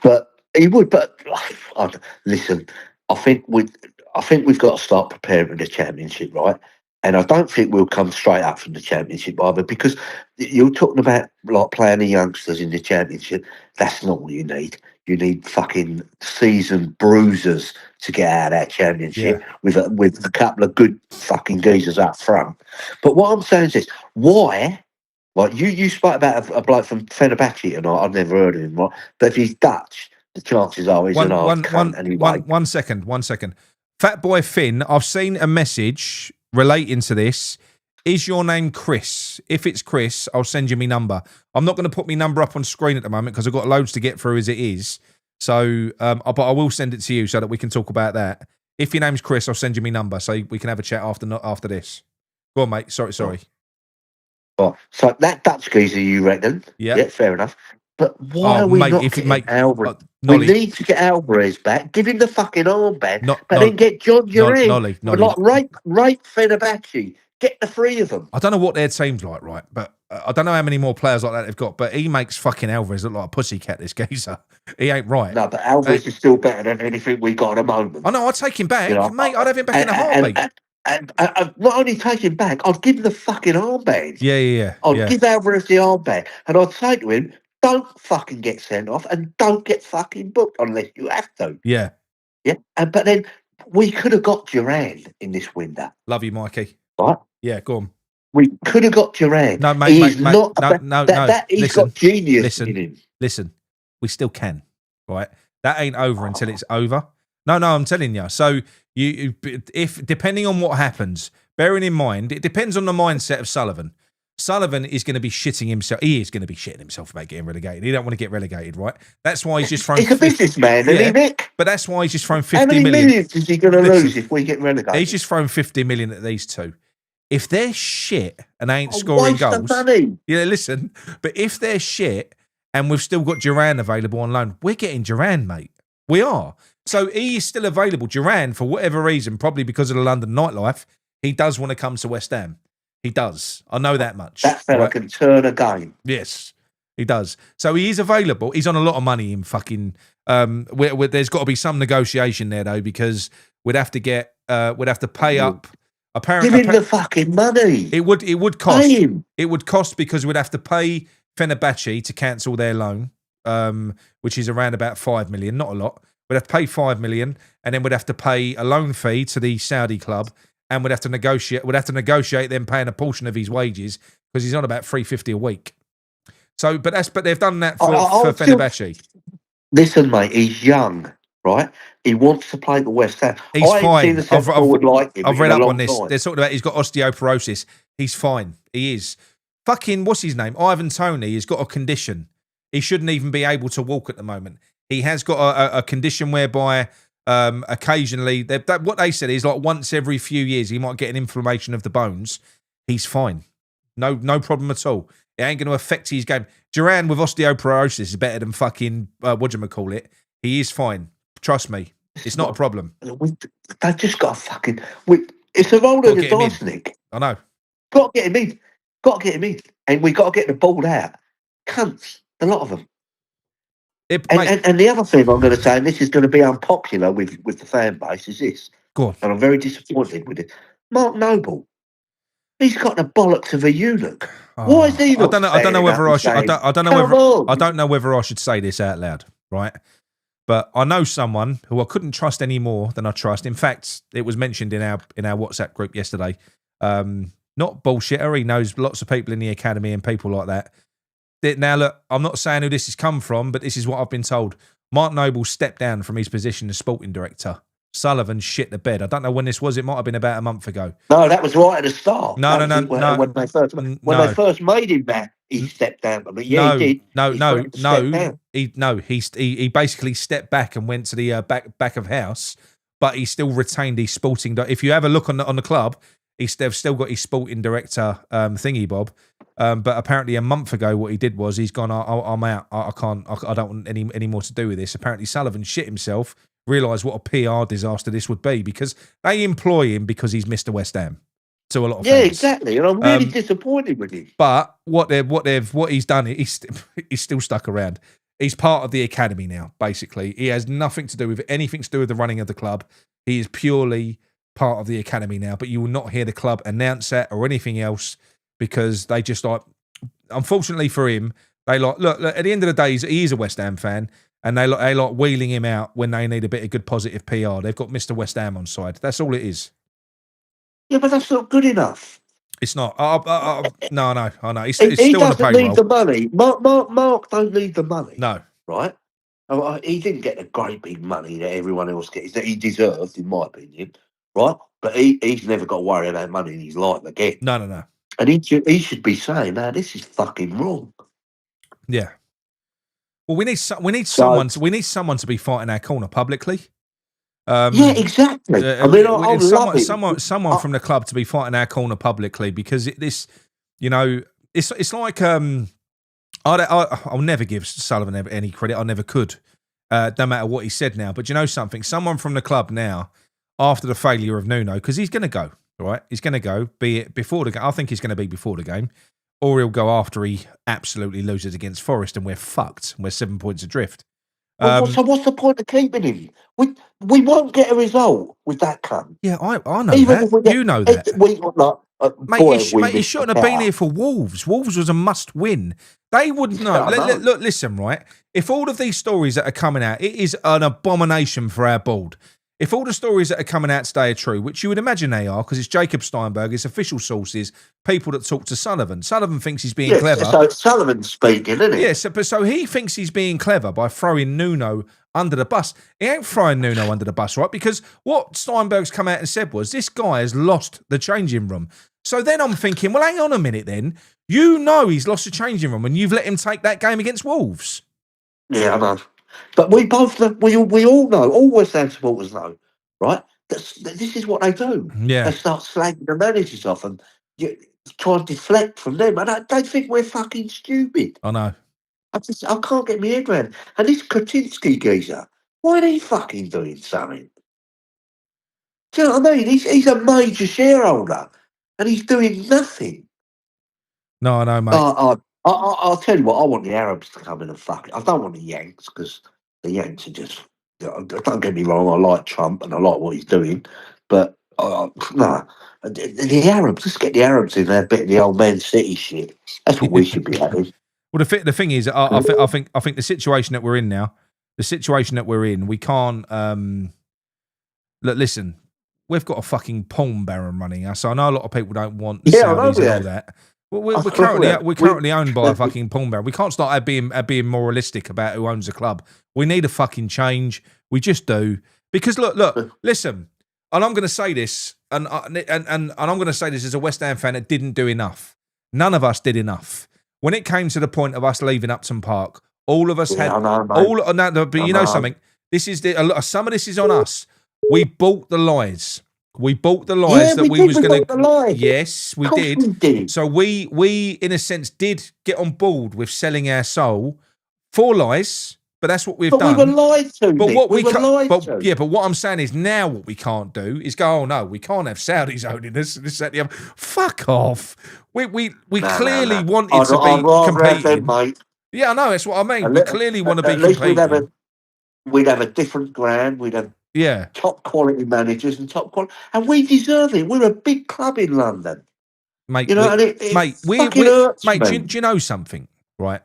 But he would. But listen, I think we've got to start preparing for the Championship, right? And I don't think we'll come straight up from the Championship either, because you're talking about like playing the youngsters in the Championship. That's not what you need. You need fucking seasoned bruisers to get out of that Championship with a couple of good fucking geezers up front. But what I'm saying is this: why? Like you spoke about a bloke from Fenerbahce, and I've never heard of him, right? But if he's Dutch, the chances are he's an hard cunt anyway. 1 second. Fat Boy Finn, I've seen a message relating to this. Is your name Chris? If it's Chris, I'll send you my number. I'm not going to put my number up on screen at the moment because I've got loads to get through as it is. So, but I will send it to you so that we can talk about that. If your name's Chris, I'll send you my number so we can have a chat after this. Go on, mate. Sorry. Oh, so that Dutch geezer, you reckon? Yeah, fair enough. But why are we not getting Alvarez? We need to get Alvarez back. Give him the fucking armband, then get John Duran. Like rape Fenerbahce. Get the three of them. I don't know what their team's like, right? But I don't know how many more players like that they've got. But he makes fucking Alvarez look like a pussycat, this geezer. He ain't right. No, but Alvarez is still better than anything we got at the moment. I know, I'd take him back. Mate, I'd have him back in a heartbeat. And not only take him back, I'd give him the fucking armband. Yeah. I'd give Alvarez the armband. And I'd say to him, don't fucking get sent off and don't get fucking booked unless you have to. Yeah. But then we could have got Duran in this window. Love you, Mikey. Right? Yeah, go on. We could have got Duran. No, mate, He's mate, not no. he's Listen, got genius in him. Listen, we still can, right? That ain't over until it's over. No, I'm telling you. So if depending on what happens, bearing in mind, it depends on the mindset of Sullivan. Sullivan is going to be shitting himself. He is going to be shitting himself about getting relegated. He don't want to get relegated, right? That's why he's just thrown. He's a businessman, isn't he, Nick? But that's why he's just thrown 50 How many million. millions is he going to lose if we get relegated? He's just thrown 50 million at these two. If they're shit and they ain't scoring waste goals, of money. yeah, listen. But if they're shit and we've still got Duran available on loan, we're getting Duran, mate. We are. So he is still available. Duran, for whatever reason, probably because of the London nightlife, he does want to come to West Ham. He does. I know that much. That fella can turn a game. Yes, he does. So he is available. He's on a lot of money in fucking. There's got to be some negotiation there though, because we'd have to pay up. Apparently, Give him the fucking money. It would cost. Pay him. It would cost because we'd have to pay Fenerbahce to cancel their loan, which is around about 5 million, not a lot. We'd have to pay 5 million, and then we'd have to pay a loan fee to the Saudi club, and we'd have to negotiate them paying a portion of his wages because he's on about 350 a week. So, but they've done that for Fenerbahce. Listen, mate, he's young, right? He wants to play for West Ham. He's fine. I've read up on this. They're talking about he's got osteoporosis. He's fine. He is. Fucking, what's his name? Ivan Toney has got a condition. He shouldn't even be able to walk at the moment. He has got a condition whereby occasionally, what they said is like once every few years, he might get an inflammation of the bones. He's fine. No problem at all. It ain't going to affect his game. Duran with osteoporosis is better than fucking, whatchamacallit. He is fine. Trust me. It's not a problem. They've just got a fucking... It's a roll of the dice, Nick. I know. Got to get him in. And we got to get the ball out. Cunts. A lot of them. And the other thing I'm going to say, and this is going to be unpopular with the fan base, is this. Go on. And I'm very disappointed with it. Mark Noble. He's got the bollocks of a eunuch. Why is he not? I don't know whether I should. I don't know whether I should say this out loud, right? But I know someone who I couldn't trust any more than I trust. In fact, it was mentioned in our WhatsApp group yesterday. Not bullshitter. He knows lots of people in the academy and people like that. Now, look, I'm not saying who this has come from, but this is what I've been told. Mark Noble stepped down from his position as sporting director. Sullivan shit the bed. I don't know when this was. It might have been about a month ago. No, that was right at the start. No. When they first made him that, he stepped down. But yeah, he did. He basically stepped back and went to the back of house, but he still retained his sporting. If you have a look on the club, they've still got his sporting director thingy bob. But apparently a month ago, what he did was he's gone. I'm out. I can't. I don't want any more to do with this. Apparently Sullivan shit himself. Realised what a PR disaster this would be because they employ him because he's Mr. West Ham to a lot of fans. Yeah, exactly. And I'm really disappointed with him. But what he's done, he's still stuck around. He's part of the academy now, basically. He has nothing to do with anything to do with the running of the club. He is purely part of the academy now, but you will not hear the club announce that or anything else because they just unfortunately for him, they look, at the end of the day, he is a West Ham fan. And they like wheeling him out when they need a bit of good positive PR. They've got Mr. West Ham on side. That's all it is. Yeah, but that's not good enough. It's not. No, I know. He's he still on the payroll. He doesn't need the money. Mark don't need the money. No. Right? He didn't get the great big money that everyone else gets, that he deserved, in my opinion. Right? But he's never got to worry about money in his life again. No. And he should be saying, no, this is fucking wrong. Yeah. Well, we need someone to be fighting our corner publicly. Yeah, exactly. I mean, someone from the club to be fighting our corner publicly because it's like I'll never give Sullivan any credit. I never could, no matter what he said now. But you know something? Someone from the club now, after the failure of Nuno, because he's going to go, right? He's going to go. Be it before the game. I think he's going to be before the game. Or he'll go after he absolutely loses against Forest and we're fucked. We're 7 points adrift. So what's the point of keeping him? We won't get a result with that cunt. Yeah, I know that. You know that. Mate, he shouldn't have been here for Wolves. Wolves was a must-win. They wouldn't know. Look, listen, right? If all of these stories that are coming out, it is an abomination for our board. if all the stories that are coming out today are true, which you would imagine they are, because it's Jacob Steinberg, it's official sources, people that talk to Sullivan. Sullivan thinks he's being clever. So Sullivan's speaking, isn't it? Yes, so he thinks he's being clever by throwing Nuno under the bus. He ain't throwing Nuno under the bus, right? Because what Steinberg's come out and said was, this guy has lost the changing room. So then I'm thinking, well, hang on a minute then. You know he's lost the changing room and you've let him take that game against Wolves. Yeah, I know. But we both know, we all know, all West Ham supporters know, right? This is what they do. Yeah. They start slagging the managers off and try and deflect from them. And they think we're fucking stupid. I know. I can't get my head around. And this Kretinsky geezer, why are he fucking doing something? Do you know what I mean? He's a major shareholder and he's doing nothing. No, I know, mate. I'll tell you what, I want the Arabs to come in and fuck it. I don't want the Yanks because the Yanks are just, don't get me wrong, I like Trump and I like what he's doing, but no, the Arabs, let's get the Arabs in there, bit of the old Man City shit. That's what we should be having. Well, the thing is, I think the situation that we're in now, we can't. Look, listen, we've got a fucking porn baron running us. So I know a lot of people don't want Saudis and all that. Well, we're currently owned by a fucking porn baron. We can't start being moralistic about who owns the club. We need a fucking change. We just do. Because look, listen, and I'm going to say this, and I'm going to say this as a West Ham fan that didn't do enough. None of us did enough. When it came to the point of us leaving Upton Park, all of us had but you know something. This is some of this is on us. We bought the lies. We bought the lies that we was going to. Yes, we did. So we in a sense did get on board with selling our soul for lies. But that's what we've done. We were lied to. But what we were lied to. Yeah, but what I'm saying is now what we can't do is go, oh no, we can't have Saudis owning this, that, the other. Fuck off. We clearly wanted to be competing. Them, yeah, I know, that's what I mean. We clearly want to be competing. We'd have a different ground. We'd have top quality managers and top quality, and we deserve it. We're a big club in London, mate. You know, do you know something? Right,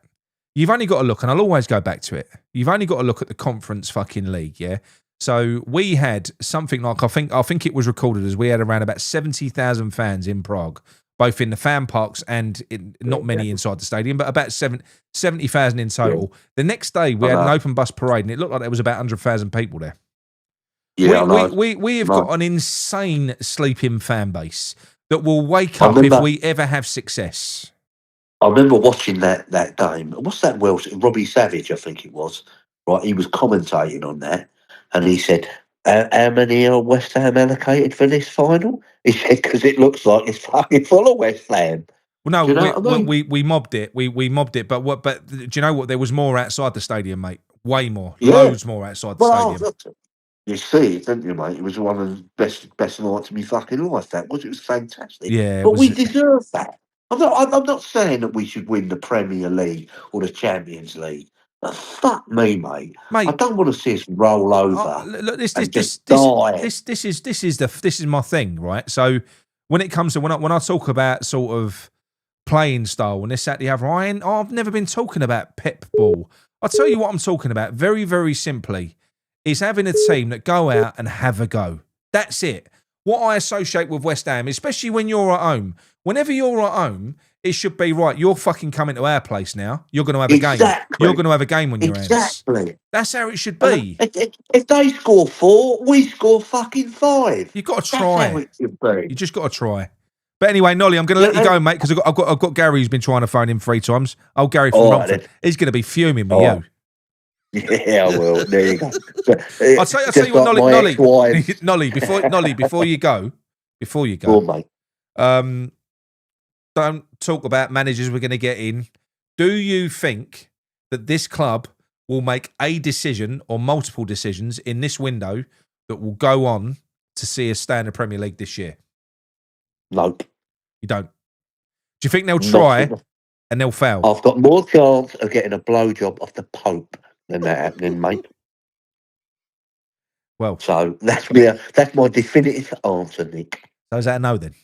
you've only got to look, and I'll always go back to it. You've only got to look at the conference fucking league, yeah. So we had something like I think it was recorded as we had around about 70,000 fans in Prague, both in the fan parks and not many inside the stadium, but about 70,000 in total. Yeah. The next day we had an open bus parade, and it looked like there was about 100,000 people there. Yeah, we have got an insane sleeping fan base that will wake up if we ever have success. I remember watching that game. What's that Welsh? Robbie Savage, I think it was. Right, he was commentating on that, and he said, "How many are West Ham allocated for this final?" He said, "Because it looks like it's fucking full of West Ham." Well, no, we mobbed it. We mobbed it, but do you know what? There was more outside the stadium, mate. Way more, loads more outside the stadium. You see it, didn't you, mate? It was one of the best nights of my fucking life. That was. It was fantastic. Yeah, but we deserve that. I'm not saying that we should win the Premier League or the Champions League. But fuck me, mate. I don't want to see us roll over. Look, this is my thing, right? So when it comes to when I talk about sort of playing style and this, that, the other, I've never been talking about pep ball. I'll tell you what I'm talking about. Very, very simply, is having a team that go out and have a go. That's it. What I associate with West Ham, especially when you're at home, whenever you're at home, it should be, right, you're fucking coming to our place now. You're going to have a game. You're going to have a game when you're out. Exactly. That's how it should be. If they score 4, we score fucking 5. You've got to try. That's how it should be. You just got to try. But anyway, Nolly, I'm going to let you go, mate, because I've got Gary who's been trying to phone him 3 times. Oh, Gary from Romford. He's going to be fuming with you. Yeah, I will. There you go. I'll tell you what, Nolly, before you go, mate. Don't talk about managers we're going to get in. Do you think that this club will make a decision or multiple decisions in this window that will go on to see us stay in the Premier League this year? Nope. You don't? Do you think they'll try and they'll fail? I've got more chance of getting a blowjob off the Pope than that happening, mate. Well, so that's my definitive answer, Nick. So is that a no then?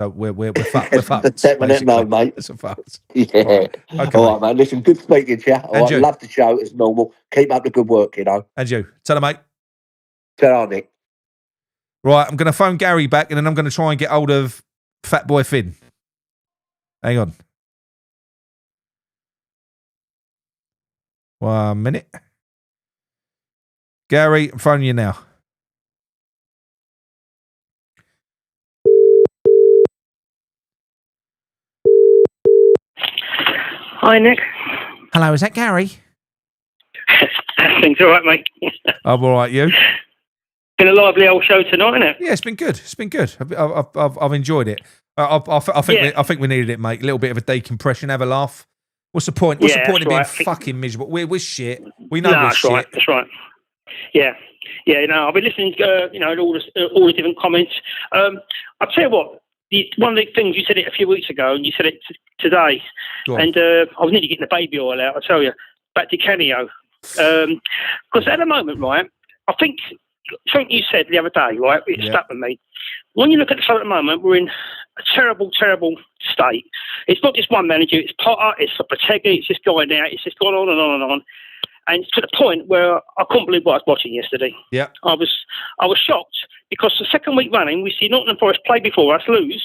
So we're fucked. We're fucked. Definitely no, mate. It's a fact. Yeah. Right. Okay. All right, mate. Listen, good speaking to you. All right, love the show as normal. Keep up the good work, you know. And you. Tell her, mate. Tell her, Nick. Right, I'm going to phone Gary back and then I'm going to try and get hold of Fat Boy Finn. Hang on. 1 minute. Gary, I'm phoning you now. Hi, Nick. Hello, is that Gary? Things all right, mate? I'm all right, you? Been a lively old show tonight, isn't it? Yeah, it's been good. It's been good. I've enjoyed it. I think we needed it, mate. A little bit of a decompression, have a laugh. What's the point? What's the point of being fucking miserable? We're shit. We know we're shit. Right. That's right. Yeah. Yeah, I've been listening to, all the different comments. I'll tell you what, one of the things, you said it a few weeks ago, and you said it today, and I was nearly getting the baby oil out, I tell you, back to Cameo. Because at the moment, right, I think something you said the other day, right, it stuck with me. When you look at the show at the moment, we're in a terrible, terrible state. It's not just one manager, it's Potter, it's Lopetegui, it's just going out, it's just gone on and on and on. And to the point where I couldn't believe what I was watching yesterday. Yeah, I was shocked because the second week running, we see Nottingham Forest play before us lose,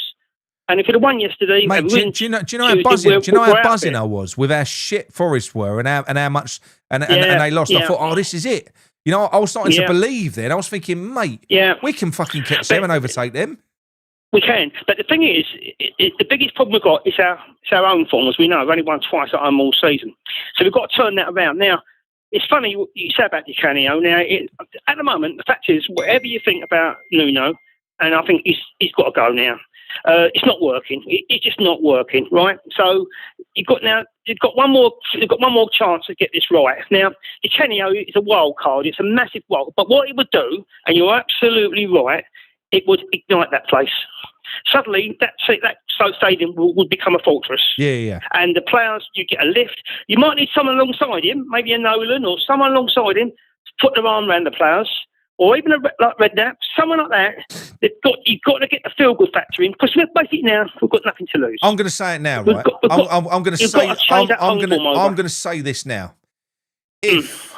and if it had won yesterday, mate, do you know how buzzing? Do you know how buzzing I was with how shit Forest were and how much and they lost? I thought, oh, this is it. I was starting to believe then. I was thinking, mate, we can fucking catch them and overtake them. We can, but the thing is, the biggest problem we've got is our own form, as we know. We've only won twice at home all season, so we've got to turn that around now. It's funny you say about Di Canio. Now, at the moment, the fact is, whatever you think about Nuno, and I think he's got to go now. It's not working. It's just not working, right? So you've got one more chance to get this right. Now, Di Canio is a wild card. It's a massive wild. But what it would do, and you're absolutely right, it would ignite that place. Suddenly, that stadium would become a fortress. Yeah. And the players, you get a lift. You might need someone alongside him, maybe a Nolan or someone alongside him, to put their arm around the players, or even like Redknapp, someone like that. You've got to get the feel-good factor in, because basically now we've got nothing to lose. I'm going to say it now, right? I'm going to say this now. If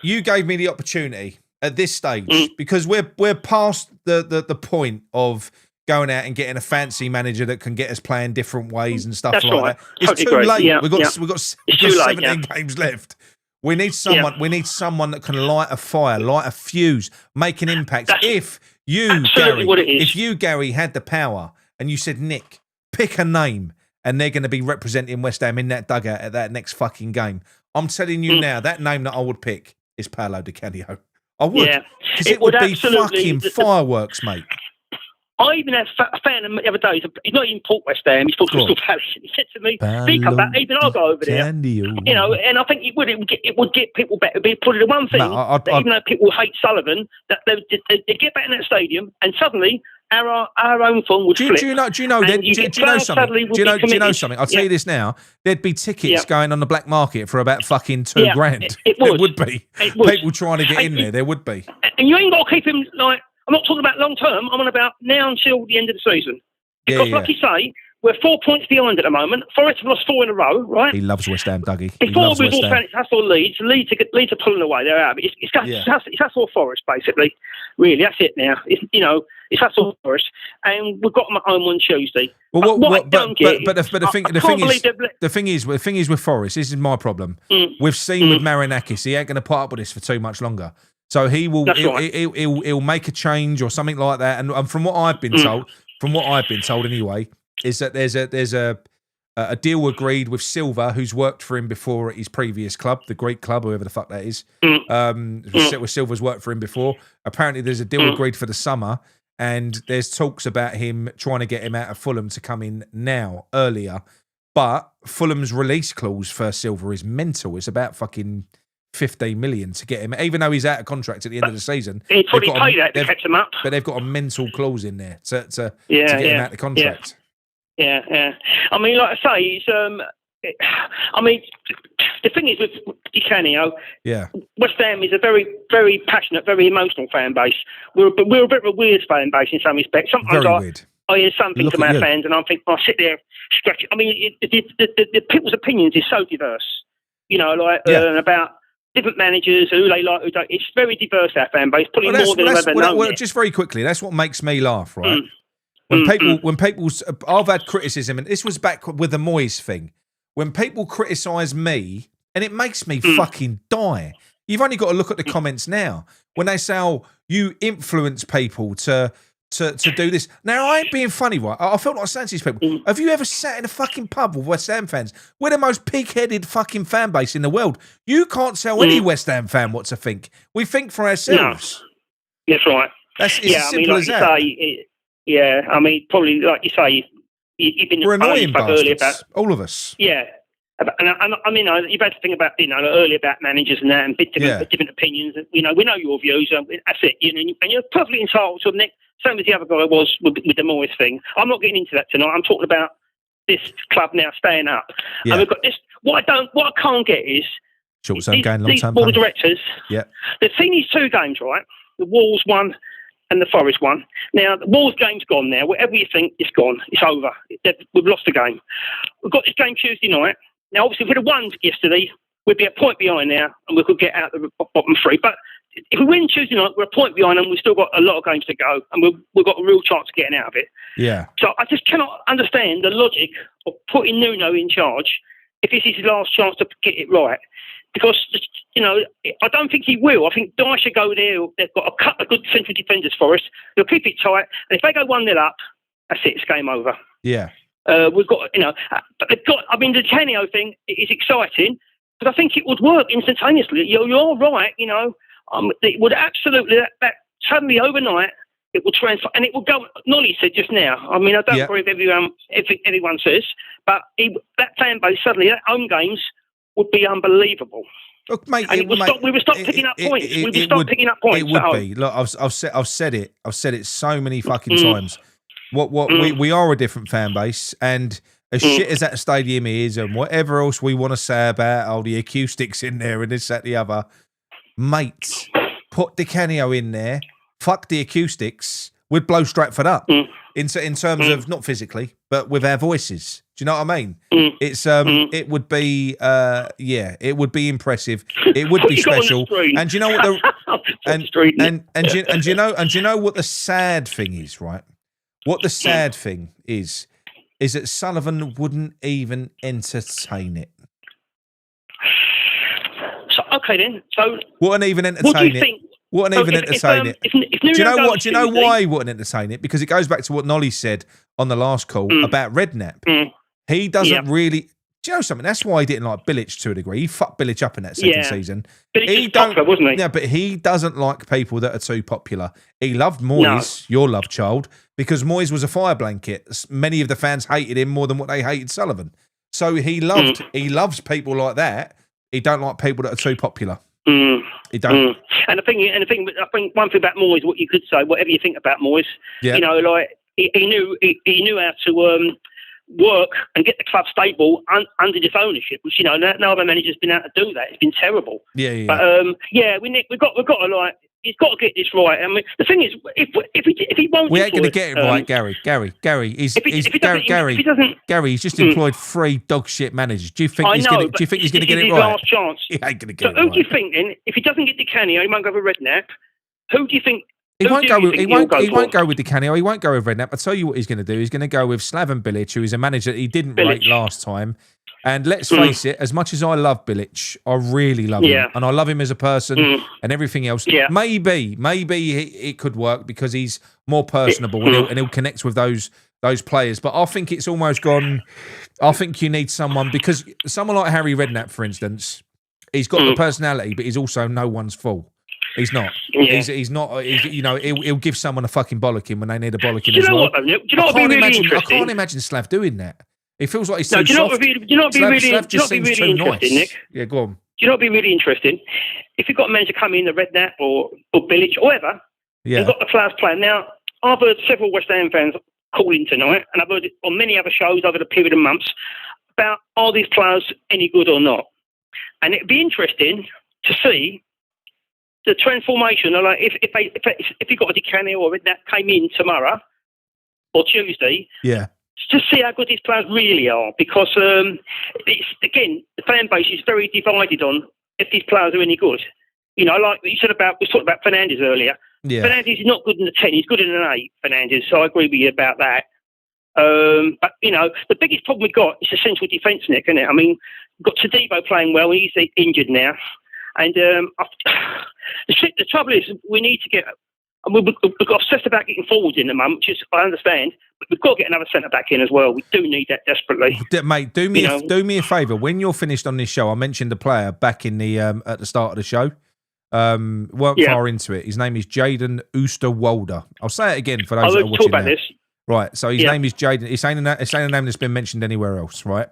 you gave me the opportunity at this stage, because we're past the point of going out and getting a fancy manager that can get us playing different ways and stuff that. It's too late. Yeah, we've got 17 games left. We need someone. We need someone that can light a fire, light a fuse, make an impact. If you, Gary, had the power and you said, Nick, pick a name, and they're going to be representing West Ham in that dugout at that next fucking game, I'm telling you now, that name that I would pick is Paolo Di Canio. I would, because it would be fucking fireworks, mate. I even had a fan the other day. He's not even Port West Ham. He's Port Crystal Palace. He said to me, "If he come back, even I'll go over there." And I think it would get people better. It'd be probably the one thing that even though people hate Sullivan, that they get back in that stadium, and suddenly our own form would flip. Do you know something? I'll tell you this now. There'd be tickets going on the black market for about fucking $2,000. It would be. People trying to get in there. There would be. And you ain't got to keep him like. I'm not talking about long term. I'm on about now until the end of the season. Because, like you say, we're 4 points behind at the moment. Forest have lost 4 in a row, right? He loves West Ham, Dougie. Before we all found it's Hustle Leeds. Leeds are pulling away. They're out. It's Hustle Forest, basically. Really, that's it now. It's Hustle Forest, and we've got them at home on Tuesday. Well, the thing is with Forest, this is my problem. We've seen with Marinakis, he ain't going to put up with this for too much longer. So he'll make a change or something like that. And from what I've been told, anyway, is that there's a deal agreed with Silva, who's worked for him before at his previous club, the Greek club, whoever the fuck that is. With Silva's worked for him before. Apparently, there's a deal agreed for the summer, and there's talks about him trying to get him out of Fulham to come in earlier. But Fulham's release clause for Silva is mental. It's about fucking 15 million to get him, even though he's out of contract at the end of the season. He'd probably pay that to catch him up. But they've got a mental clause in there to get him out of the contract. Yeah. I mean, like I say, it's the thing is with Di Canio, West Ham is a very, very passionate, very emotional fan base. We're a bit of a weird fan base in some respects. Sometimes I hear something from our fans, and I think I sit there scratching. I mean, the people's opinions is so diverse. About different managers, who they like, who don't. It's very diverse, our fan base, probably more than I've ever known. Well, just very quickly, that's what makes me laugh, right? When people, I've had criticism, and this was back with the Moyes thing. When people criticise me, and it makes me fucking die. You've only got to look at the comments now. When they say, "Oh, you influence people to do this." Now, I ain't being funny, right? I felt like saying to these people, have you ever sat in a fucking pub with West Ham fans? We're the most pig-headed fucking fan base in the world. You can't tell any West Ham fan what to think. We think for ourselves. No. That's right. It's as simple as that. I mean, probably like you say, you've been we're annoying bastards, earlier about all of us. Yeah. And I mean, you've had to think about, earlier about managers and that, and different opinions. We know your views. That's it. And you're perfectly entitled to Nick. Same as the other guy was with the Moyes thing. I'm not getting into that tonight. I'm talking about this club now staying up. Yeah. And we've got this. What I can't get is short-term gain, long-term board of pain. directors. Yeah. They've seen these two games, right? The Wolves one and the Forest one. Now the Wolves game's gone. Now whatever you think, it's gone. It's over. We've lost the game. We've got this game Tuesday night. Now, obviously, if we'd have won yesterday, we'd be a point behind now, and we could get out of the bottom three. But if we win Tuesday night, we're a point behind, and we've still got a lot of games to go, and we've got a real chance of getting out of it. Yeah. So I just cannot understand the logic of putting Nuno in charge if this is his last chance to get it right. Because, I don't think he will. I think Dye should go there. They've got a couple of good central defenders for us. They'll keep it tight, and if they go 1-0 up, that's it. It's game over. Yeah. We've got, but they've got. I mean, the Canio thing is exciting, but I think it would work instantaneously. You're right. It would absolutely that suddenly overnight it will transfer, and it will go. Nolly said just now. I mean, I don't agree with everyone says, but that fan base suddenly, that home games would be unbelievable. Look, mate, and we would stop picking up points. We would stop picking up points. It would be. Look, I've said it. I've said it so many fucking times. We are a different fan base, and as shit as that stadium is, and whatever else we want to say about the acoustics in there and this, that, the other, mate, put Di Canio in there, fuck the acoustics, we'd blow Stratford up in terms of not physically, but with our voices. Do you know what I mean? It's it would be it would be impressive. It would be special. And do you know what do you know what the sad thing is, right? What the sad thing is that Sullivan wouldn't even entertain it. So, okay then. So wouldn't even entertain it. Think? Wouldn't even entertain it. Do you know what? Do you know why he wouldn't entertain it? Because it goes back to what Nolly said on the last call about Redknapp. He doesn't really. Do you know something? That's why he didn't like Bilic to a degree. He fucked Bilic up in that second season. He don't, popular, wasn't he? Yeah, but he doesn't like people that are too popular. He loved Moyes, your love child, because Moyes was a fire blanket. Many of the fans hated him more than what they hated Sullivan. So he loves people like that. He don't like people that are too popular. He don't. And the thing, I think one thing about Moyes, what you could say, whatever you think about Moyes, he knew how to work and get the club stable under this ownership, which no other manager's been able to do that. It's been terrible. But we've got to he's got to get this right. I mean, the thing is, if he won't, we ain't going to get it right, Gary. Gary, he's just employed 3 dog shit managers. Do you think he's going to get it right? Last chance. He ain't going to get it right. So who do you think then? If he doesn't get Di Canio, he won't go for Redknapp. Who do you think? He won't go with Di Canio. He won't go with Redknapp. I'll tell you what he's going to do. He's going to go with Slaven Bilic, who is a manager that he didn't rate last time. And let's face it, as much as I love Bilic, I really love him. And I love him as a person and everything else. Maybe it could work because he's more personable and he'll connect with those players. But I think it's almost gone. I think you need someone, because someone like Harry Redknapp, for instance, he's got the personality, but he's also no one's fool. He's not. Yeah. He's not. He'll give someone a fucking bollocking when they need a bollocking as well. Do you know what would be really interesting? I can't imagine Slav doing that. It feels like he's too soft. Do you know what would be really interesting, Nick? Yeah, go on. Do you know what would be really interesting? If you've got a manager come in, the Redknapp or Bilic or whatever, and got the players playing. Now, I've heard several West Ham fans calling tonight, and I've heard it on many other shows over the period of months about, are these players any good or not? And it'd be interesting to see the transformation. Like if you got a Di Canio or Redknapp came in tomorrow or Tuesday, to see how good these players really are, because it's, again, the fan base is very divided on if these players are any good. You know, like you said we talked about Fernandes earlier. Yeah. Fernandes is not good in the 10, he's good in an 8, Fernandes, so I agree with you about that. But, you know, the biggest problem we've got is the central defence, Nick, isn't it? I mean, we've got Todibo playing well, he's injured now. And the trouble is, we need to get... We've got obsessed about getting forwards in the moment, which is, I understand, but we've got to get another centre-back in as well. We do need that desperately. Mate, do me a favour. When you're finished on this show, I mentioned a player back in the at the start of the show. Weren't far into it. His name is Jaden Oosterwolde. I'll say it again for those that are watching now. Right, so his name is Jaden. It's ain't a name that's been mentioned anywhere else, right?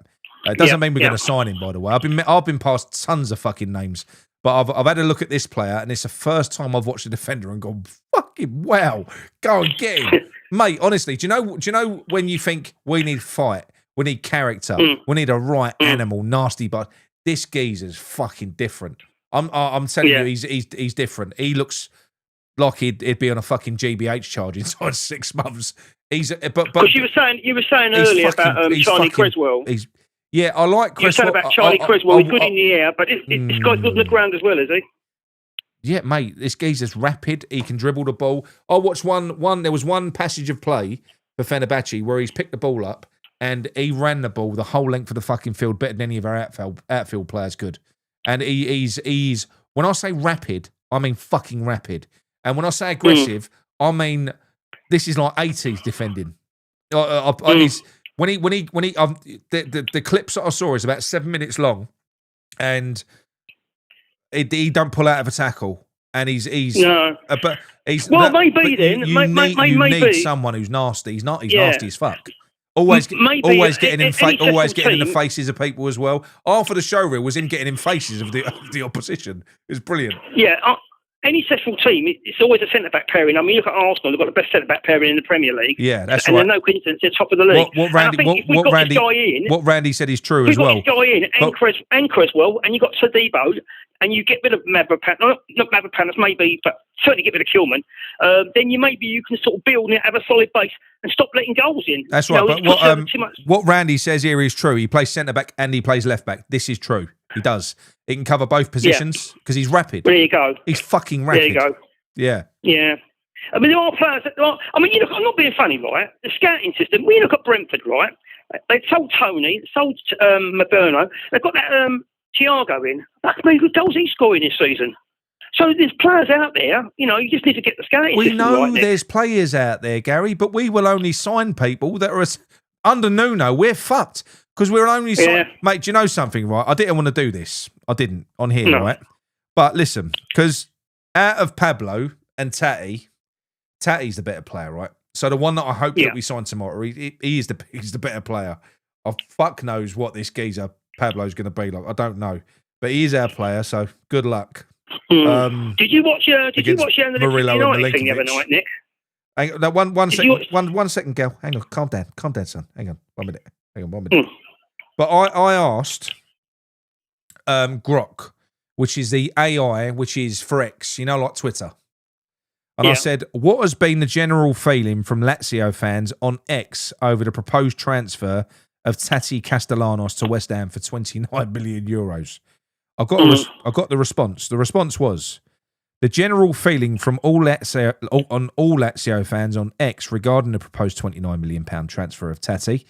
It doesn't mean we're going to sign him, by the way. I've been past tons of fucking names, but I've had a look at this player, and it's the first time I've watched a defender and gone, fucking wow, go and get him, mate. Honestly, do you know when you think we need fight, we need character, we need a right animal, nasty, but this geezer's fucking different. I'm telling you, he's different. He looks like he'd be on a fucking GBH charge inside 6 months. But you were saying earlier about Charlie Creswell. I like Creswell. You said about Charlie Creswell. He's good in the air, but this guy's good on the ground as well, is he? Yeah, mate. This geezer's rapid. He can dribble the ball. I watched one. There was one passage of play for Fenerbahce where he's picked the ball up and he ran the ball the whole length of the fucking field better than any of our outfield players could. And he's when I say rapid, I mean fucking rapid. And when I say aggressive, I mean this is like 80s defending. When he the clips that I saw is about 7 minutes long, and he don't pull out of a tackle, and he's but he's maybe you need someone who's nasty. He's nasty as fuck. Always getting in the faces of people as well. Half of the show reel was him getting in faces of the opposition. It was brilliant. Yeah. Any successful team, it's always a centre-back pairing. I mean, look at Arsenal; they've got the best centre-back pairing in the Premier League. Yeah, that's right. And no coincidence, they're top of the league. What Randy said is true as well. We've got this guy in, and Creswell, and you've got Todibo, and you get rid of Mavropanos, not Mavropanos, maybe, but certainly get rid of Kilman. Then you can sort of build and have a solid base and stop letting goals in. That's right. But what Randy says here is true. He plays centre-back and he plays left-back. This is true. He does. He can cover both positions because he's rapid. There you go. He's fucking rapid. There you go. Yeah. Yeah. I mean, there are players that are... I mean, I'm not being funny, right? The scouting system, we look at Brentford, right? They sold Tony, sold Maberno. They've got that Thiago in. That's many good goals he's scoring this season. So there's players out there, you just need to get the scouting system right. We know there's players out there, Gary, but we will only sign people that are... Under Nuno, we're fucked. Because we're only... Mate, do you know something, right? I didn't want to do this. I didn't on here, right? But listen, because out of Pablo and Tatty's the better player, right? So the one that I hope that we sign tomorrow, he's the better player. Fuck knows what this geezer Pablo's going to be like. I don't know. But he is our player, so good luck. Did you watch the United thing the other night, Nick? Hang on, one second, Gal. Hang on, calm down, son. Hang on, 1 minute. But I asked Grok, which is the AI, which is for X, like Twitter. And I said, what has been the general feeling from Lazio fans on X over the proposed transfer of Tati Castellanos to West Ham for 29 million euros? I got the response. The response was, the general feeling from all Lazio fans on X regarding the proposed £29 million transfer of Tati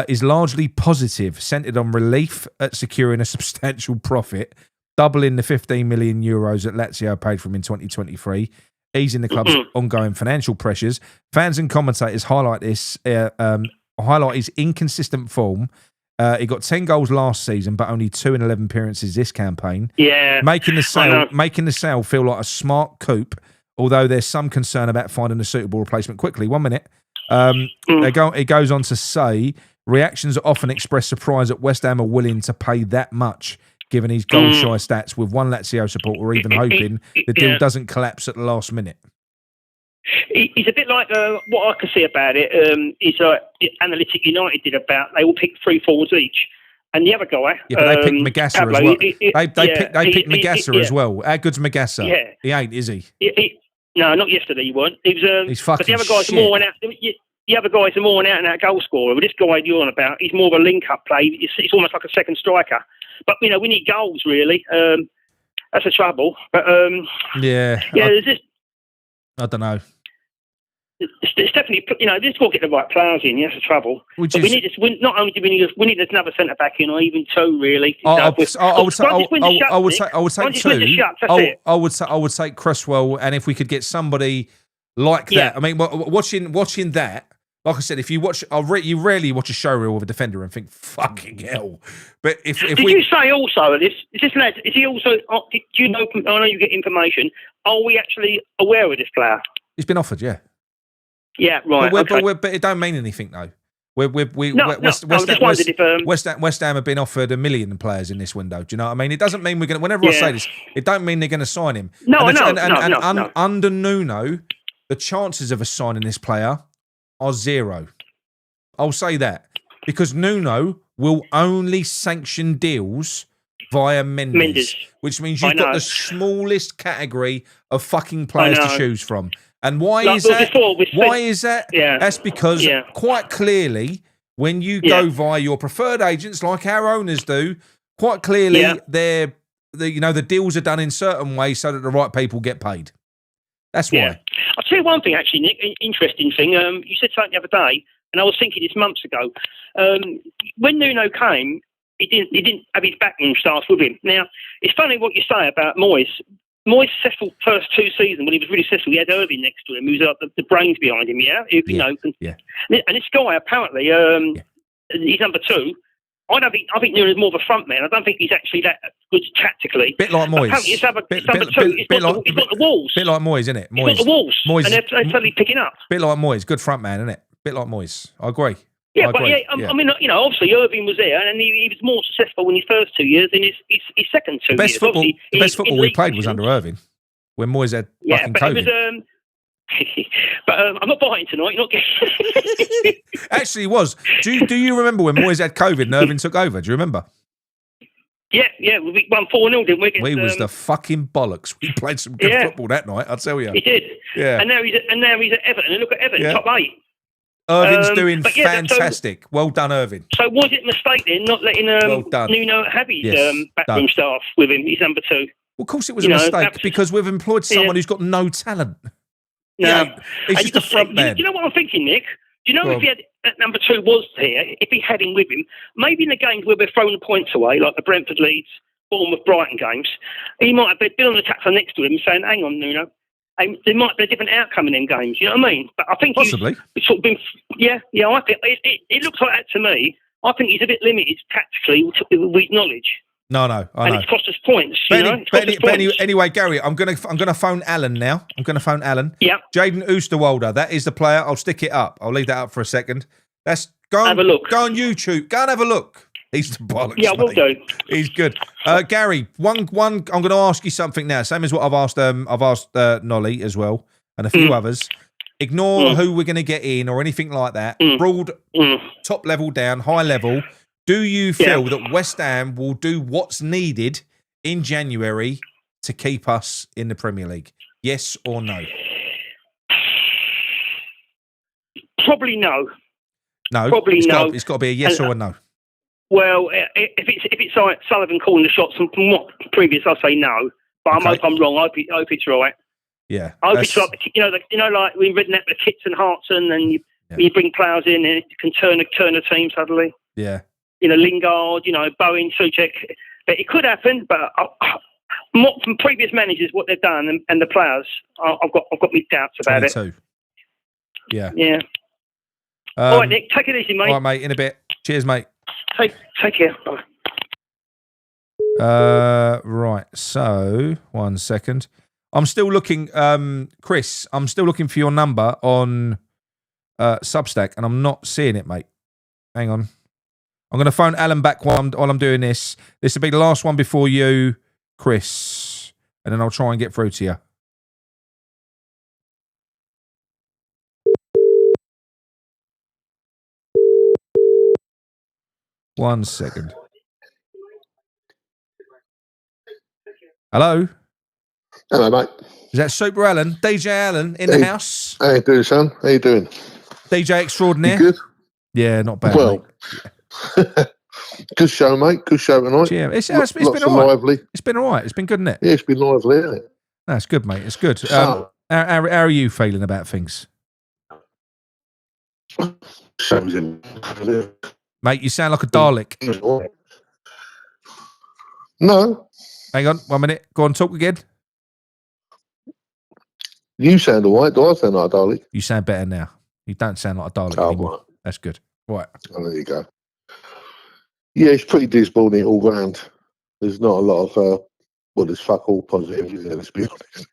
is largely positive, centred on relief at securing a substantial profit, doubling the 15 million euros that Lazio paid for him in 2023, easing the club's ongoing financial pressures. Fans and commentators highlight his inconsistent form. He got 10 goals last season, but only 2 in 11 appearances this campaign. Yeah, making the sale feel like a smart coup. Although there's some concern about finding a suitable replacement quickly. 1 minute. It goes on to say, reactions often express surprise that West Ham are willing to pay that much, given his goal-shy stats, with one Lazio supporter even hoping the deal doesn't collapse at the last minute. He's a bit like what I can see about it is Analytic United did about they all picked 3 forwards each, and the other guy. Yeah, but they picked Magassa Pablo, as well. They picked Magassa as well. How good's Magassa? Yeah, he ain't, is he? No, not yesterday. He weren't. He was. He's fucking. But the other guys are more out. The other guys are more an out-and-out goal scorer. But this guy you're on about, he's more of a link-up play. It's almost like a second striker. But we need goals really. That's the trouble. But Yeah. there's just. I don't know. It's definitely, this will get the right players in. That's the trouble. We need this. Not only do we need another centre back in, or even two, really. I would say Cresswell, and if we could get somebody like that. I mean, watching that. Like I said, if you watch, you rarely watch a show reel with a defender and think, "Fucking hell!" But if you say also this lad? Is he also? Do you know? I know you get information. Are we actually aware of this player? He's been offered, yeah. Yeah, right. But it don't mean anything though. West Ham have been offered 1 million players in this window. Do you know what I mean? It doesn't mean we're going to. Whenever I say this, it don't mean they're going to sign him. No. Under Nuno, the chances of us signing this player are 0. I'll say that because Nuno will only sanction deals via Mendes. Which means you've got the smallest category of fucking players to choose from. And why is that? Why is that? Yeah. That's because quite clearly, when you go via your preferred agents, like our owners do, quite clearly the deals are done in certain ways so that the right people get paid. That's why. I'll tell you one thing, actually, Nick. Interesting thing. You said something the other day, and I was thinking this months ago. When Nuno came, he didn't have his backroom staff with him. Now, it's funny what you say about Moyes. Moyes' successful first 2 seasons, when he was really successful, he had Irving next to him, who's like the brains behind him, And this guy, apparently, he's number 2. I think Nuno's more of a front man. I don't think he's actually that good tactically. Bit like Moyes. Apparently, he's number 2. He's got the Wolves. Bit like Moyes, isn't it? He's got the Wolves. And they're totally picking up. Bit like Moyes. Good front man, isn't it? Bit like Moyes. I agree. Yeah, I mean, obviously Irving was there, and he was more successful in his first 2 years than his second 2 years. The best football we played was under Irving, when Moyes had fucking COVID. But I'm not buying tonight. You're not getting. Actually, he was. Do you remember when Moyes had COVID and Irving took over? Do you remember? Yeah, we won 4-0, didn't we? We was the fucking bollocks. We played some good football that night, I'll tell you. He did. Yeah. And now he's at Everton. And look at Everton, top 8. Irving's doing fantastic. Well done, Irving. So was it a mistake then not letting Nuno have his backroom staff with him? He's number 2. Well, of course it was a mistake because we've employed someone who's got no talent. No, he's just a front man. Do you know what I'm thinking, Nick? Do you know if he had number 2 was here, if he had him with him, maybe in the games where we're throwing the points away, like the Brentford, Leeds, Bournemouth, Brighton games, he might have been on the tackler next to him saying, "Hang on, Nuno." There might be a different outcome in them games. You know what I mean? But I think possibly. He's sort of been, I think it looks like that to me. I think he's a bit limited tactically with knowledge. No, I know. It's cost us points. Anyway, Gary, I'm gonna phone Alan now. I'm gonna phone Alan. Yeah. Jaden Oosterwalder. That is the player. I'll stick it up. I'll leave that up for a second. Have a look. Go on YouTube. Go and have a look. He's the bollocks. Yeah, we'll do. He's good. Gary, one. I'm going to ask you something now. Same as what I've asked. Nolly as well, and a few others. Ignore who we're going to get in or anything like that. Broad, top level down, high level. Do you feel that West Ham will do what's needed in January to keep us in the Premier League? Yes or no? Probably no. No. Probably no. It's got to be a yes or a no. Well, if it's like Sullivan calling the shots, and from what previous, I'll say no. But I hope I'm wrong. I hope it's right. Yeah. I hope it's like like we read that with Kits and Hartson, and you bring players in, and it can turn a team suddenly. Yeah. Lingard, Bowen, Souček. But it could happen. But from previous managers, what they've done and the players, I've got my doubts about 22. it. Yeah. Yeah. All right, Nick. Take it easy, mate. All right, mate. In a bit. Cheers, mate. Take care. Bye. Right. So, 1 second. I'm still looking, Chris. I'm still looking for your number on Substack, and I'm not seeing it, mate. Hang on. I'm going to phone Alan back while I'm doing this. This will be the last one before you, Chris, and then I'll try and get through to you. One second. Hello? Hello, mate. Is that Super Alan? DJ Alan in the house? How you doing, son? How you doing? DJ extraordinaire? You good? Yeah, not bad, well, mate. Good show, mate. Good show tonight. Yeah, it's Lots been of all right. lively. It's been all right. It's been good, isn't it? Yeah, it's been lively, isn't it? That's good, mate. It's good. So, How are you feeling about things? Mate, you sound like a Dalek. No, Hang on, 1 minute. Go on, talk again. you sound all right. Do I sound like a Dalek? You sound better now. You don't sound like a Dalek Oh, anymore. right. That's good. Right. Oh, there you go. Yeah, it's pretty dismal all round. There's not a lot of, there's fuck all positive, is there, let's be honest.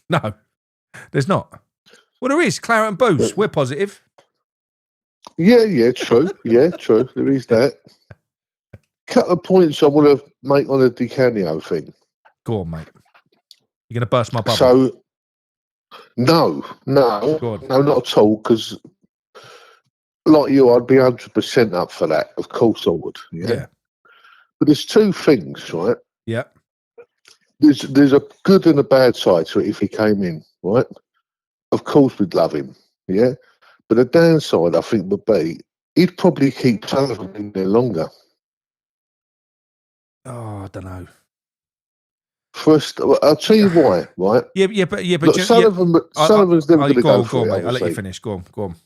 No, there's not. Well, there is. Claret and Booze. We're positive. Yeah, true. Yeah, true. There is that. Couple of points I want to make on the Di Canio thing. Go on, mate. You're going to burst my bubble. So, no, Go on. not at all, because like you, I'd be 100% up for that. Of course I would. Yeah. But there's two things, right? Yeah. There's a good and a bad side to it if he came in, right? Of course we'd love him, yeah? But the downside, I think, would be he'd probably keep Sullivan in there longer. Oh, I don't know. First, I'll tell you why, right? Yeah, but Look, Sullivan's never going to go for it, mate. I'll let you obviously. finish. Go on.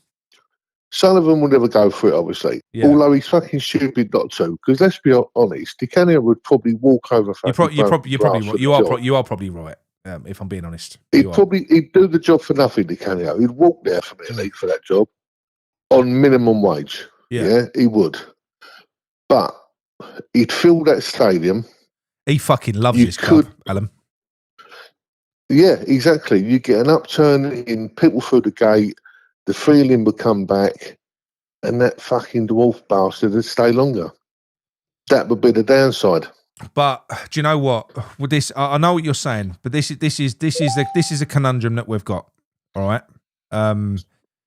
Sullivan will never go for it, obviously. Yeah. Although he's fucking stupid not to, because let's be honest, Di Canio would probably walk over. You're probably right. You are probably right. If I'm being honest, He'd do the job for nothing, Di Canio. He'd walk there for that job on minimum wage. Yeah, he would. But he'd fill that stadium. He fucking loves his club, Alan. Yeah, exactly. You get an upturn in people through the gate. The feeling would come back, and that fucking dwarf bastard would stay longer. That would be the downside. But do you know what? With this, I know what you're saying, but this is a conundrum that we've got. All right.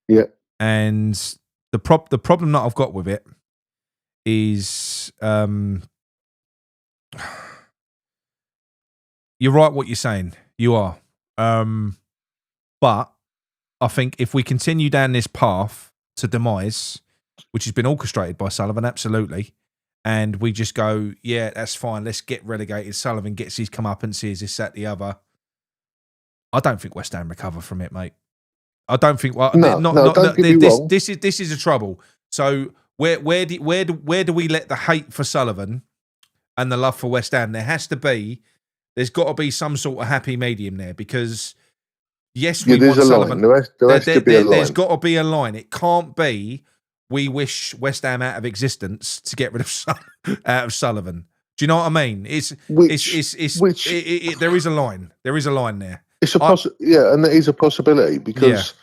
Yeah. And the problem that I've got with it is, you're right. What you're saying, you are. But I think if we continue down this path to demise, which has been orchestrated by Sullivan, absolutely, and we just go, yeah, that's fine, let's get relegated. Sullivan gets his comeuppances, this, that, the other. I don't think West Ham recover from it, mate. I don't think. Well, this is a trouble. So where do we let the hate for Sullivan and the love for West Ham? There's got to be some sort of happy medium there, because. Yes, we want Sullivan. There's got to be a line. It can't be we wish West Ham out of existence to get rid of Sullivan. Do you know what I mean? There is a line. There is a line there. It's a and that is a possibility, because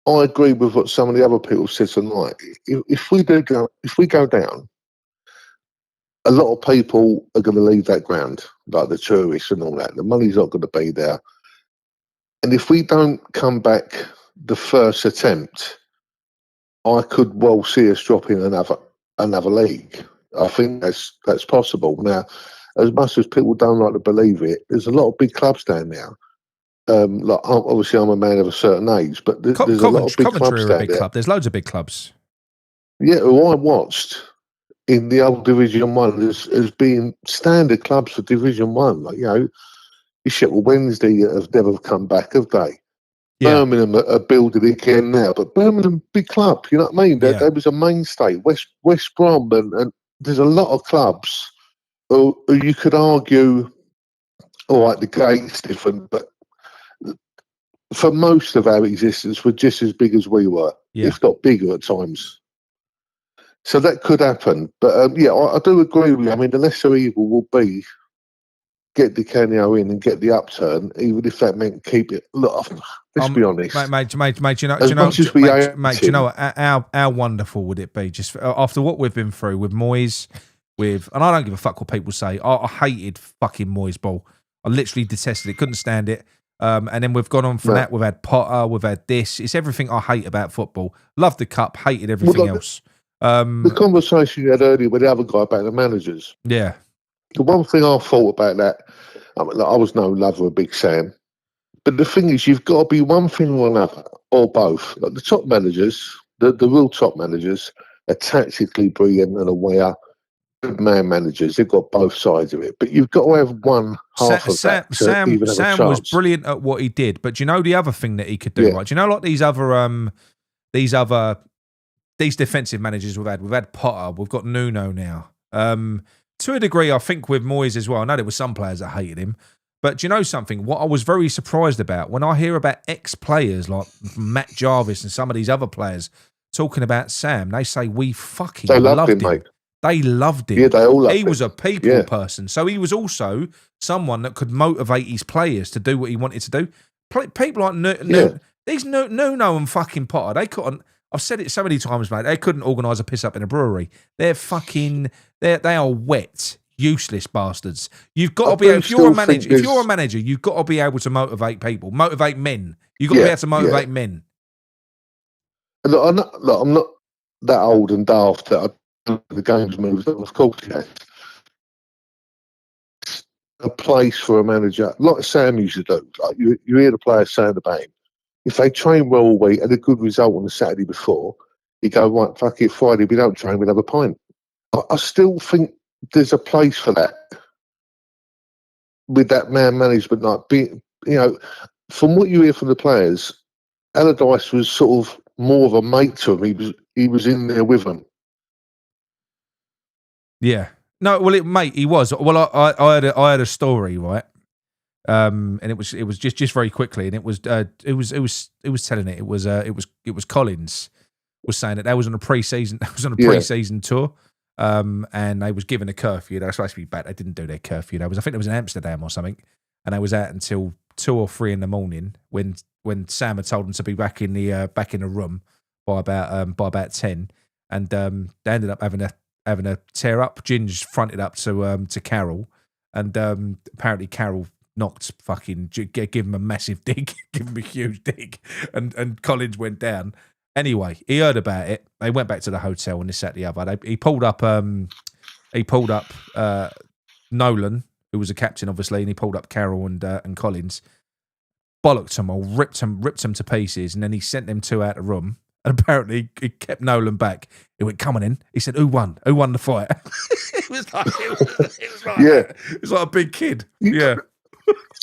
I agree with what some of the other people said tonight. If we go down, a lot of people are going to leave that ground, like the tourists and all that. The money's not going to be there. And if we don't come back the first attempt, I could well see us dropping another league. I think that's possible. Now, as much as people don't like to believe it, there's a lot of big clubs down there. Like obviously, I'm a man of a certain age, but there's a lot of big clubs down there. There's loads of big clubs. Yeah, who I watched in the old Division 1 as being standard clubs for Division 1. Like, you Sheffield Wednesday have never come back, have they? Yeah. Birmingham are building again now, but Birmingham, big club, you know what I mean? They was a mainstay. West Brom, and there's a lot of clubs who you could argue, all right, the game's different, but for most of our existence, we're just as big as we were, if not bigger at times. So that could happen. But I do agree with you. I mean, the lesser evil will be get Di Canio in and get the upturn, even if that meant keep it. Look, let's be honest, mate. You know, how wonderful would it be just after what we've been through with Moyes, and I don't give a fuck what people say. I hated fucking Moyes ball. I literally detested it, couldn't stand it. And then we've gone on from that. We've had Potter, we've had this. It's everything I hate about football. Loved the cup, hated everything else. The conversation you had earlier with the other guy about the managers. Yeah. The one thing I thought about that, I was no lover of Big Sam, but the thing is, you've got to be one thing or another, or both. Like the top managers, the real top managers, are tactically brilliant and aware. Good man managers, they've got both sides of it, but you've got to have one half of that to even have a Sam chance. was brilliant at what he did, but do you know the other thing that he could do, right? Do you know, like these defensive managers we've had Potter, we've got Nuno now. To a degree, I think with Moyes as well. I know there were some players that hated him, but do you know something? What I was very surprised about when I hear about ex-players like Matt Jarvis and some of these other players talking about Sam, they say we fucking loved him. Mate. They loved him. Yeah, they all loved him. He was a people person. So he was also someone that could motivate his players to do what he wanted to do. People like Nuno and fucking Potter, they couldn't, I've said it so many times, mate, they couldn't organise a piss up in a brewery. They are wet, useless bastards. You've got to be, if you're a manager, you've got to be able to motivate people, motivate men. You've got to be able to motivate men. Look, I'm not that old and daft that the game's moved on. Of course, a place for a manager, like Sam used to do. Like you hear the players saying about him. If they train well all week, had a good result on the Saturday before, you go, right, fuck it, Friday we don't train, we'll have a pint. I still think there's a place for that with that man management. Like, from what you hear from the players, Allardyce was sort of more of a mate to him. He was in there with them. Yeah. No, well, mate, he was. Well, I had a story, right? And it was just very quickly, and it was telling it. It was Collins was saying that they was on a pre-season tour, and they was given a curfew. They were supposed to be back. They didn't do their curfew. I think it was in Amsterdam or something, and they was out until 2 or 3 in the morning when Sam had told them to be back in the room by about 10, and they ended up having a tear up. Ginge fronted up to Carroll, and apparently Carroll knocked give him a massive dig, give him a huge dig, and Collins went down. Anyway, he heard about it. They went back to the hotel and this, that, the other. He pulled up Nolan, who was a captain, obviously, and he pulled up Carroll and Collins, bollocked them all, ripped them to pieces, and then he sent them 2 out of the room. And apparently he kept Nolan back. He went, come on in. He said, who won? Who won the fight? It was like a big kid. Yeah.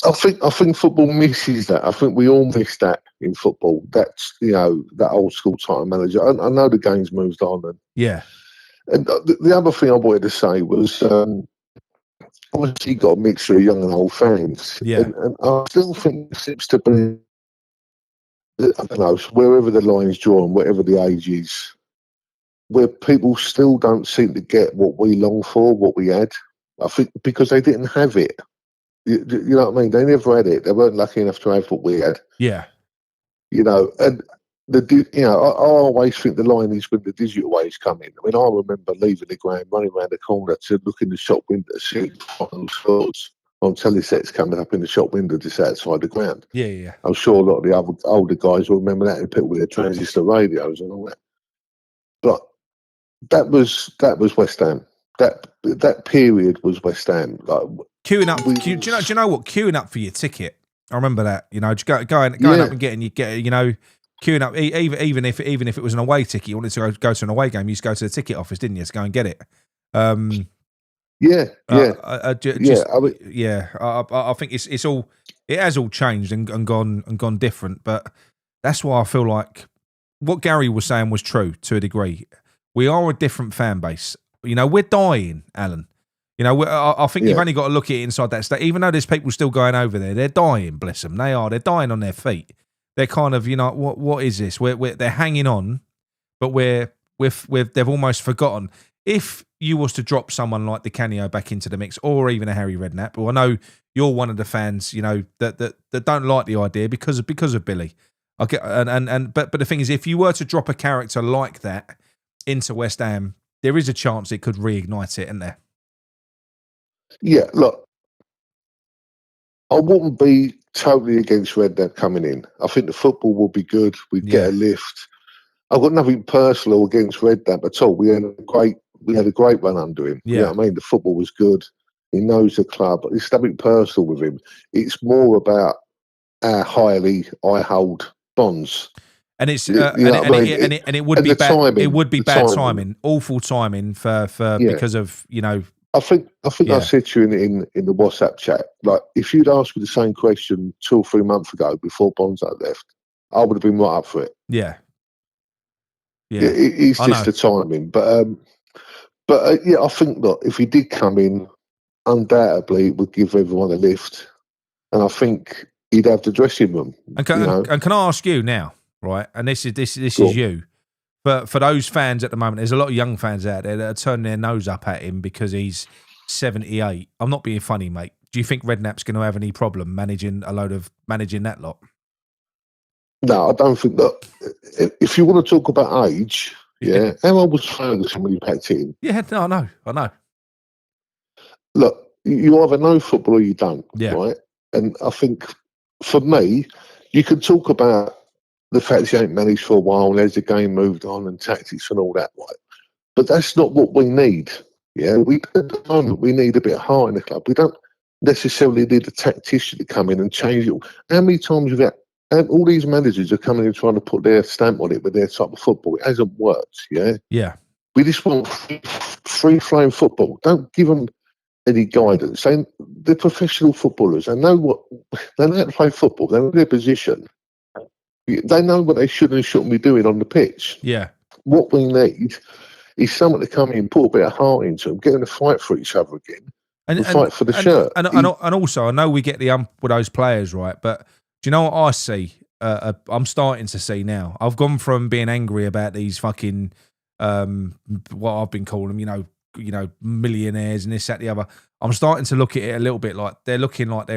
I think football misses that. I think we all miss that in football. That's, that old school type of manager. I know the game's moved on. And the other thing I wanted to say was, obviously you got a mixture of young and old fans. Yeah. And I still think it seems to be, I don't know, wherever the line's drawn, whatever the age is, where people still don't seem to get what we long for, what we had. I think because they didn't have it. You know what I mean? They never had it. They weren't lucky enough to have what we had. Yeah. And I always think the line is when the digital waves come in. I mean, I remember leaving the ground, running around the corner to look in the shop window to see scores on telesets coming up in the shop window just outside the ground. Yeah. I'm sure a lot of the older guys will remember that, and people with their transistor radios and all that. But that was West Ham. That period was West Ham. Like, queuing up. Do you know what? Queuing up for your ticket. I remember that. Just going up and getting queuing up. Even if it was an away ticket, you wanted to go to an away game. You used to go to the ticket office, didn't you, to go and get it? I think it's all. It has all changed and gone different. But that's why I feel like what Gary was saying was true to a degree. We are a different fan base. We're dying, Alan. I think you've only got to look at it inside that state. Even though there's people still going over there, they're dying. Bless them. They're dying on their feet. They're kind of, what is this? They're hanging on, but they've almost forgotten. If you was to drop someone like Di Canio back into the mix, or even a Harry Redknapp, who I know you're one of the fans, that don't like the idea because of Billy. But the thing is, if you were to drop a character like that into West Ham, there is a chance it could reignite it, isn't there? Yeah, look, I wouldn't be totally against Redknapp coming in. I think the football will be good. We'd get a lift. I've got nothing personal against Redknapp at all. We had a great run under him. Yeah. You know what I mean? The football was good. He knows the club. It's nothing personal with him. It's more about how highly I hold Bonds. And it's You know what I mean? and it would And be the bad. timing, It would be the bad timing. timing, awful timing for because of I think Yeah. I said to you in the WhatsApp chat, like if you'd asked me the same question 2 or 3 months ago before Bonzo left, I would have been right up for it. yeah. It's I just know. the timing, but I think that if he did come in, undoubtedly it would give everyone a lift, and I think he'd have the dressing room. And can, you know? and can I ask you now, right? And this is Go on. you. But for those fans at the moment, there's a lot of young fans out there that are turning their nose up at him because he's 78. I'm not being funny, mate. Do you think Redknapp's going to have any problem managing that lot? No, I don't think that. If you want to talk about age, how old was Ferguson when he packed it in? Yeah, no, I know. Look, you either know football or you don't, Yeah. right? And I think for me, you can talk about the fact he ain't managed for a while and as the game moved on and tactics and all that, right? But that's not what we need. Yeah, at the moment we need a bit of heart in the club. We don't necessarily need a tactician to come in and change it. How many times you've got all these managers are coming in trying to put their stamp on it with their type of football? It hasn't worked. Yeah. Yeah. We just want free flowing football. Don't give them any guidance. They're professional footballers. They know how to play football. They know their position. They know what they should and shouldn't be doing on the pitch. Yeah. What we need is someone to come in, put a bit of heart into them, get them to fight for each other again, and fight for the shirt. And also, I know we get the ump with those players, right? But do you know what I see? I'm starting to see now. I've gone from being angry about these fucking what I've been calling them, you know, millionaires and this, that, the other. I'm starting to look at it a little bit like they're looking like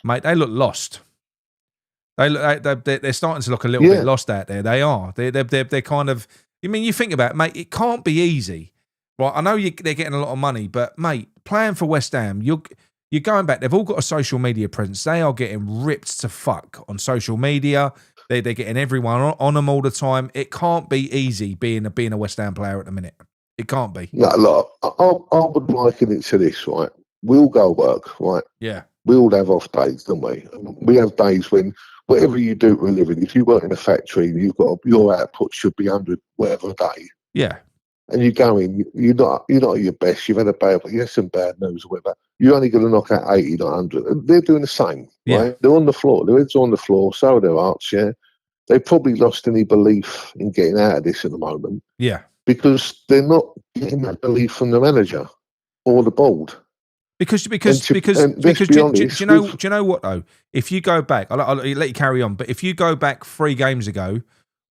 mate. They look lost. They're starting to look a little bit lost out there. They are. They're kind of. I mean, you think about it, mate. It can't be easy, right? I know they're getting a lot of money, but mate, playing for West Ham, you're going back. They've all got a social media presence. They are getting ripped to fuck on social media. They're getting everyone on them all the time. It can't be easy being a West Ham player at the minute. It can't be. No, look, I would liken it to this, right? We all go work, right? Yeah. We all have off days, don't we? We have days when whatever you do for a living, if you work in a factory, your output should be 100 whatever a day. Yeah. And you go in, you're not at your best. You've had a bad, you had some bad news or whatever. You're only going to knock out 80, not 100. And they're doing the same, right? They're on the floor. Their heads are on the floor. So are their hearts. Yeah. They probably lost any belief in getting out of this at the moment. Yeah. Because they're not getting that belief from the manager or the board. Because do honest, you know what though? If you go back, I'll let you carry on. But if you go back 3 games ago,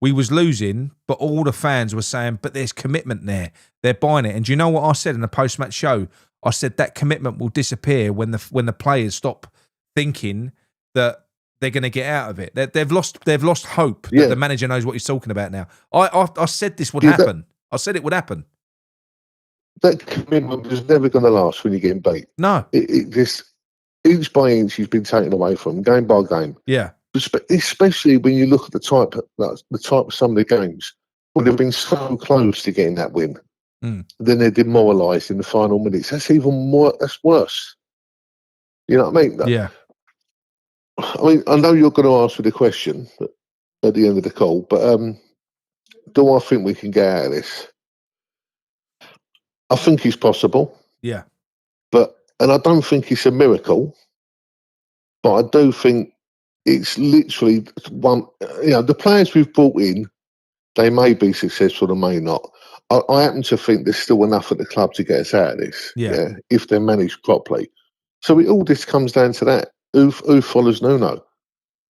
we was losing, but all the fans were saying, "But there's commitment there. They're buying it." And do you know what I said in the post-match show? I said that commitment will disappear when the players stop thinking that they're going to get out of it. They've lost hope that the manager knows what he's talking about now. I said this would happen. I said it would happen. That commitment is never going to last when you're getting beat. No. It just, inch by inch, he's been taken away from game by game. Yeah. Especially when you look at the type of some of the games where they've been so close to getting that win. Then they're demoralised in the final minutes. That's even more. That's worse. You know what I mean? Yeah. I mean, I know you're going to ask me the question at the end of the call, but do I think we can get out of this? I think it's possible. Yeah. And I don't think it's a miracle, but I do think it's literally one. The players we've brought in, they may be successful, they may not. I happen to think there's still enough at the club to get us out of this. Yeah. If they're managed properly. So it all just comes down to that. Who follows Nuno?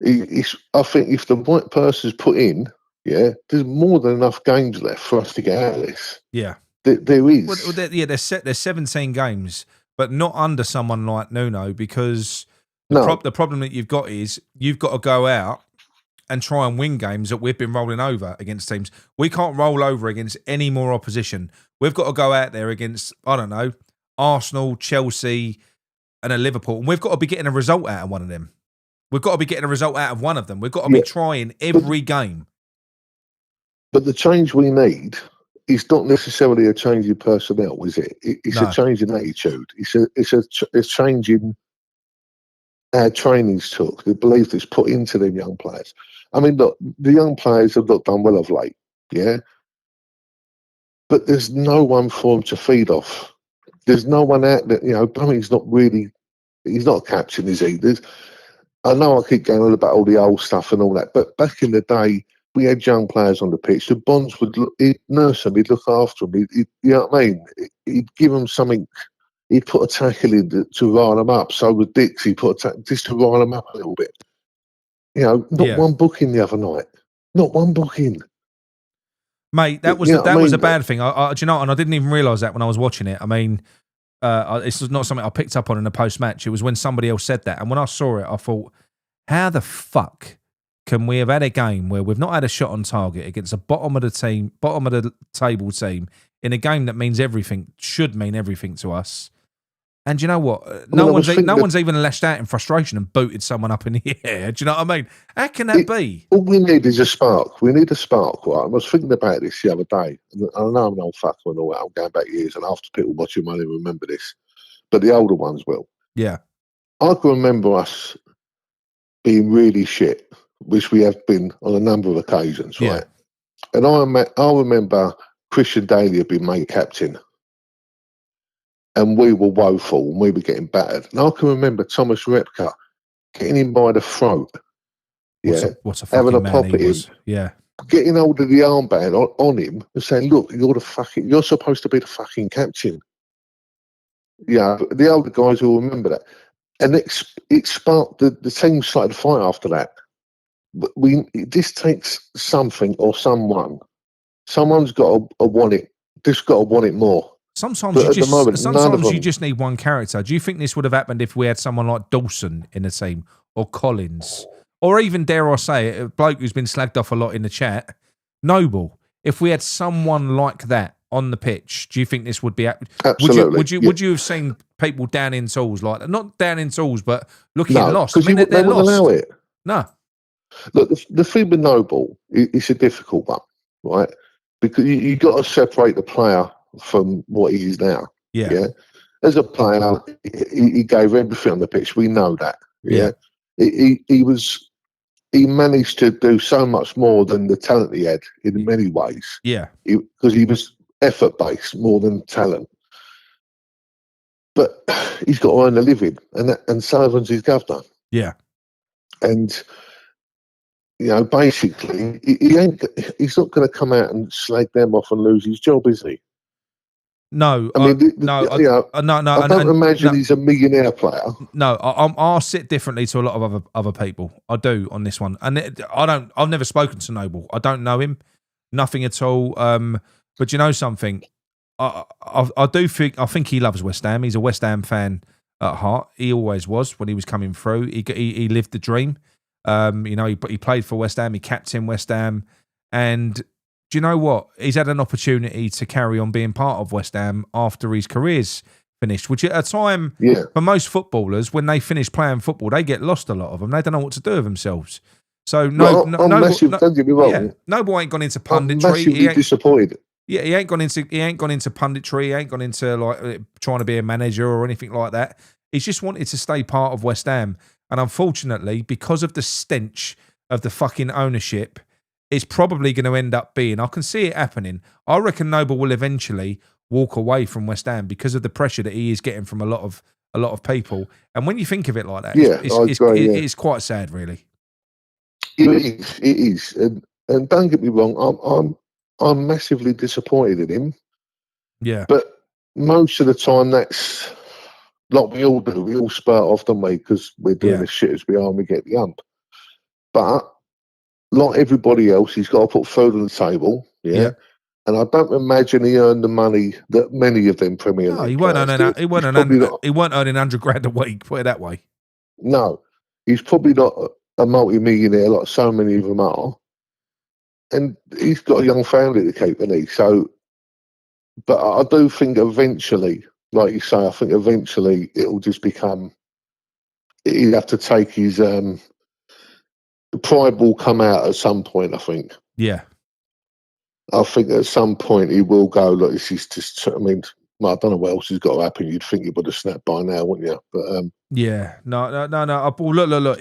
I think if the right person's put in, there's more than enough games left for us to get out of this. Yeah. There is. Well, there's 17 games, but not under someone like Nuno, because the problem that you've got is you've got to go out and try and win games that we've been rolling over against teams. We can't roll over against any more opposition. We've got to go out there against, I don't know, Arsenal, Chelsea, and a Liverpool, and we've got to be getting a result out of one of them. We've got to be getting a result out of one of them. We've got to be trying every game. But the change we need is not necessarily a change in personnel, is it? It's a change in attitude. It's a change in our trainings took, the belief that's put into them young players. I mean, look, the young players have not done well of late, yeah? But there's no one for them to feed off. There's no one out there, Brummy's not really, he's not a captain, is he? I know I keep going on about all the old stuff and all that, but back in the day, we had young players on the pitch. The Bonds he'd nurse them, he'd look after them, you know what I mean? He'd give them something, he'd put a tackle in to rile them up. So with Dix, he put a tackle just to rile them up a little bit. Not one booking the other night. Not one booking. Mate, that was a bad thing. Do you know? And I didn't even realise that when I was watching it. I mean, it's not something I picked up on in the post-match. It was when somebody else said that, and when I saw it, I thought, how the fuck can we have had a game where we've not had a shot on target against the bottom of the table team in a game that means everything, should mean everything to us? And you know what? No one's even lashed out in frustration and booted someone up in the air. Do you know what I mean? How can that be? All we need is a spark. We need a spark, right? I was thinking about this the other day. And I know I'm an old fucker and all that. I'm going back years, and after people watching won't even remember this. But the older ones will. Yeah. I can remember us being really shit, which we have been on a number of occasions, right? And I remember Christian Daly had been made captain. And we were woeful and we were getting battered. And I can remember Thomas Repka getting him by the throat. What's a fucking man pop he was. Yeah. Getting hold of the armband on him and saying, look, you're supposed to be the fucking captain. Yeah, the older guys will remember that. And it sparked the team started to fight after that. But this takes something or someone. Someone's got to want it. Just got to want it more. Sometimes you just need one character. Do you think this would have happened if we had someone like Dawson in the team, or Collins, or even, dare I say it, a bloke who's been slagged off a lot in the chat, Noble? If we had someone like that on the pitch, do you think this would be? Absolutely. Would you have seen people down in tools, like not down in tools, but looking lost? Because they wouldn't allow it. No. Look, the thing with Noble, it's a difficult one, right? Because you got to separate the player from what he is now. Yeah. As a player, he gave everything on the pitch. We know that. Yeah. He managed to do so much more than the talent he had in many ways. Yeah. Because he was effort based more than talent. But he's got to earn a living, and Sullivan's his governor. Yeah. And basically, he's not going to come out and slag them off and lose his job, is he? No, I don't imagine he's a millionaire player. No, I'll sit differently to a lot of other people. I do on this one, and I've never spoken to Noble. I don't know him, nothing at all. But you know something, I think he loves West Ham. He's a West Ham fan at heart. He always was when he was coming through. He lived the dream. He played for West Ham. He captained West Ham, and do you know what? He's had an opportunity to carry on being part of West Ham after his career's finished, which at a time, for most footballers, when they finish playing football, they get lost, a lot of them. They don't know what to do with themselves. So don't get me wrong. Yeah, Noble ain't gone into punditry. I'm massively disappointed. Yeah, he ain't gone into punditry. He ain't gone into like trying to be a manager or anything like that. He's just wanted to stay part of West Ham. And unfortunately, because of the stench of the fucking ownership, it's probably going to end up being, I can see it happening. I reckon Noble will eventually walk away from West Ham because of the pressure that he is getting from a lot of people. And when you think of it like that, it's quite sad, really. It is. And don't get me wrong, I'm massively disappointed in him. Yeah. But most of the time, that's like we all do. We all spurt off, don't we? Because we're doing the shit as we are and we get the ump. But like everybody else, he's got to put food on the table. Yeah. And I don't imagine he earned the money that many of them Premier League. No, he weren't earning $100,000 a week. Put it that way. No, he's probably not a multi-millionaire like so many of them are. And he's got a young family to keep, hasn't he? So, but I do think eventually, like you say, it'll just become. He'll have to take his pride will come out at some point. I think. Yeah. I think at some point he will go. Look, this is just. I mean, I don't know what else has got to happen. You'd think he would have snapped by now, wouldn't you? But yeah, no. Look.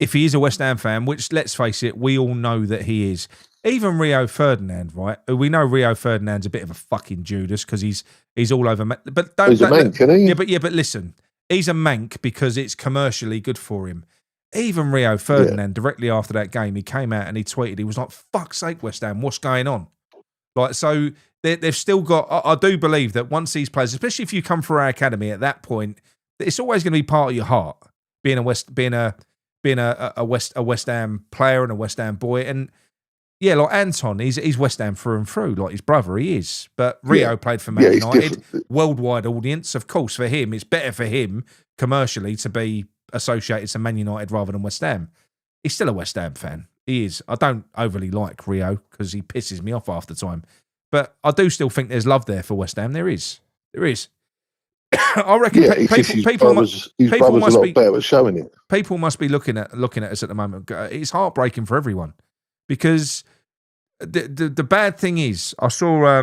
if he is a West Ham fan, which, let's face it, we all know that he is. Even Rio Ferdinand, right? We know Rio Ferdinand's a bit of a fucking Judas because he's all over. But don't, He's a mank, isn't he? Yeah, but listen, he's a mank because it's commercially good for him. Even Rio Ferdinand, directly after that game, he came out and he tweeted, he was like, "Fuck's sake, West Ham, what's going on?" Like, so they've still got. I do believe that once these players, especially if you come through our academy, at that point, it's always going to be part of your heart being a West Ham player and a West Ham boy. And yeah, like Anton, he's West Ham through and through, like his brother, he is. But Rio played for Man United, worldwide audience, of course. For him, it's better for him commercially to be associated to Man United rather than West Ham. He's still a West Ham fan. He is. I don't overly like Rio because he pisses me off half the time. But I do still think there's love there for West Ham. There is. I reckon people must be better at showing it. People must be looking at us at the moment. It's heartbreaking for everyone because the bad thing is, I saw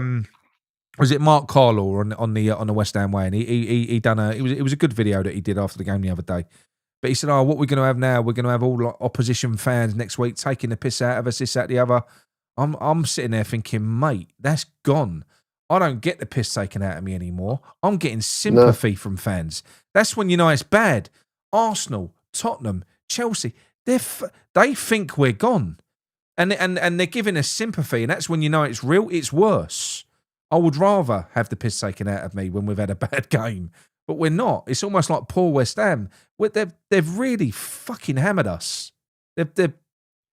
was it Mark Carlaw on the West Ham way, and he done it was a good video that he did after the game the other day. But he said, "Oh, what we're going to have now? We're going to have all opposition fans next week taking the piss out of us, this, that, the other." I'm sitting there thinking, mate, that's gone. I don't get the piss taken out of me anymore. I'm getting sympathy from fans. That's when you know it's bad. Arsenal, Tottenham, Chelsea, they think we're gone, and they're giving us sympathy, and that's when you know it's real. It's worse. I would rather have the piss taken out of me when we've had a bad game. But we're not. It's almost like poor West Ham. They've really fucking hammered us.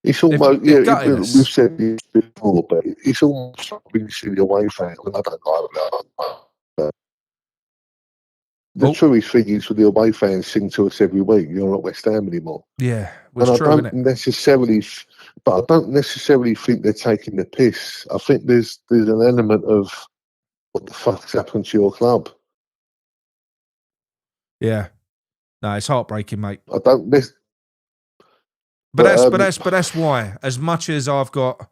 It's almost, we've said this before, but it's almost like when you see the away fans, and I don't like the truest thing is when the away fans sing to us every week, "You're not West Ham anymore." Yeah, and I don't necessarily think they're taking the piss. I think there's an element of what the fuck's happened to your club. Yeah, no, it's heartbreaking, mate. I don't. But that's why. As much as I've got,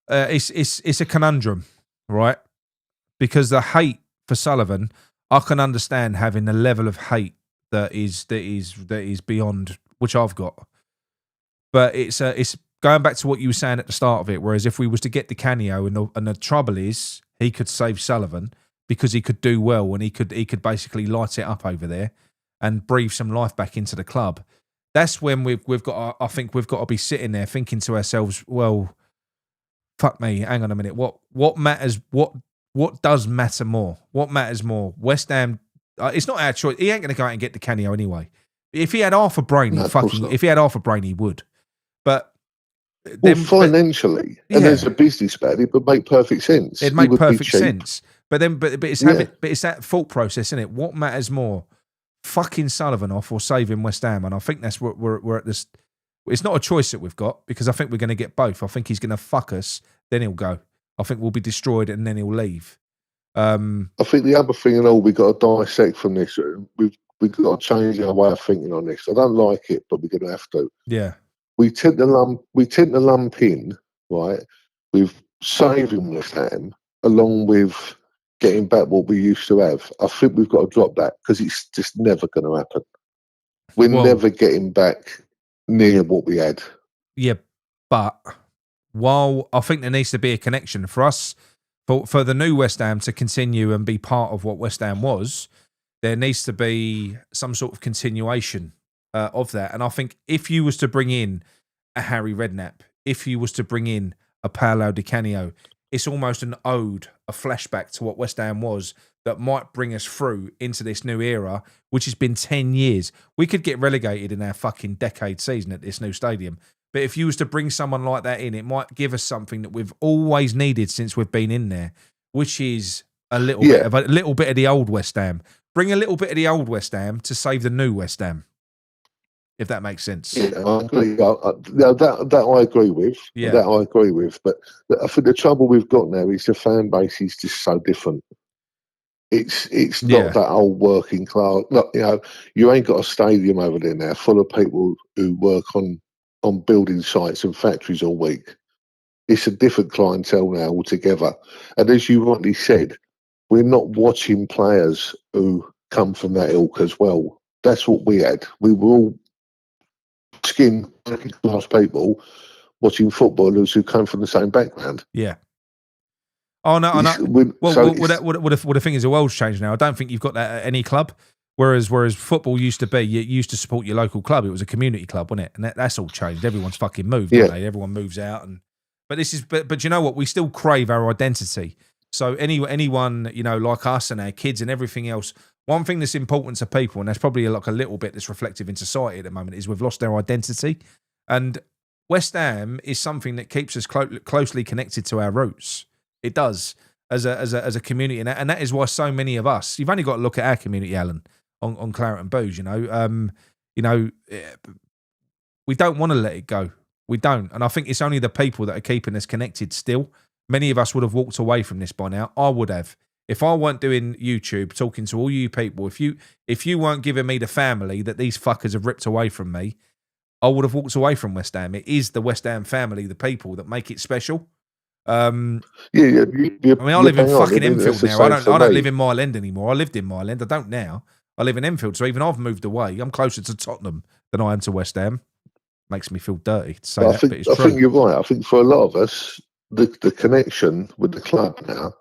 it's a conundrum, right? Because the hate for Sullivan, I can understand having the level of hate that is beyond which I've got. But it's going back to what you were saying at the start of it. Whereas if we was to get Di Canio, and the trouble is he could save Sullivan because he could do well and he could basically light it up over there and breathe some life back into the club. That's when we've got. I think we've got to be sitting there thinking to ourselves, well, fuck me. Hang on a minute. What matters? What does matter more? What matters more? West Ham. It's not our choice. He ain't going to go out and get Di Canio anyway. If he had half a brain, if he had half a brain, he would. But financially, and as a businessman, it would make perfect sense. It'd make perfect sense. But it's that thought process, isn't it? What matters more? Fucking Sullivan off or saving West Ham, and I think that's what we're at this. It's not a choice that we've got because I think we're going to get both. I think he's going to fuck us, then he'll go. I think we'll be destroyed and then he'll leave. I think the other thing and all we got to dissect from this, we've got to change our way of thinking on this. I don't like it, but we're going to have to. Yeah, we tend to lump in, right, with saving West Ham along with getting back what we used to have. I think we've got to drop that because it's just never going to happen. We're never getting back near what we had. Yeah, but while I think there needs to be a connection for us, for the new West Ham to continue and be part of what West Ham was, there needs to be some sort of continuation of that. And I think if you was to bring in a Harry Redknapp, if you was to bring in a Paolo Di Canio, it's almost an ode, a flashback to what West Ham was that might bring us through into this new era, which has been 10 years. We could get relegated in our fucking decade season at this new stadium. But if you was to bring someone like that in, it might give us something that we've always needed since we've been in there, which is a little bit of the old West Ham. Bring a little bit of the old West Ham to save the new West Ham. If that makes sense. Yeah, I agree. That I agree with. Yeah. That I agree with. But I think the trouble we've got now is the fan base is just so different. It's not that old working class. Look, you ain't got a stadium over there now full of people who work on building sites and factories all week. It's a different clientele now altogether. And as you rightly said, we're not watching players who come from that ilk as well. That's what we had. We were all skin class people watching footballers who come from the same background. Yeah. Oh no, I know. The thing is, the world's changed now. I don't think you've got that at any club. Whereas football used to be, you used to support your local club. It was a community club, wasn't it? And that's all changed. Everyone's fucking moved, haven't they? Everyone moves out, but you know what? We still crave our identity. So anyone, you know, like us and our kids and everything else, one thing that's important to people, and that's probably like a little bit that's reflective in society at the moment, is we've lost our identity. And West Ham is something that keeps us closely connected to our roots. It does, as a community, and that is why so many of us. You've only got to look at our community, Alan, on Claret and Booze. You know, we don't want to let it go. We don't, and I think it's only the people that are keeping us connected still. Many of us would have walked away from this by now. I would have. If I weren't doing YouTube, talking to all you people, if you weren't giving me the family that these fuckers have ripped away from me, I would have walked away from West Ham. It is the West Ham family, the people that make it special. I mean, I live in fucking Enfield now. I don't live in Mile End anymore. I lived in Mile End. I don't now. I live in Enfield, so even I've moved away. I'm closer to Tottenham than I am to West Ham. Makes me feel dirty to say that, but it's true. I think you're right. I think for a lot of us, the connection with the club now,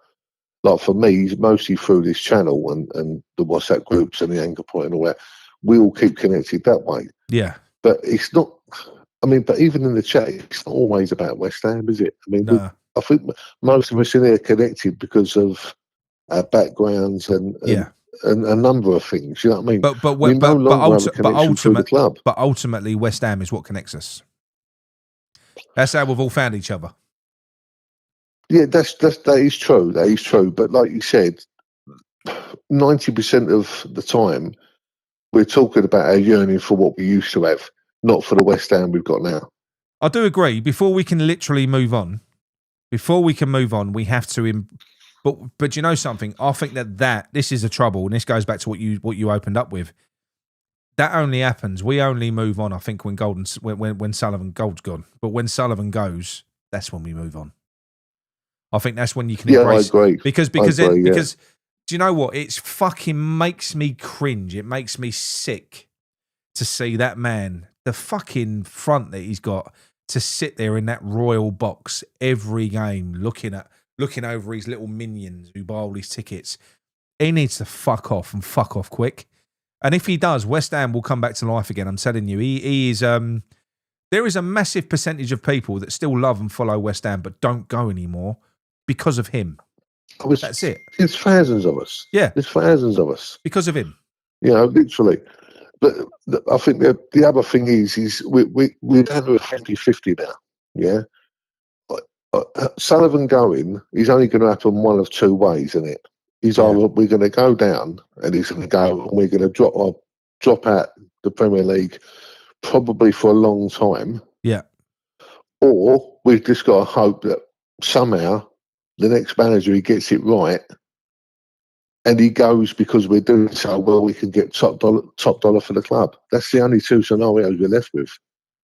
like for me, mostly through this channel and the WhatsApp groups and the Anchor Point and all that, we all keep connected that way. Yeah. But it's not, I mean, but even in the chat, it's not always about West Ham, is it? I mean, I think most of us in here are connected because of our backgrounds and a number of things. You know what I mean? But ultimately, West Ham is what connects us. That's how we've all found each other. Yeah, that is true. That is true. But like you said, 90% of the time, we're talking about our yearning for what we used to have, not for the West Ham we've got now. I do agree. Before we can literally move on, we have to. But you know something? I think that this is the trouble, and this goes back to what you opened up with. That only happens. We only move on, I think, when Sullivan Gold's gone. But when Sullivan goes, that's when we move on. I think that's when you can embrace. I agree. Because do you know what? It's fucking makes me cringe. It makes me sick to see that man, the fucking front that he's got, to sit there in that royal box every game, looking over his little minions who buy all these tickets. He needs to fuck off and fuck off quick. And if he does, West Ham will come back to life again. I'm telling you, he is. There is a massive percentage of people that still love and follow West Ham but don't go anymore because of him. That's it. It's thousands of us. Yeah. It's thousands of us. Because of him. You know, literally. But I think the other thing is we're down to a 50-50 now. Yeah. Sullivan going is only going to happen one of two ways, isn't it? He's either we're going to go down and he's going to go and we're going to drop out the Premier League probably for a long time. Yeah. Or we've just got to hope that somehow the next manager, he gets it right and he goes because we're doing so well, we can get top dollar for the club. That's the only two scenarios we're left with.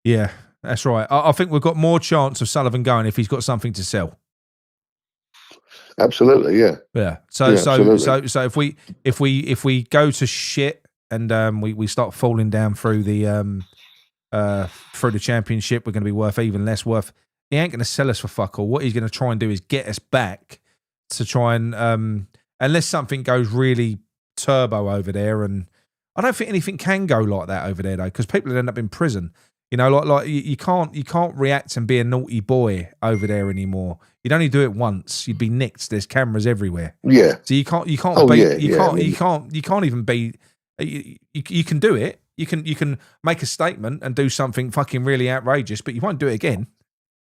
Yeah, that's right. I think we've got more chance of Sullivan going if he's got something to sell. Absolutely, yeah. Yeah. So if we go to shit and we start falling down through the championship, we're going to be worth even less worth. He ain't going to sell us for fuck all. What he's going to try and do is get us back to try and unless something goes really turbo over there, and I don't think anything can go like that over there though, because people would end up in prison. You know, like you can't react and be a naughty boy over there anymore. You'd only do it once. You'd be nicked. There's cameras everywhere. Yeah. So you can't you can't even be. You can do it. You can make a statement and do something fucking really outrageous, but you won't do it again.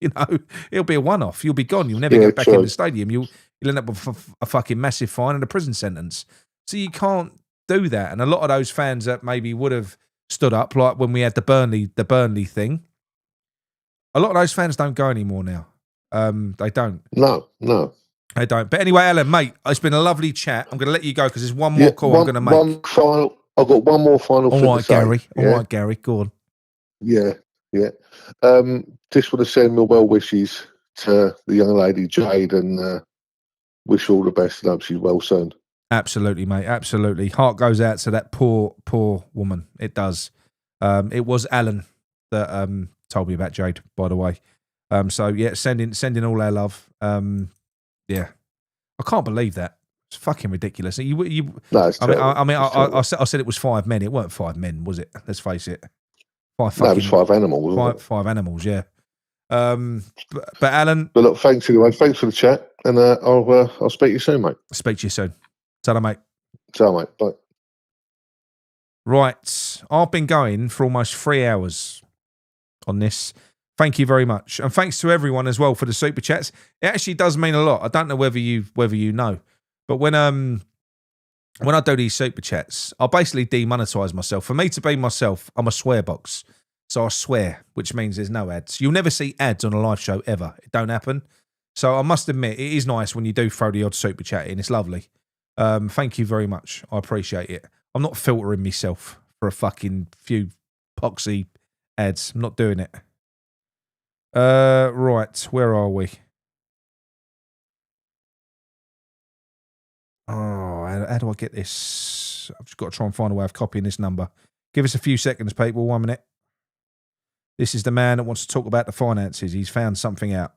You know, it'll be a one-off. You'll be gone. You'll never get back in the stadium. You'll end up with a fucking massive fine and a prison sentence. So you can't do that. And a lot of those fans that maybe would have stood up, like when we had the Burnley thing, a lot of those fans don't go anymore now. They don't. No. They don't. But anyway, Alan, mate, it's been a lovely chat. I'm going to let you go because there's one more call I'm going to make. I've got one more final thing to say. All right, Gary. Go on. Yeah. Just want to send my well wishes to the young lady Jade and wish her all the best and hope she's well soon. Absolutely, mate. Absolutely. Heart goes out to that poor woman. It does. It was Alan that told me about Jade, by the way. So yeah, sending all our love. Yeah, I can't believe that. It's fucking ridiculous. You. No, it's terrible. I said it was 5 men. It weren't 5 men, was it? Let's face it. No, it was 5 animals, wasn't it? Five animals. Yeah. But Alan. But look, thanks anyway. Thanks for the chat, and I'll speak to you soon, mate. Speak to you soon. Ta-ra, mate. Ciao, mate. Bye. Right, I've been going for almost 3 hours on this. Thank you very much, and thanks to everyone as well for the super chats. It actually does mean a lot. I don't know whether you know, but when I do these super chats, I basically demonetize myself. For me to be myself, I'm a swear box, so I swear, which means there's no ads. You'll never see ads on a live show ever. It don't happen. So I must admit, it is nice when you do throw the odd super chat in. It's lovely. Thank you very much. I appreciate it. I'm not filtering myself for a fucking few poxy ads. I'm not doing it. Right, where are we? Oh, how do I get this? I've just got to try and find a way of copying this number. Give us a few seconds, people. 1 minute. This is the man that wants to talk about the finances. He's found something out.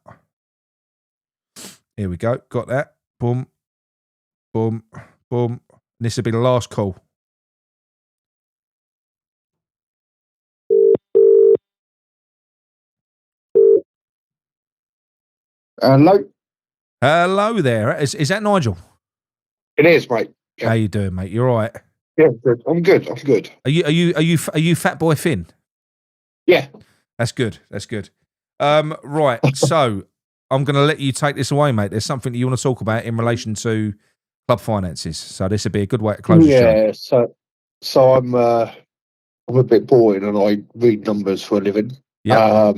Here we go. Got that. Boom. Boom. Boom. And this will be the last call. Hello. Hello there. Is that Nigel? It is, mate. Yeah. How you doing, mate? You all right? Yeah, good. I'm good. Are you Fat Boy Finn? Yeah. That's good. That's good. Right. So I'm going to let you take this away, mate. There's something that you want to talk about in relation to club finances. So this would be a good way to close the show. Yeah. So I'm a bit boring and I read numbers for a living. Yeah.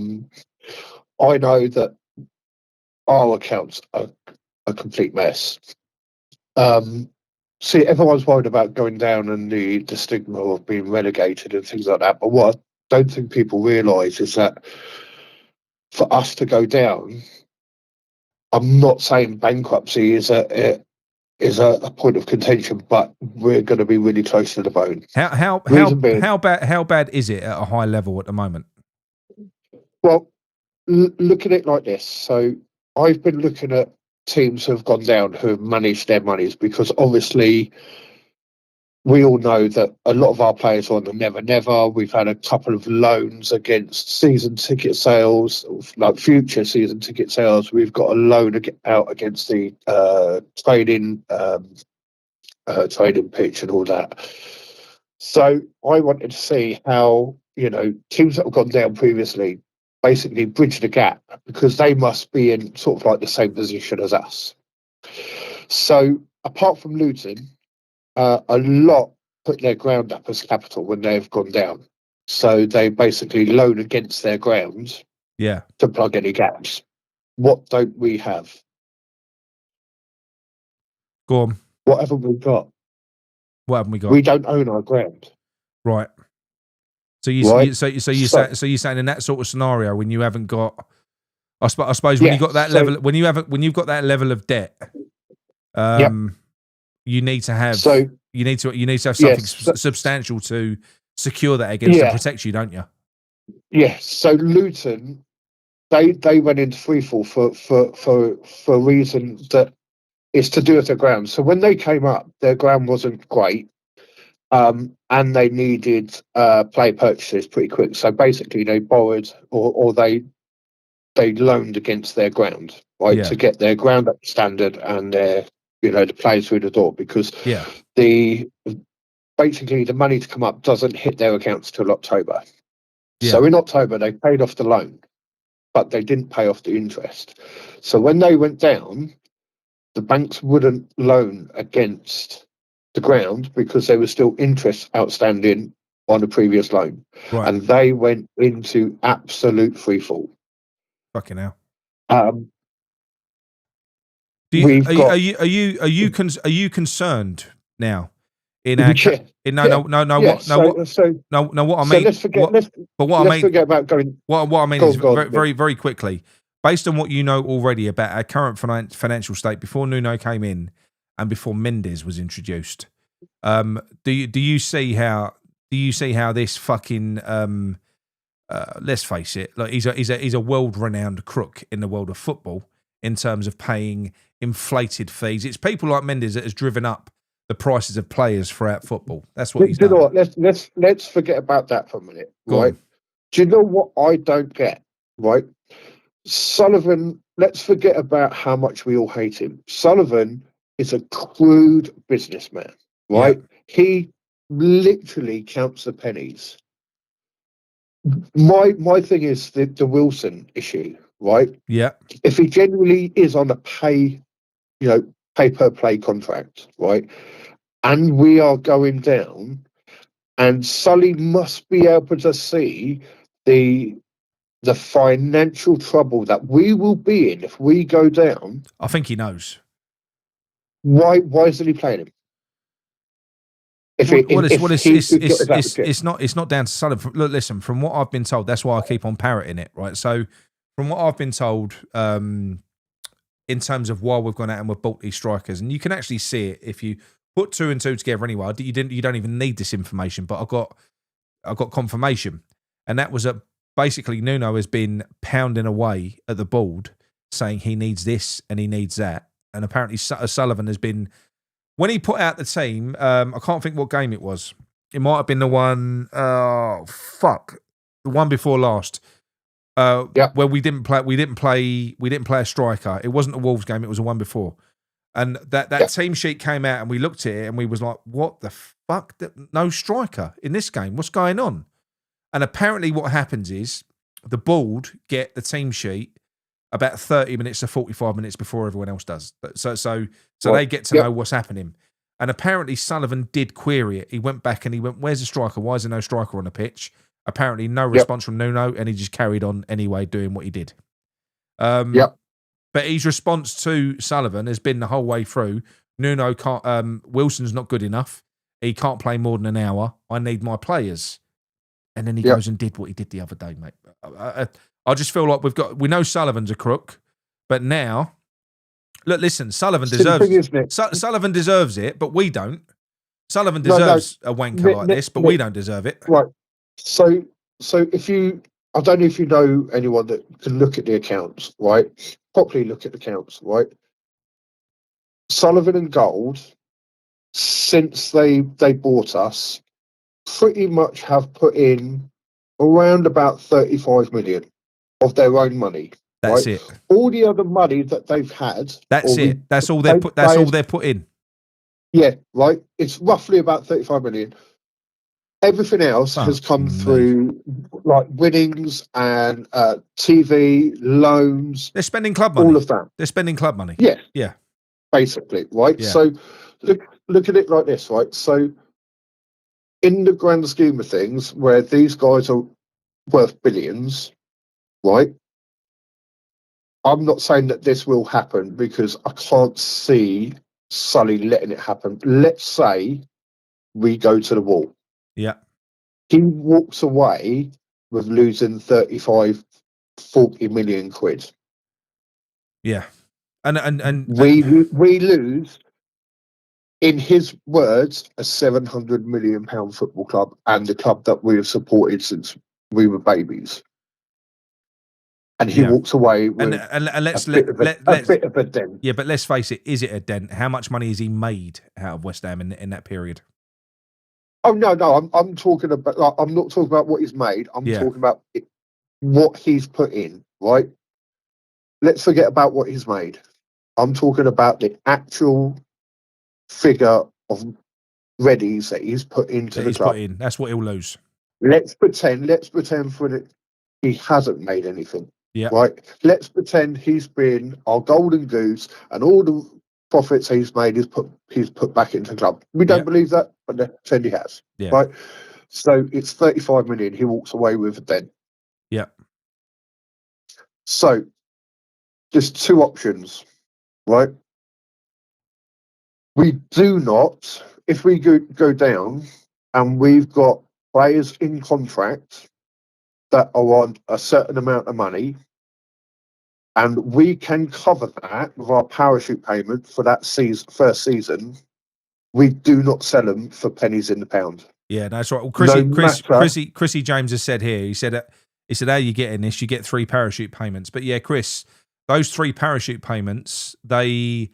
I know that our accounts are a complete mess. See, everyone's worried about going down and the stigma of being relegated and things like that. But what I don't think people realise is that for us to go down, I'm not saying bankruptcy is a point of contention, but we're going to be really close to the bone. How bad is it at a high level at the moment? Well, look at it like this. So I've been looking at teams who have gone down who have managed their monies, because obviously we all know that a lot of our players are on the never. We've had a couple of loans against season ticket sales, like future season ticket sales. We've got a loan out against the trading pitch and all that. So I wanted to see how, teams that have gone down previously basically bridge the gap, because they must be in sort of like the same position as us. So apart from Luton, a lot put their ground up as capital when they've gone down. So they basically loan against their grounds to plug any gaps. What don't we have? Go on. What haven't we got? What haven't we got? We don't own our ground. Right. So you're saying in that sort of scenario, when you haven't got, I suppose when you've got that level, when you've got that level of debt, you need to have something substantial to secure that against and protect you, don't you? Yeah. So Luton, they went into freefall for a reason that is to do with their ground. So when they came up, their ground wasn't great. And they needed play purchases pretty quick. So basically, they borrowed or they loaned against their ground, right, to get their ground up standard and their the players through the door, because the money to come up doesn't hit their accounts till October. Yeah. So in October they paid off the loan, but they didn't pay off the interest. So when they went down, the banks wouldn't loan against the ground because there was still interest outstanding on the previous loan, and they went into absolute freefall. Fucking hell! Are you concerned now? What I mean. Let's forget about going. What I mean is very very quickly, based on what you know already about our current financial state before Nuno came in and before Mendes was introduced. Do you see how this fucking let's face it, like he's a world-renowned crook in the world of football in terms of paying inflated fees. It's people like Mendes that has driven up the prices of players throughout football. That's what he's Do you done. know what? Let's forget about that for a minute, Go right? on. Do you know what I don't get? Right, Sullivan. Let's forget about how much we all hate him. Sullivan is a crude businessman, right? He literally counts the pennies. My thing is the Wilson issue, right? Yeah. If he genuinely is on a pay per play contract, right, and we are going down, and Sully must be able to see the financial trouble that we will be in if we go down. I think he knows. Why isn't he playing him? It's not down to Sullivan. Look, listen, from what I've been told, that's why I keep on parroting it, right? So, from what I've been told, in terms of why we've gone out and we've bought these strikers, and you can actually see it if you put two and two together. Anyway, you don't even need this information, but I got confirmation, and that was that basically Nuno has been pounding away at the board, saying he needs this and he needs that, and apparently Sullivan has been. When he put out the team, I can't think what game it was. It might have been the one, the one before last, where we didn't play a striker. It wasn't a Wolves game. It was the one before, and that team sheet came out, and we looked at it, and we was like, "What the fuck? No striker in this game? What's going on?" And apparently, what happens is the board get the team sheet about 30 minutes to 45 minutes before everyone else does. So they get to know what's happening. And apparently Sullivan did query it. He went back and he went, "Where's the striker? Why is there no striker on the pitch?" Apparently no response from Nuno, and he just carried on anyway doing what he did. But his response to Sullivan has been the whole way through, Nuno can't, Wilson's not good enough. He can't play more than an hour. I need my players. And then he goes and did what he did the other day, mate. I just feel like we know Sullivan's a crook, but now, look, listen, Sullivan deserves it, but we don't. Sullivan deserves a wanker like this, but we don't deserve it. Right. So if you, I don't know if you know anyone that can look at the accounts, right? Properly look at the accounts, right? Sullivan and Gold, since they bought us, pretty much have put in around about 35 million of their own money. That's right? it. All the other money that they've had. That's it. That's all they're put in. Yeah, right. It's roughly about 35 million. Everything else has come through like winnings and TV, loans. They're spending club money. All of that. They're spending club money. Yeah. Yeah. Basically, right? Yeah. So look at it like this, right? So in the grand scheme of things, where these guys are worth billions, right? I'm not saying that this will happen because I can't see Sully letting it happen. Let's say we go to the wall. Yeah. He walks away with losing 35, 40 million quid. Yeah. And we lose, in his words, a £700 million football club and the club that we have supported since we were babies. And he walks away with a bit of a dent. Yeah, but let's face it, is it a dent? How much money has he made out of West Ham in that period? Oh, no, I'm talking about, like, I'm not talking about what he's made. I'm talking about what he's put in, right? Let's forget about what he's made. I'm talking about the actual figure of readies that he's put into the club. That's what he'll lose. Let's pretend for it he hasn't made anything. Yeah. Right. Let's pretend he's been our golden goose and all the profits he's made he's put back into the club. We don't believe that, but let's pretend he has. Yeah. Right. So it's 35 million he walks away with then. Yeah. So there's two options, right? We do not, if we go down and we've got players in contract that are on a certain amount of money, and we can cover that with our parachute payment for that first season, we do not sell them for pennies in the pound. Yeah, that's right. Well, Chrissy James has said here, he said He said, how you getting this? You get 3 parachute payments. But yeah, Chris, those 3 parachute payments, they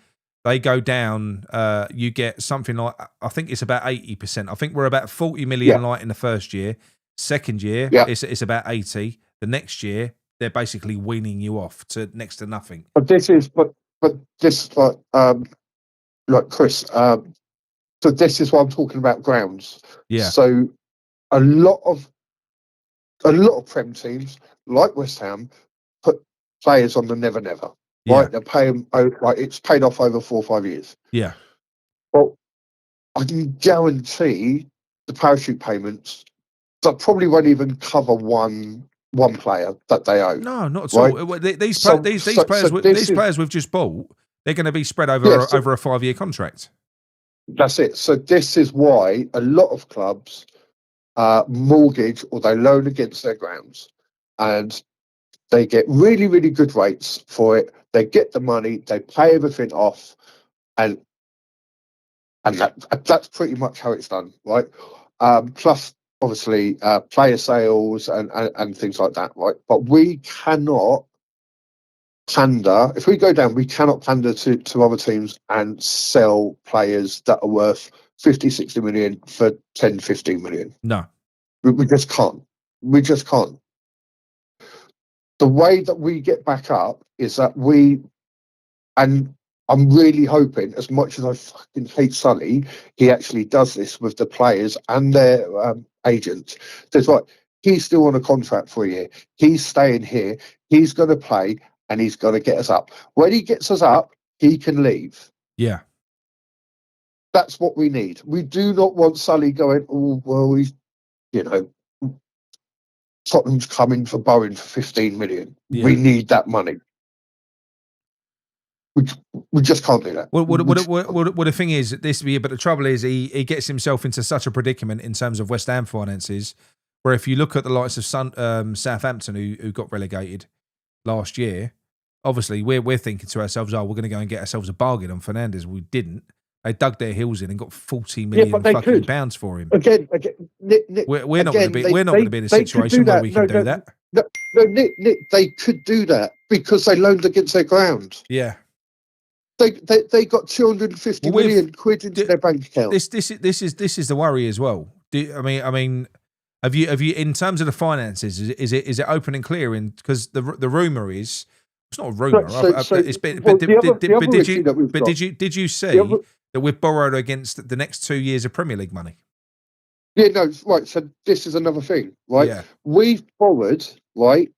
go down. You get something like, I think it's about 80%. I think we're about 40 million light in the first year. Second year, it's about 80. The next year, they're basically weaning you off to next to nothing. But this is like Chris. So this is why I'm talking about grounds. Yeah. So a lot of Prem teams like West Ham put players on the never. Right, they pay them. Like it's paid off over 4 or 5 years. Yeah. Well, I can guarantee the parachute payments that probably won't even cover one player that they owe. No, not at right? all. These players we've just bought, they're going to be spread over over a 5-year contract. That's it. So this is why a lot of clubs mortgage or they loan against their grounds, and they get really, really good rates for it. They get the money, they pay everything off, and that's pretty much how it's done, right? Plus, obviously, player sales and things like that, right? But we cannot pander. If we go down, we cannot pander to other teams and sell players that are worth 50, 60 million for 10, 15 million. No. We just can't. We just can't. The way that we get back up is that and I'm really hoping, as much as I fucking hate Sully, he actually does this with the players and their agents. There's like, he's still on a contract for a year. He's staying here. He's going to play and he's going to get us up. When he gets us up, he can leave. Yeah. That's what we need. We do not want Sully going, oh, well, he's, Tottenham's coming for Bowen for 15 million. Yeah. We need that money. We just can't do that. Well, the thing is, but the trouble is, he gets himself into such a predicament in terms of West Ham finances, where if you look at the likes of Southampton, who got relegated last year, obviously we're thinking to ourselves, we're going to go and get ourselves a bargain on Fernandes. We didn't. They dug their heels in and got 40 million fucking pounds for him. Again, Nick, we're not going to be in a situation where we can do that. No, Nick, they could do that because they loaned against their ground. Yeah. They got 250 million quid into their bank account. This is the worry as well. I mean, have you in terms of the finances? Is it open and clear? Because the rumor is, it's not a rumor. Did you see that we've borrowed against the next 2 years of Premier League money? Yeah, no, right. So this is another thing, right? Yeah. We've borrowed, right,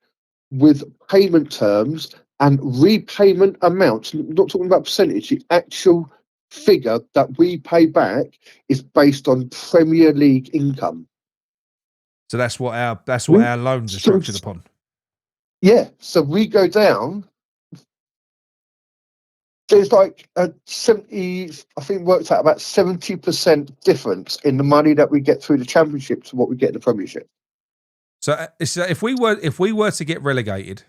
with payment terms and repayment amounts. Not talking about percentage. The actual figure that we pay back is based on Premier League income. So that's what our loans are structured upon. Yeah. So we go down. There's like a 70, I think works out about 70% difference in the money that we get through the Championship to what we get in the Premiership. So if we were to get relegated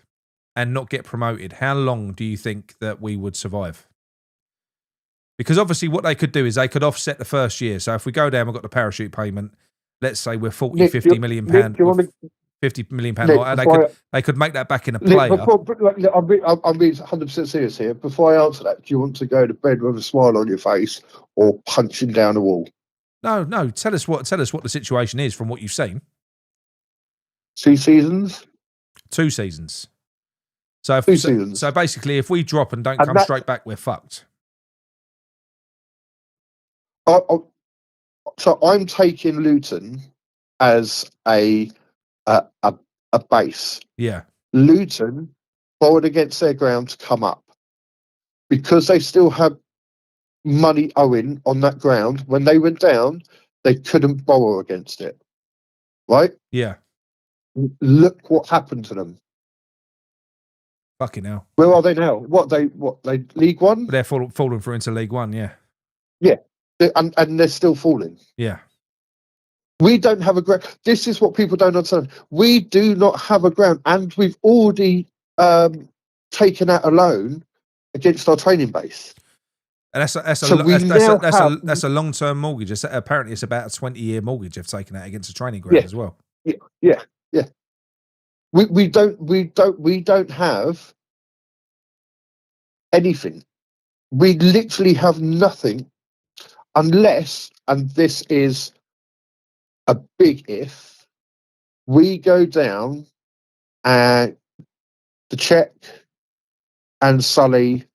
and not get promoted, how long do you think that we would survive? Because obviously what they could do is they could offset the first year. So if we go down, we've got the parachute payment. Let's say we're 40, Nick, 50 million pound. 50 million pound. They could make that back in a player. I'm being 100% serious here. Before I answer that, do you want to go to bed with a smile on your face or punching down a wall? No. Tell us what the situation is from what you've seen. 2 seasons. 2 seasons. So basically, if we drop and don't come straight back, we're fucked. So I'm taking Luton as a base. Yeah. Luton borrowed against their ground to come up because they still have money owing on that ground. When they went down, they couldn't borrow against it. Right? Yeah. Look what happened to them. Fucking hell. Where are they now? What they League One? They're falling through into League One, yeah. Yeah. And they're still falling. Yeah. We don't have a ground. This is what people don't understand. We do not have a ground, and we've already taken out a loan against our training base. And that's a long-term mortgage. Apparently, it's about a 20-year mortgage they've taken out against a training ground as well. Yeah. We don't have anything. We literally have nothing unless, and this is a big if, we go down and the Czech and Sully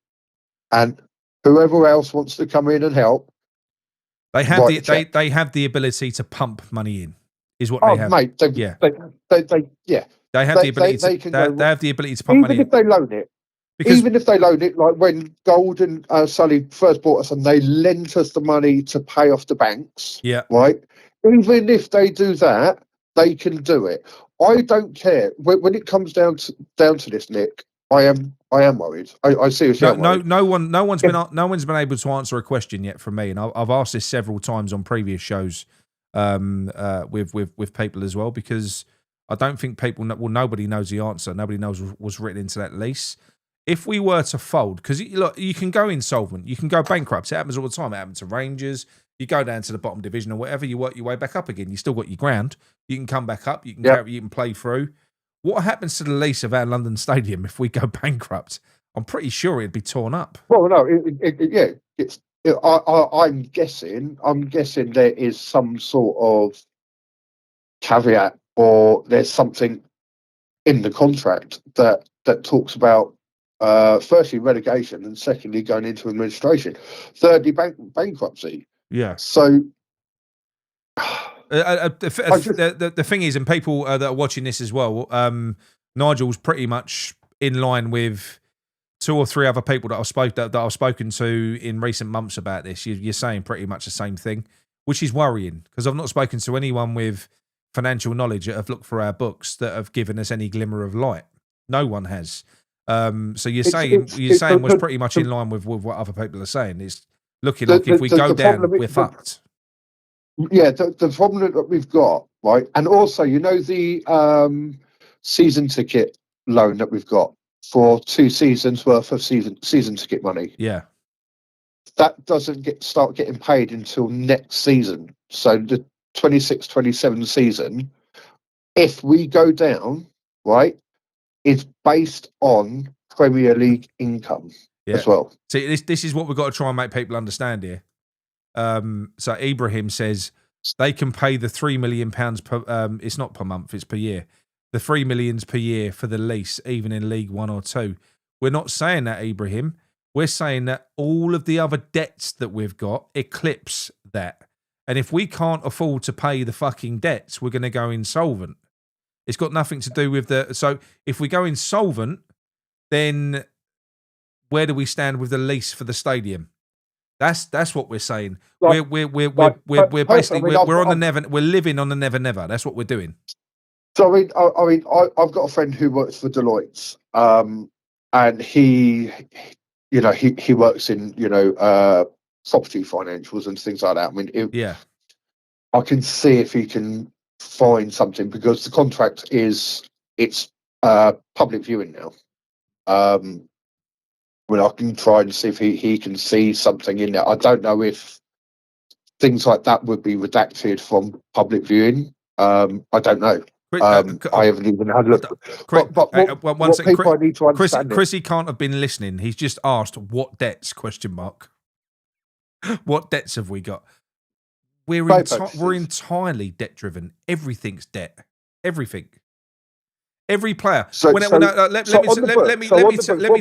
and whoever else wants to come in and help. They have they have the ability to pump money in, is what they have. Mate, They have the ability they have the ability to pump money in. Even if they loan it. Even if they loan it, like when Gold and Sully first bought us and they lent us the money to pay off the banks. Yeah. Right. Even if they do that, they can do it. I don't care when it comes down to this, Nick. I am worried. I seriously am worried. No one's been able to answer a question yet from me, and I've asked this several times on previous shows with people as well, because I don't think nobody knows the answer. Nobody knows what's written into that lease. If we were to fold, because look, you can go insolvent, you can go bankrupt. It happens all the time. It happens to Rangers. You go down to the bottom division or whatever, you work your way back up again. You still got your ground. You can come back up. You can you can play through. What happens to the lease of our London Stadium if we go bankrupt? I'm pretty sure it'd be torn up. Well, no, I'm guessing there is some sort of caveat, or there's something in the contract that talks about firstly relegation, and secondly going into administration, thirdly bankruptcy. Yeah. So the thing is, and people that are watching this as well, Nigel's pretty much in line with 2 or 3 other people that I've spoken to in recent months about this. You're saying pretty much the same thing, which is worrying, because I've not spoken to anyone with financial knowledge that have looked for our books that have given us any glimmer of light. No one has. So you're saying was pretty much in line with what other people are saying. It's looking like if we go down, we're fucked. Yeah, the problem that we've got, right, and also, the season ticket loan that we've got for 2 seasons worth of season ticket money. Yeah, that doesn't start getting paid until next season. So the 26-27 season, if we go down, right, is based on Premier League income as well. See, this is what we've got to try and make people understand here. So Ibrahim says they can pay the £3 million per. It's not per month; it's per year. The $3 million per year for the lease, even in League 1 or 2. We're not saying that, Ibrahim. We're saying that all of the other debts that we've got eclipse that. And if we can't afford to pay the fucking debts, we're going to go insolvent. It's got nothing to do with the. So if we go insolvent, then where do we stand with the lease for the stadium? That's what we're saying. We're basically we're on the never. We're living on the never never. That's what we're doing. So I've got a friend who works for Deloitte, and he works in property financials and things like that. I mean, I can see if he can find something, because the contract it's public viewing now. I can try and see if he can see something in there. I don't know if things like that would be redacted from public viewing. I don't know. I haven't even had a look. I need to understand Chrissy can't have been listening. He's just asked what debts ? What debts have we got? We're entirely debt driven. Everything's debt. Everything. Every player. Let me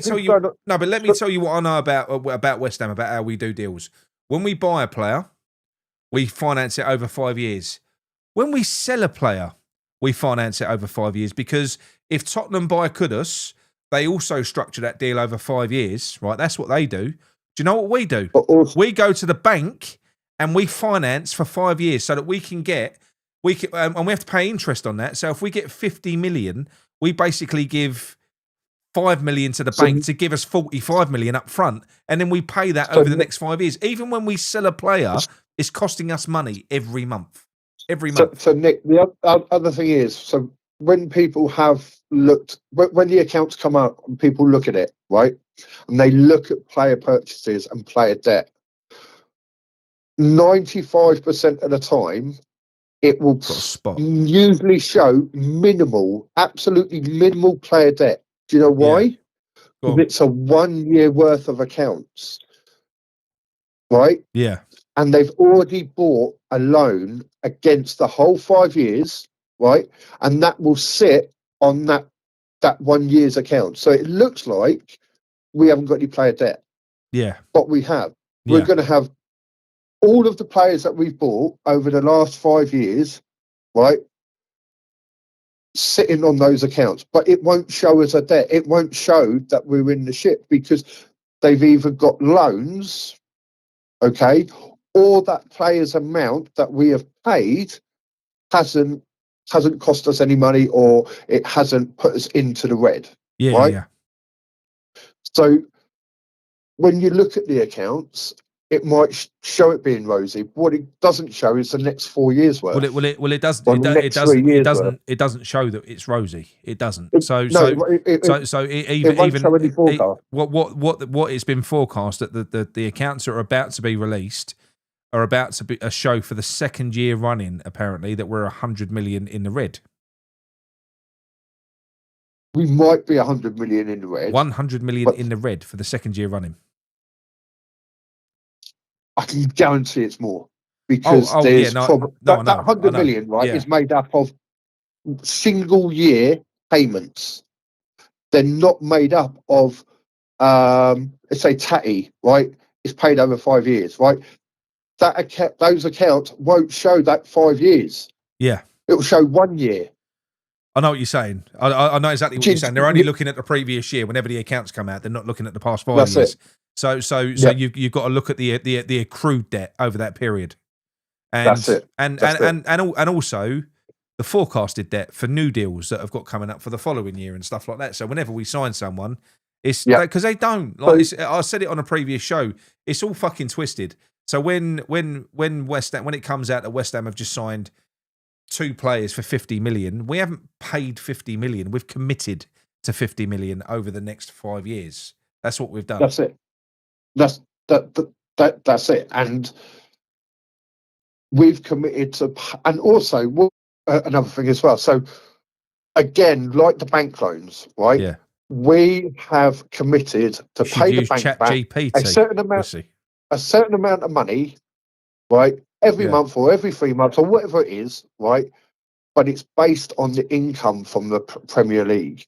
tell you. No, but let me tell you what I know about West Ham, about how we do deals. When we buy a player, we finance it over 5 years. When we sell a player, we finance it over 5 years, because if Tottenham buy Kudus, they also structure that deal over 5 years, right? That's what they do. Do you know what we do? We go to the bank and we finance for 5 years so that we can get, and we have to pay interest on that. So if we get 50 million, we basically give 5 million to the bank to give us 45 million up front. And then we pay that over the next 5 years. Even when we sell a player, it's costing us money every month. So Nick, the other thing is, so when people have looked, when the accounts come out and people look at it, right, and they look at player purchases and player debt, 95% of the time, it will Got a spot. usually show absolutely minimal player debt. Do you know why? Yeah. Go on. It's a 1 year worth of accounts, right? Yeah. And they've already bought a loan against the whole 5 years, right? And that will sit on that 1 year's account. So it looks like we haven't got any player debt, Yeah. but we have. Yeah. We're going to have all of the players that we've bought over the last 5 years, right, sitting on those accounts, but it won't show as a debt. It won't show that we're in the ship because they've either got loans, okay, or that player's amount that we have paid hasn't cost us any money, or it hasn't put us into the red. Yeah. Right? Yeah. So when you look at the accounts, it might show it being rosy. What it doesn't show is the next 4 years worth. It does. Or It, the do, next it doesn't. 3 It years doesn't. worth. It doesn't show that it's rosy. It doesn't. It won't show any forecast. What it's been forecast that the accounts are about to be released are about to be a show for the second year running. Apparently, that we're 100 million in the red. We might be 100 million in the red. 100 million in the red for the second year running. I can guarantee it's more because there's that 100 million, right, is made up of single year payments. They're not made up of, let's say, Tatty, right? It's paid over 5 years, right? Those accounts won't show that 5 years. Yeah, it will show 1 year. I know what you're saying. I know exactly what you're saying. They're only looking at the previous year. Whenever the accounts come out, they're not looking at the past 5 years. It. So you've got to look at the accrued debt over that period, and that's it. And also the forecasted debt for new deals that have got coming up for the following year and stuff like that. So whenever we sign someone, it's because they don't like. I said it on a previous show. It's all fucking twisted. So when West Ham, when it comes out that West Ham have just signed 2 players for 50 million, we haven't paid 50 million. We've committed to 50 million over the next 5 years. That's what we've done. That's it. That's it. And we've committed to, and also another thing as well. So again, like the bank loans, right? Yeah. We have committed to pay the bank back a certain amount of money, right? Every month or every 3 months or whatever it is, right? But it's based on the income from the Premier League.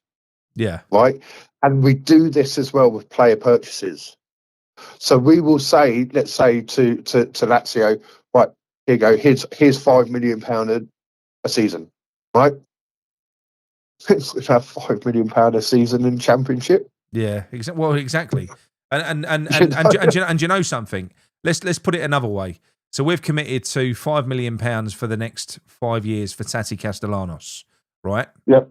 Yeah. Right? And we do this as well with player purchases. So we will say, let's say to Lazio, right, here you go, here's £5 million a season, right? We have £5 million a season in Championship. Yeah, exactly. And you know something? Let's put it another way. So we've committed to £5 million for the next 5 years for Tati Castellanos, right? Yep.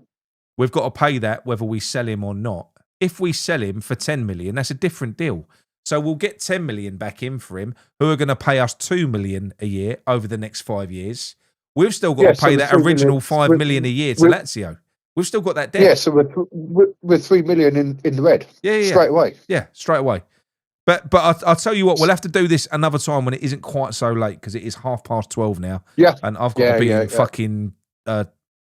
We've got to pay that whether we sell him or not. If we sell him for 10 million, that's a different deal. So we'll get 10 million back in for him, who are going to pay us 2 million a year over the next 5 years. We've still got to pay that original 5 million a year to Lazio. We've still got that debt. Yeah, so we're 3 million in the red. Yeah. Straight away. Yeah, straight away. But I'll tell you what, we'll have to do this another time when it isn't quite so late, because it is 12:30 now. Yeah. And I've got to be in fucking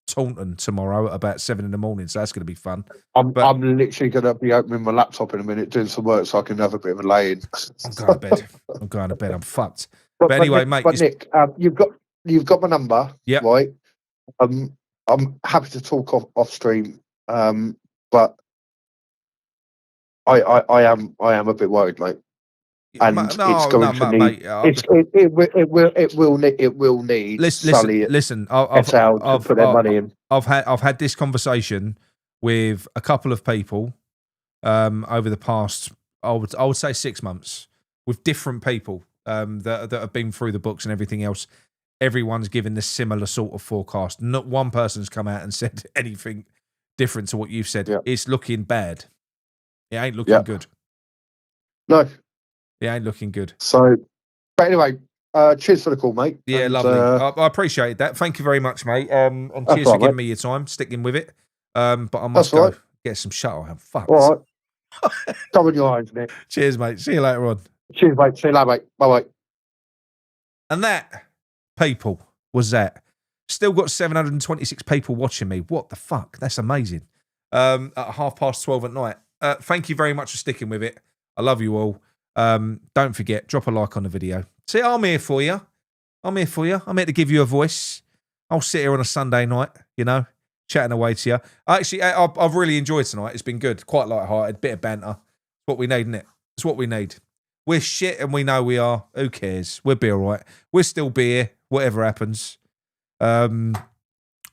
Taunton tomorrow at about 7 in, so that's going to be fun. I'm literally going to be opening my laptop in a minute, doing some work so I can have a bit of a lay-in. I'm going to bed. I'm fucked. But anyway, Nick, mate. But Nick, you've got my number, right? I'm happy to talk off stream, but I am a bit worried, mate. And it's going to need. It will need. Listen. I've put their money in. I've had this conversation with a couple of people over the past, I would say 6 months, with different people that have been through the books and everything else. Everyone's given this similar sort of forecast. Not one person's come out and said anything different to what you've said. Yeah. It's looking bad. It ain't looking good. No. It ain't looking good. So, but anyway, cheers for the call, mate. Yeah, lovely. I appreciate that. Thank you very much, mate. And cheers for giving me your time, sticking with it. But I must go get some shuttle. I'm fucked. All right. Come on your eyes, Nick. Cheers, mate. See you later on. Cheers, mate. See you later, mate. Bye-bye. And that, people, was that. Still got 726 people watching me. What the fuck? That's amazing. At 12:30 at night. Thank you very much for sticking with it. I love you all. Don't forget, drop a like on the video. See, I'm here for you. I'm here for you. I'm here to give you a voice. I'll sit here on a Sunday night, you know, chatting away to you. Actually, I've really enjoyed tonight. It's been good. Quite light-hearted. Bit of banter. It's what we need, isn't it? It's what we need. We're shit and we know we are. Who cares? We'll be all right. We'll still be here, whatever happens. I'm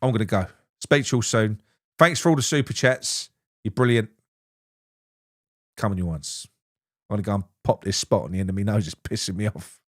going to go. Speak to you all soon. Thanks for all the super chats. You're brilliant. Come on you once. I'm going to go and pop this spot on the end of my nose. It's pissing me off.